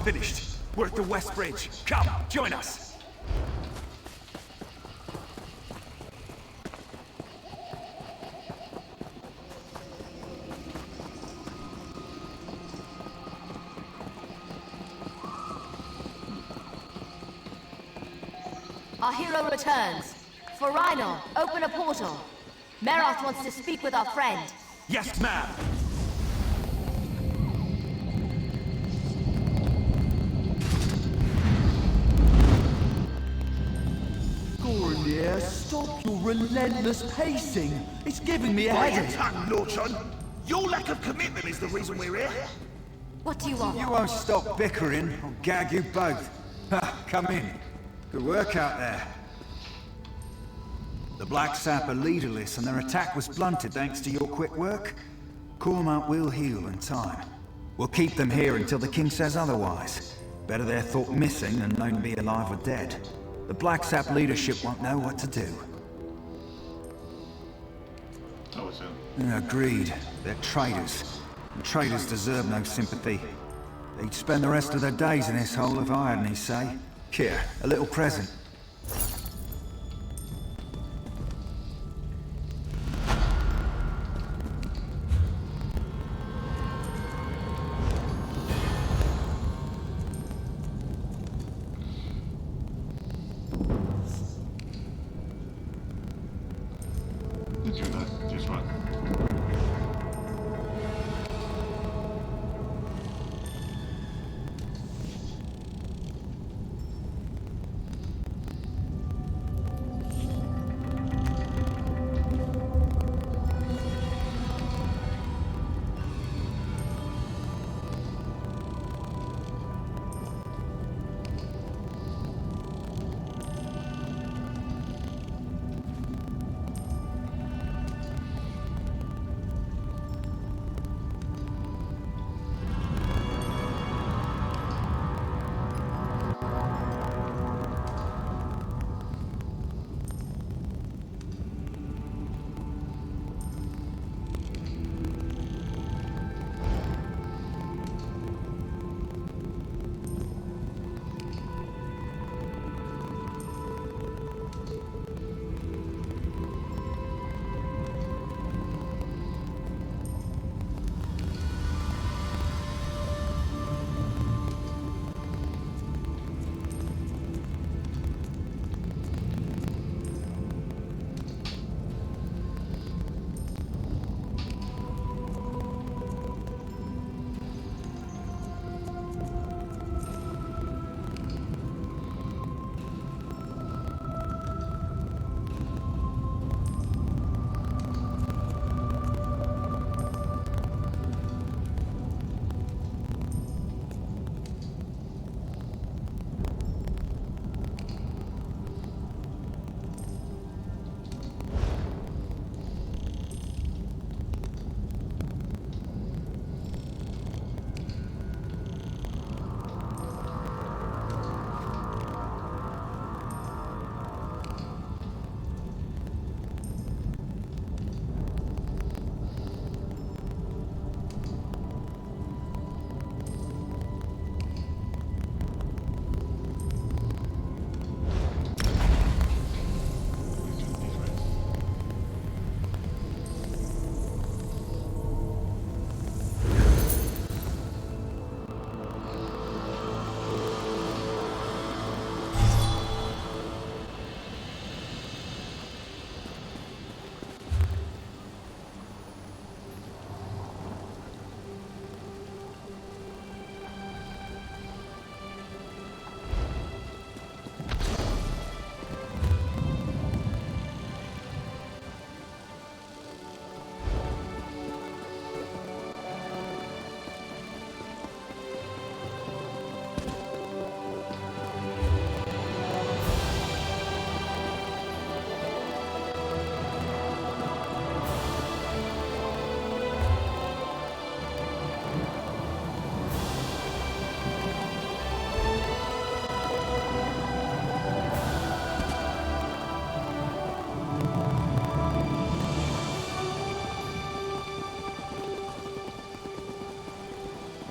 Finished. We're at the West Bridge. Come, join us. Our hero returns. For Rhino, open a portal. Meroth wants to speak with our friend. Yes, ma'am. Gornier, stop your relentless pacing. It's giving me a headache. Lordson. Your lack of commitment is the reason we're here. What do you want? You won't stop bickering, I'll gag you both. Ha, come in. Good work out there. The Black Sap are leaderless and their attack was blunted thanks to your quick work. Cormount will heal in time. We'll keep them here until the king says otherwise. Better they're thought missing than known to be alive or dead. The Black Sap leadership won't know what to do. That was it. Agreed. They're traitors. And traitors deserve no sympathy. They'd spend the rest of their days in this hole if I had any say. Here, a little present. This one.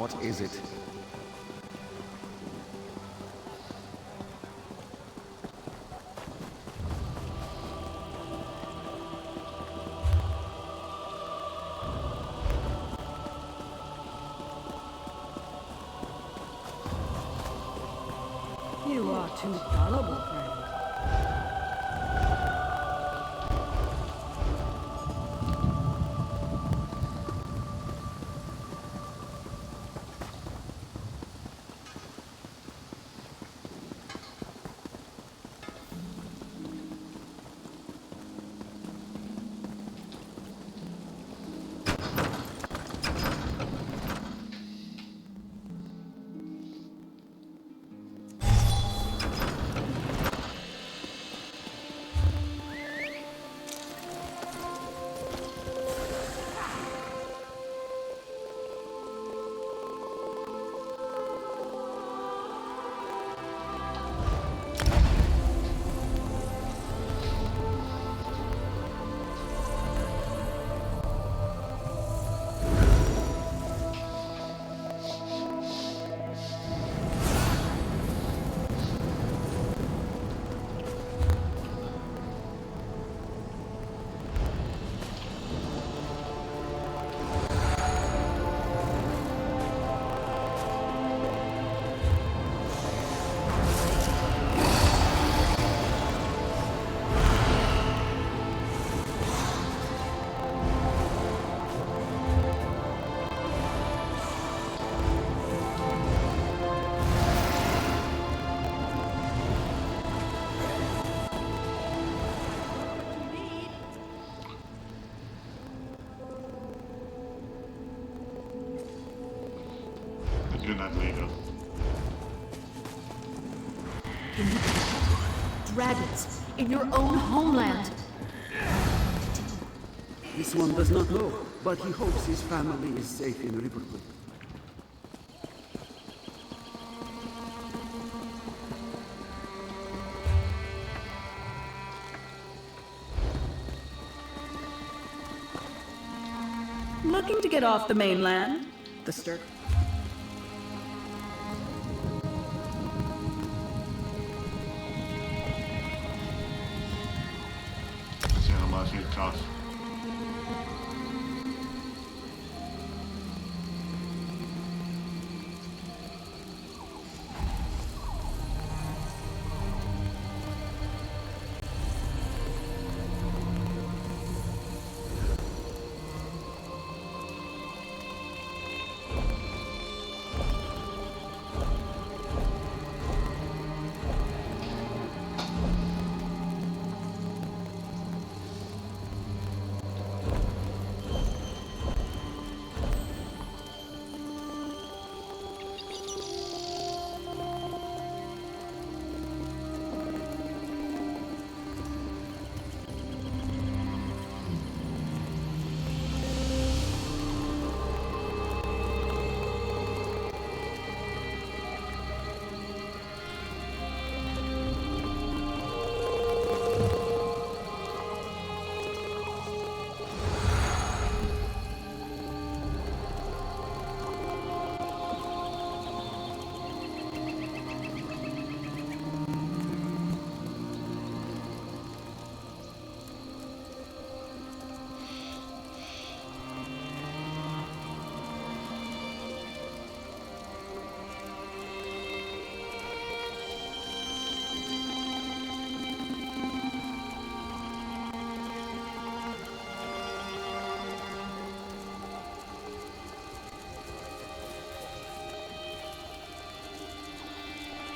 What is it? You are too gullible, friend. You're not legal. Dragons in your own homeland. This one does not know, but he hopes his family is safe in Riverwood. Looking to get off the mainland? The stir. See how much it costs.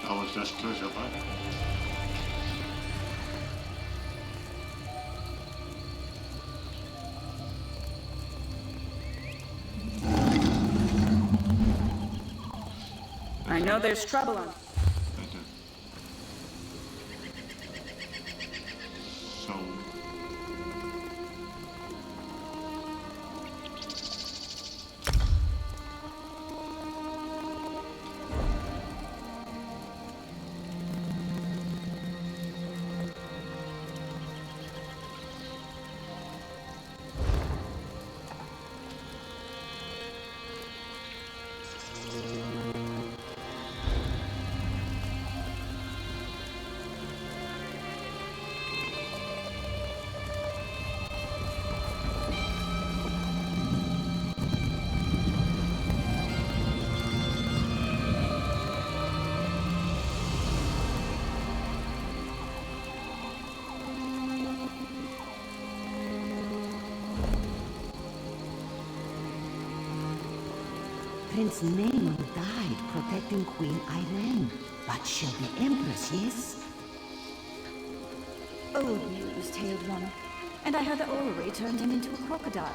That was just treasure, right? I know there's trouble on. So... Prince Naemon died protecting Queen Irene. But she'll be Empress, yes? Old news, Tailed One. And I heard the orrery turned him into a crocodile.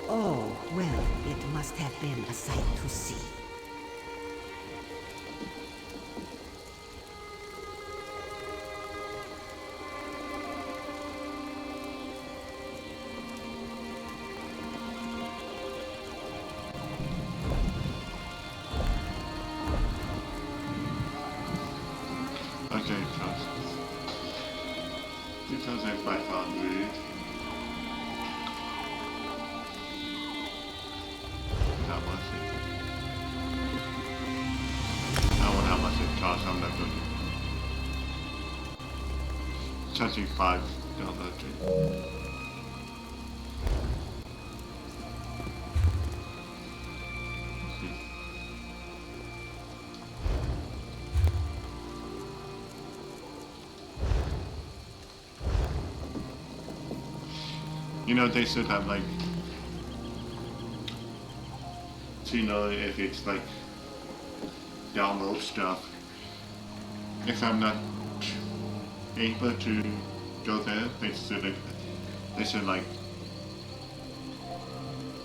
Oh, well, it must have been a sight to see. Okay, trust. 2,500. How much it? I wonder how much it costs. I'm not good. $25. You know, they should have like, to know if it's like download stuff. If I'm not able to go there, they should like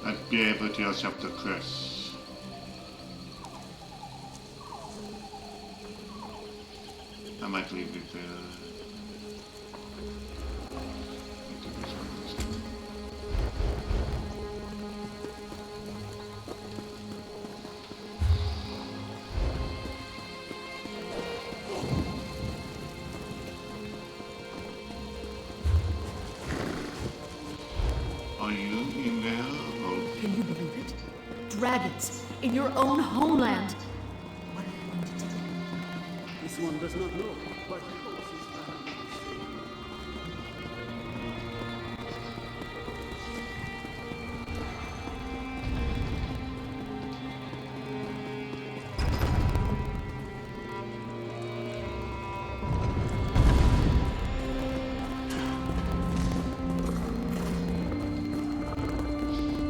I'd be able to accept the quest. I might leave it there. Are you in there? Or... Can you believe it? Dragons in your own homeland. This one does not know, but he hopes his family is safe.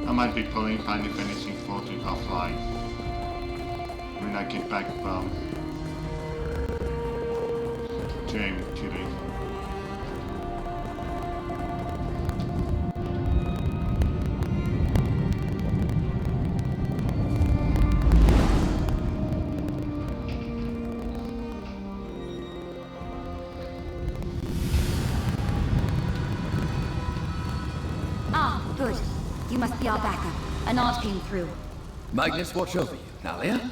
I might be pulling Final Fantasy 14 offline when I get back from gym today. Ah, good. You must be our backup. An art came through. Magnus, watch over you, Nalia.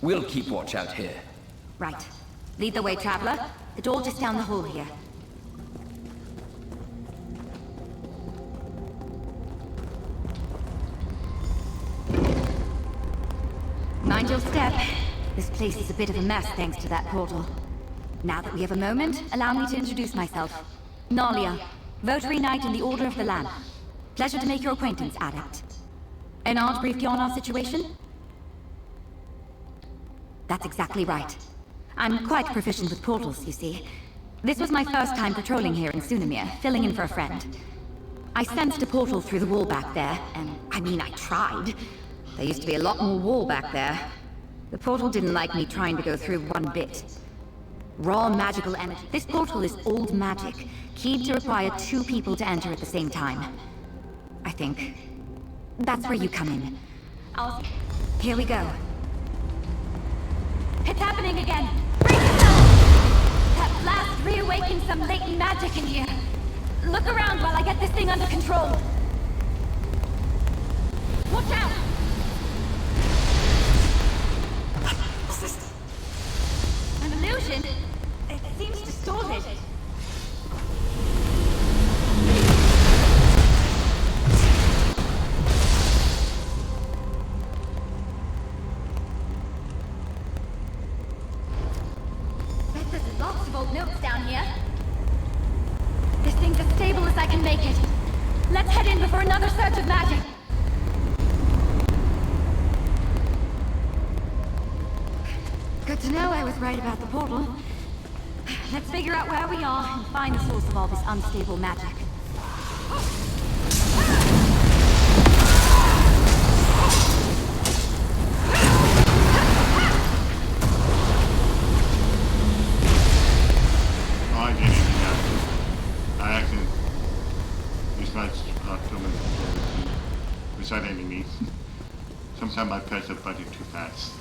We'll keep watch out here. Right. Lead the way, traveler. The door just down the hall here. Mind your step. This place is a bit of a mess thanks to that portal. Now that we have a moment, allow me to introduce myself. Nalia, Votary Knight in the Order of the Lamp. Pleasure to make your acquaintance, Adept. Enard briefed you on our situation? That's exactly right. I'm quite proficient with portals, you see. This was my first time patrolling here in Sunamir, filling in for a friend. I sensed a portal through the wall back there, and I mean, I tried. There used to be a lot more wall back there. The portal didn't like me trying to go through one bit. Raw magical energy. This portal is old magic, keyed to require 2 people to enter at the same time. I think. That's where you come in. Here we go. It's happening again! Brace yourself! That blast reawakened some latent magic in here. Look around while I get this thing under control. Watch out! What's this? An illusion? It seems distorted. There's lots of old notes down here. This thing's as stable as I can make it. Let's head in before another surge of magic. Good to know I was right about the portal. Let's figure out where we are and find the source of all this unstable magic. beside enemies. Sometimes I press the button too fast.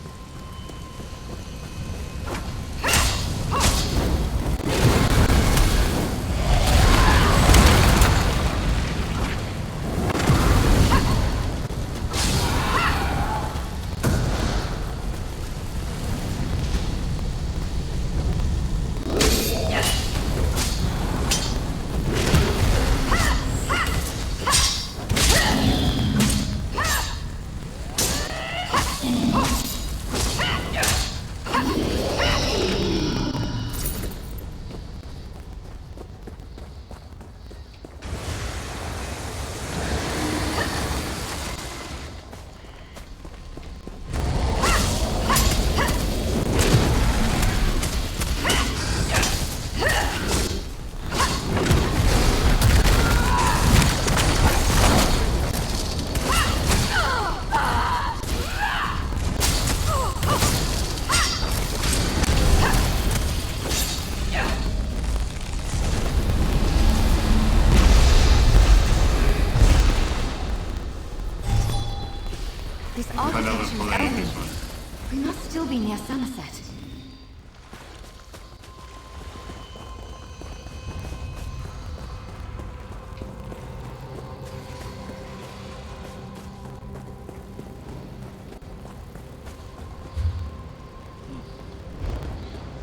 This architecture is open. We must still be near sunset.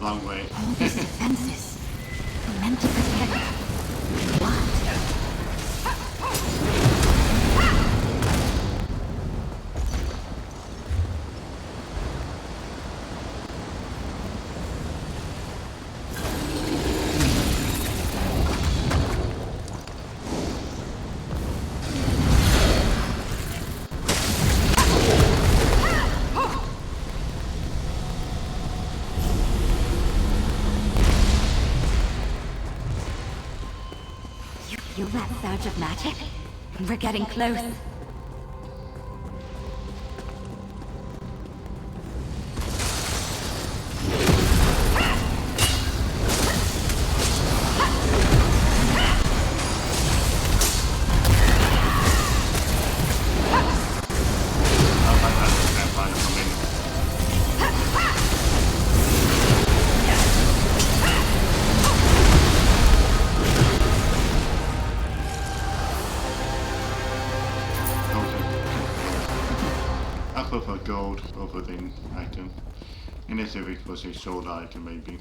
Long way. All these defenses. We're meant to protect what? Feel that surge of magic? We're getting close. I prefer gold over the item. Unless if it was a sold item maybe.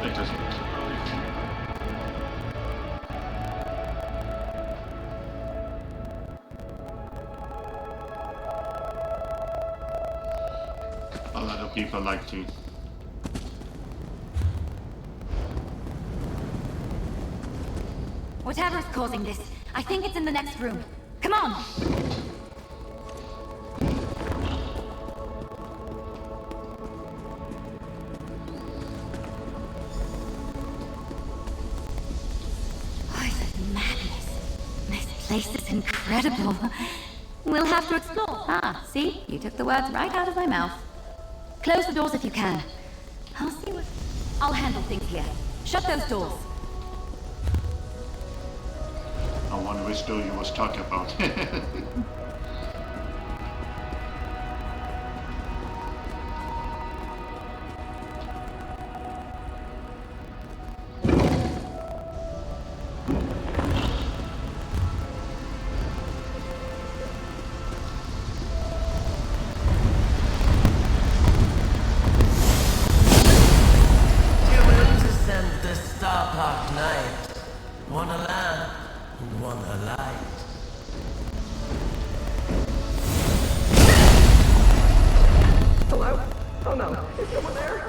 It doesn't. A lot of people like to. Whatever's causing this, I think it's in the next room. Come on! Oh, this madness. This place is incredible. We'll have to explore. Ah, see? You took the words right out of my mouth. Close the doors if you can. I'll see what... I'll handle things here. Shut those doors. I wonder which door you was talking about. Hello? Oh no, is someone there?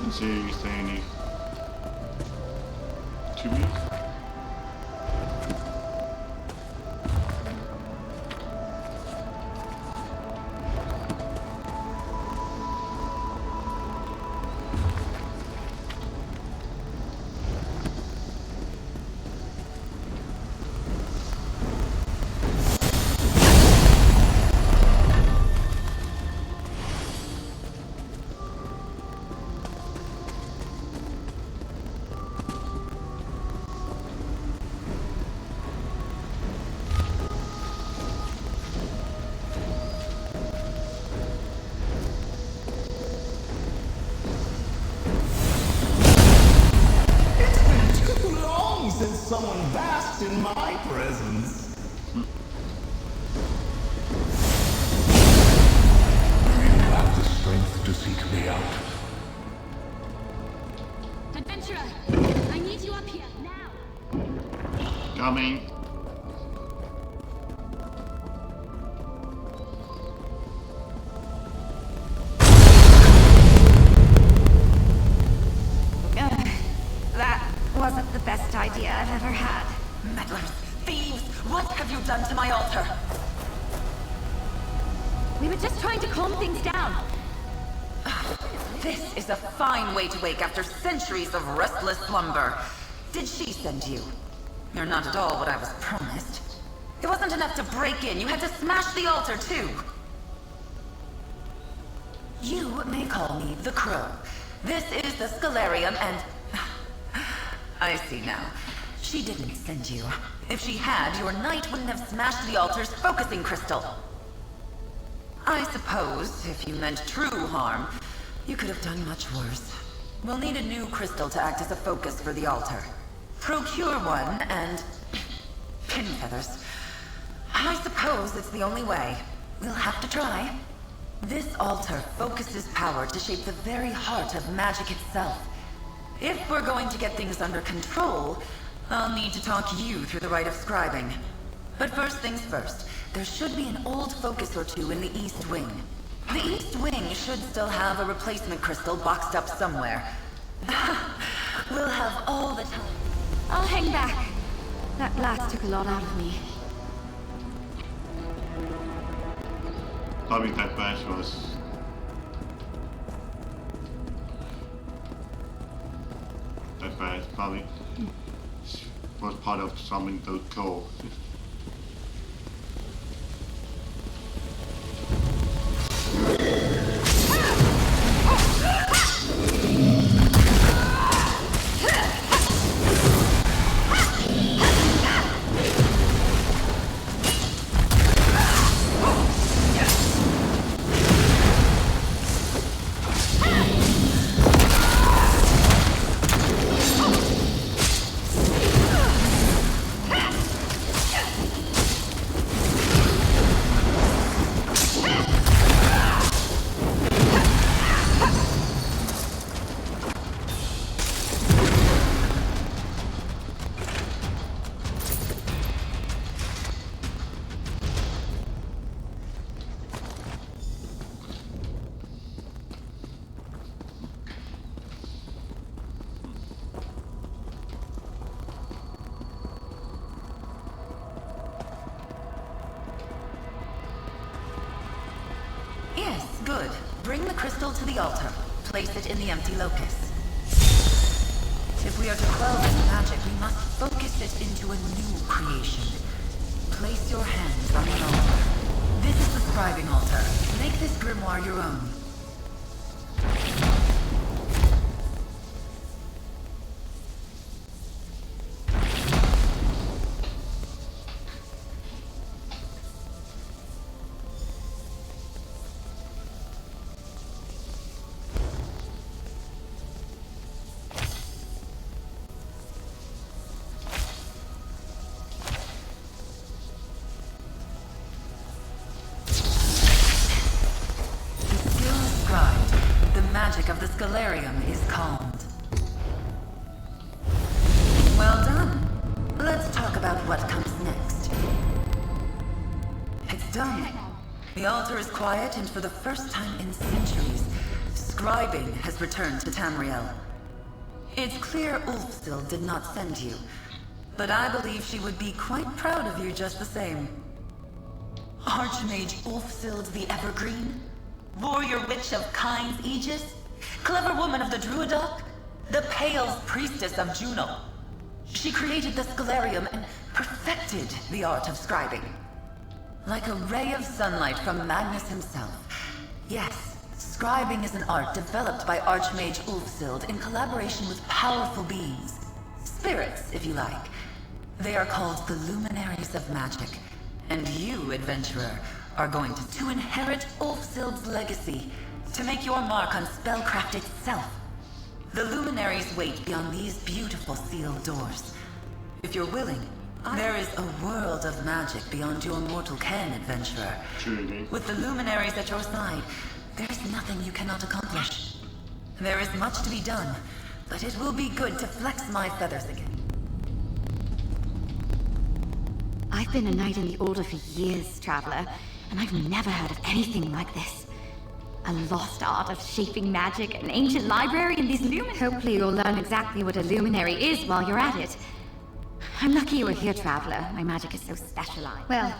Is there any to me? someone basked in my presence. Do you have the strength to seek me out? Adventurer, I need you up here, now! Coming. That wasn't the best idea I've ever had. Meddlers! Thieves! What have you done to my altar? We were just trying to calm things down. This is a fine way to wake after centuries of restless slumber. Did she send you? You're not at all what I was promised. It wasn't enough to break in, you had to smash the altar too. You may call me the Crow. This is the Scalarium and... I see now. She didn't send you. If she had, your knight wouldn't have smashed the altar's focusing crystal. I suppose, if you meant true harm, you could have done much worse. We'll need a new crystal to act as a focus for the altar. Procure one, and... pin feathers. I suppose it's the only way. We'll have to try. This altar focuses power to shape the very heart of magic itself. If we're going to get things under control, I'll need to talk you through the rite of scribing. But first things first, there should be an old focus or two in the East Wing. The East Wing should still have a replacement crystal boxed up somewhere. We'll have all the time. I'll hang back. That blast took a lot out of me. Probably that bash was... that bash probably was part of something so cool. Yes, good. Bring the crystal to the altar. Place it in the empty locus. If we are to quell this magic, we must focus it into a new creation. Place your hands on the altar. This is the scribing altar. Make this grimoire your own. Of the Scalarium is calmed. Well done. Let's talk about what comes next. It's done. The altar is quiet, and for the first time in centuries, scribing has returned to Tamriel. It's clear Ulfsil did not send you, but I believe she would be quite proud of you just the same. Archmage Ulfsild the Evergreen? Warrior Witch of Kyne's Aegis? Clever woman of the Druidoc? The Pale's priestess of Juno? She created the Scalarium and perfected the art of scribing. Like a ray of sunlight from Magnus himself. Yes, scribing is an art developed by Archmage Ulfsild in collaboration with powerful beings. Spirits, if you like. They are called the Luminaries of Magic. And you, adventurer, are going to inherit Ulfsild's legacy, to make your mark on spellcraft itself. The Luminaries wait beyond these beautiful sealed doors. If you're willing, there is a world of magic beyond your mortal ken, adventurer. Truly. With the luminaries at your side, there is nothing you cannot accomplish. There is much to be done, but it will be good to flex my feathers again. I've been a knight in the Order for years, Traveler, and I've never heard of anything like this. A lost art of shaping magic, an ancient library, and these luminaries. Hopefully you'll learn exactly what a luminary is while you're at it. I'm lucky you were here, Traveler. My magic is so specialized. Well,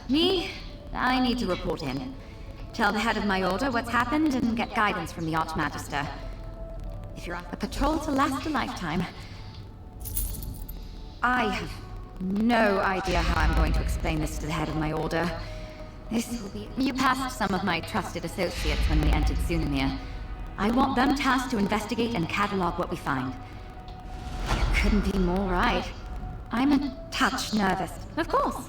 I need to report in. Tell the head of my order what's happened and get guidance from the Archmagister. If you're on a patrol to last a lifetime, I have no idea how I'm going to explain this to the head of my order. This will be... You passed some of my trusted associates when we entered Sunamir. I want them tasked to investigate and catalog what we find. You couldn't be more right. I'm a touch nervous. Of course.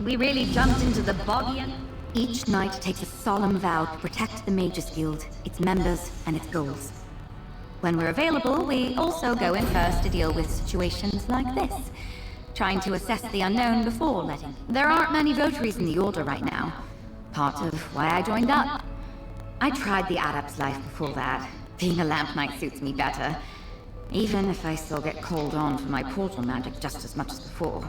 We really jumped into the boggy and... Each knight takes a solemn vow to protect the Mages Guild, its members, and its goals. When we're available, we also go in first to deal with situations like this. Trying to assess the unknown before letting... There aren't many votaries in the Order right now. Part of why I joined up. I tried the Adept's life before that. Being a lamp knight suits me better. Even if I still get called on for my portal magic just as much as before.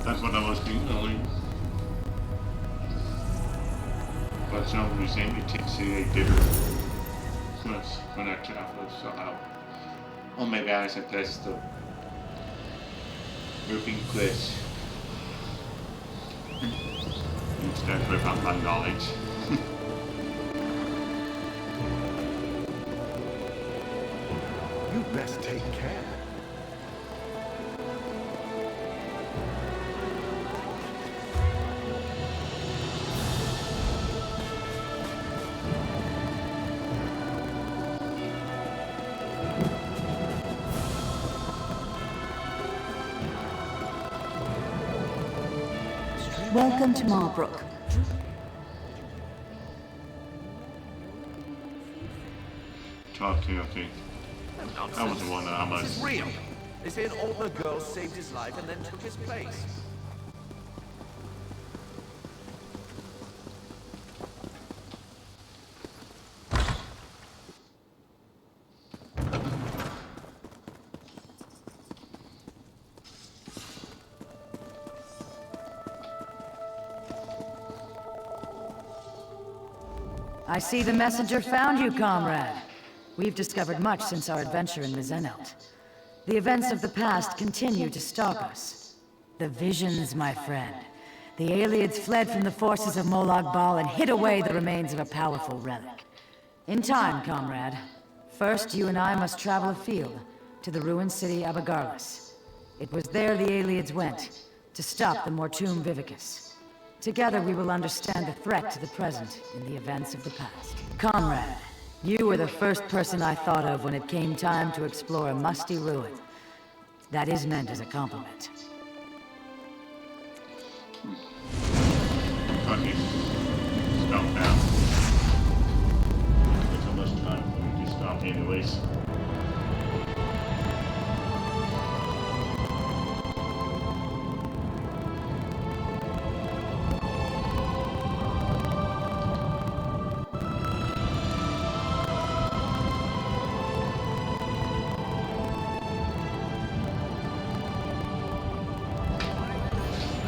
That's what I was doing earlier. But some reason it takes a bigger quest when I travel, so or maybe I should test the moving quest instead without my knowledge. You best take care. Welcome to Marbrook. Okay. That was the one that I This must. is real. They say an older girl saved his life and then took his place. I see the messenger found you, comrade. We've discovered much since our adventure in Mizenelt. The events of the past continue to stalk us. The visions, my friend. The Aelids fled from the forces of Molag Bal and hid away the remains of a powerful relic. In time, comrade. First, you and I must travel afield, to the ruined city Abagarlis. It was there the Aelids went, to stop the Mortum Vivicus. Together we will understand the threat to the present in the events of the past. Comrade, you were the first person I thought of when it came time to explore a musty ruin. That is meant as a compliment. Okay. Stop now. It's almost time for me to stop anyways.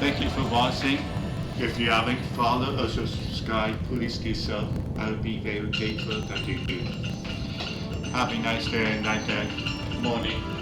Thank you for watching. If you haven't followed or subscribed, please do so. I would be very grateful that you do. Have a nice day, night, morning.